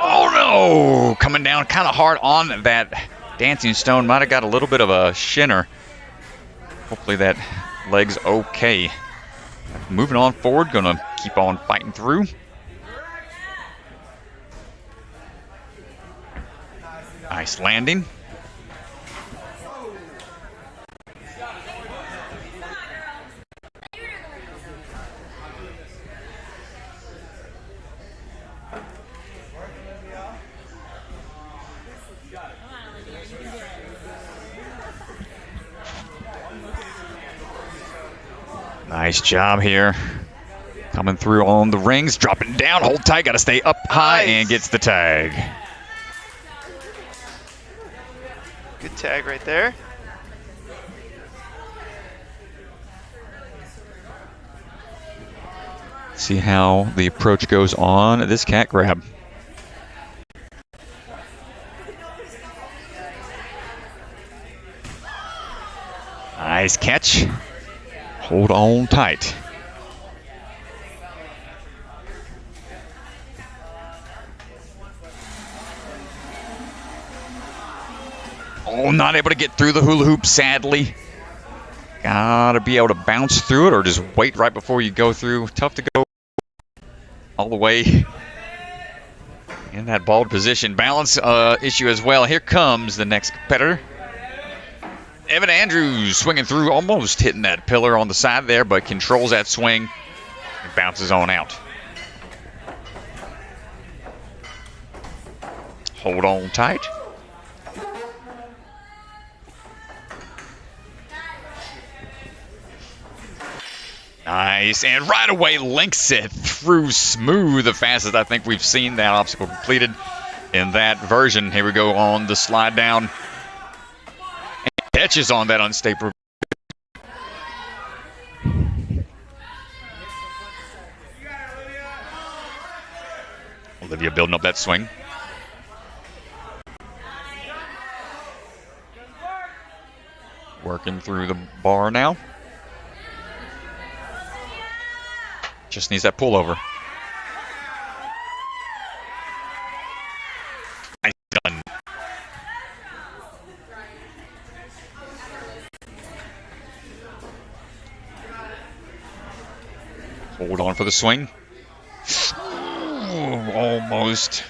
Oh no! Coming down kind of hard on that dancing stone. Might have got a little bit of a shinner. Hopefully that leg's okay. Moving on forward. Gonna keep on fighting through. Nice landing. Nice job here. Coming through on the rings, dropping down, hold tight, got to stay up high, and gets the tag. Good tag right there. See how the approach goes on this cat grab. Nice catch. Hold on tight. Oh, not able to get through the hula hoop, sadly. Gotta be able to bounce through it or just wait right before you go through. Tough to go all the way in that balled position. Balance issue as well. Here comes the next competitor. Evan Andrews swinging through, almost hitting that pillar on the side there, but controls that swing and bounces on out. Hold on tight. Nice, and right away links it through smooth, the fastest I think we've seen that obstacle completed in that version. Here we go on the slide down. And catches on that unstable. Olivia building up that swing. Working through the bar now. Just needs that pullover. Nice done. Hold on for the swing. Ooh, almost.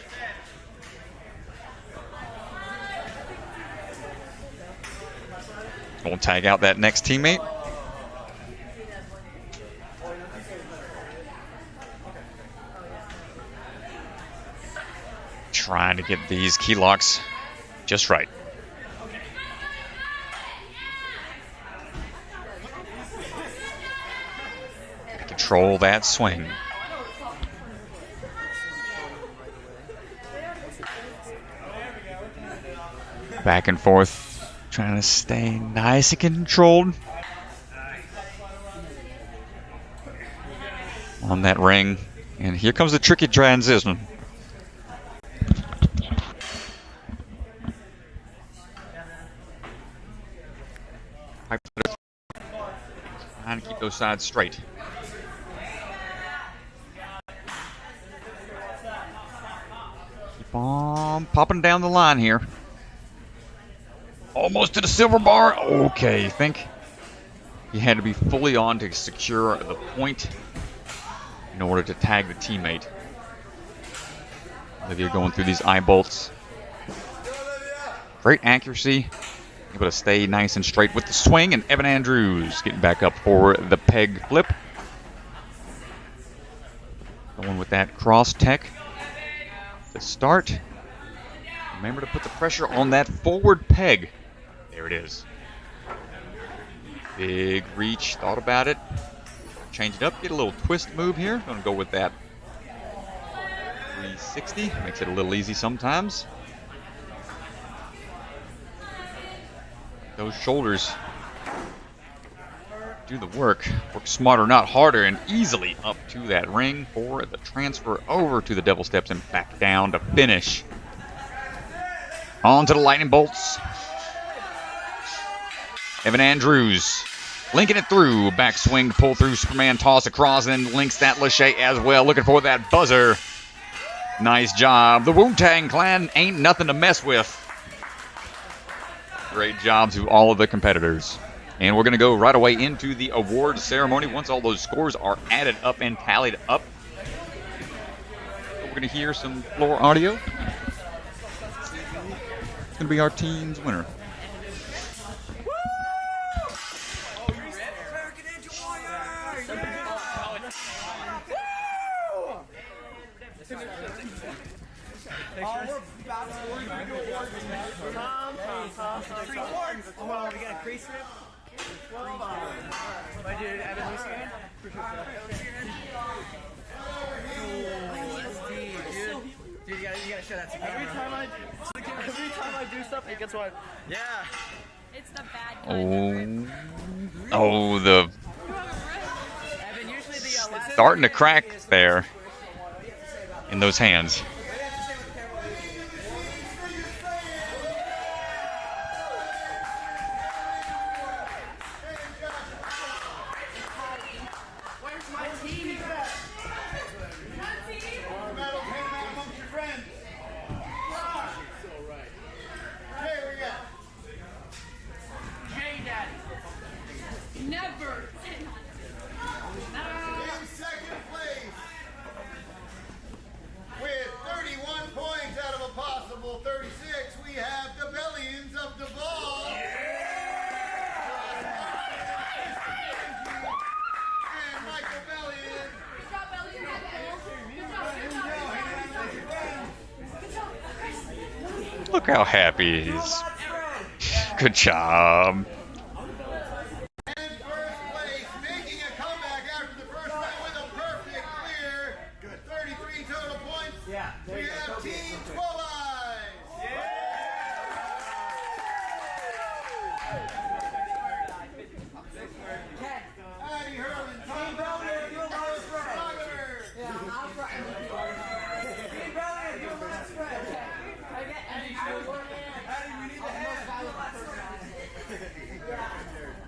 We'll tag out that next teammate. Trying to get these key locks just right. Control that swing. Back and forth, trying to stay nice and controlled on that ring. And here comes the tricky transition. Trying to keep those sides straight. Keep on popping down the line here. Almost to the silver bar. Okay, I think he had to be fully on to secure the point in order to tag the teammate. Olivia going through these eye bolts. Great accuracy. Able to stay nice and straight with the swing, and Evan Andrews getting back up for the peg flip. Going with that cross tech to start. Remember to put the pressure on that forward peg. There it is. Big reach, thought about it. Change it up, get a little twist move here. Gonna go with that 360. Makes it a little easy sometimes. Those shoulders do the work. Work smarter, not harder, and easily up to that ring for the transfer over to the devil steps and back down to finish. On to the lightning bolts. Evan Andrews linking it through. Backswing to pull through. Superman toss across and then links that Lachey as well. Looking for that buzzer. Nice job. The Wu-Tang Clan ain't nothing to mess with. Great job to all of the competitors. And we're going to go right away into the award ceremony once all those scores are added up and tallied up. We're going to hear some floor audio. It's going to be our team's winner. Oh, we got a crease rip. My dude, Evan, who's here? Dude, you gotta show that to me. Every time I do stuff, it gets one. Yeah. It's the bad kind. Oh, the Evan, usually the starting to crack there in those hands. Never. In second place, with 31 points out of a possible 36, we have the Bellions of the Ball. And Michael Bellion. Good job, Bellion. Good job. Look how happy he is. Good job.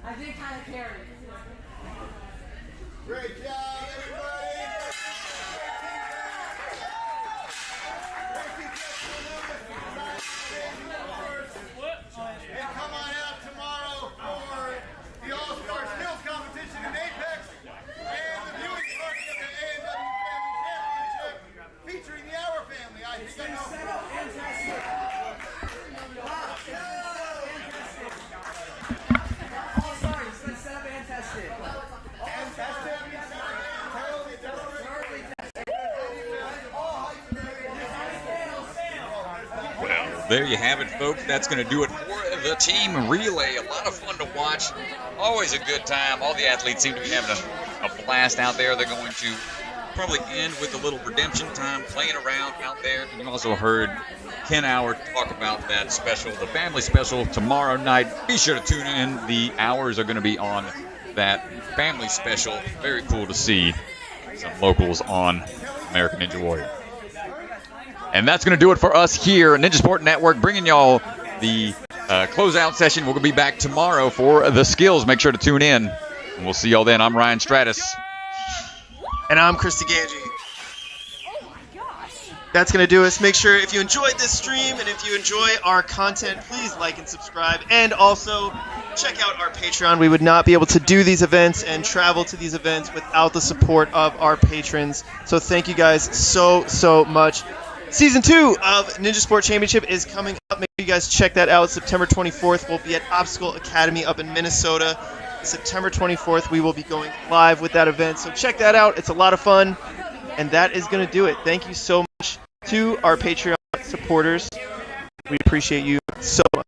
I did kind of carry it. Great job, everybody. And come on out tomorrow for the All-Star Skills Competition in Apex and the viewing party of the ANW Family Championship featuring the Our Family. I think I know. There you have it, folks. That's going to do it for the team relay. A lot of fun to watch. Always a good time. All the athletes seem to be having a blast out there. They're going to probably end with a little redemption time, playing around out there. And you also heard Ken Hour talk about that special, the family special, tomorrow night. Be sure to tune in. The hours are going to be on that family special. Very cool to see some locals on American Ninja Warrior. And that's going to do it for us here at Ninja Sport Network, bringing y'all the closeout session. We're going to be back tomorrow for the skills. Make sure to tune in, and we'll see y'all then. I'm Ryan Stratus. And I'm Christy Ganji. Oh my gosh. That's going to do us. Make sure if you enjoyed this stream and if you enjoy our content, please like and subscribe. And also check out our Patreon. We would not be able to do these events and travel to these events without the support of our patrons. So thank you guys so much. Season 2 of Ninja Sport Championship is coming up. Make sure you guys check that out. September 24th, we'll be at Obstacle Academy up in Minnesota. September 24th, we will be going live with that event. So check that out. It's a lot of fun. And that is going to do it. Thank you so much to our Patreon supporters. We appreciate you so much.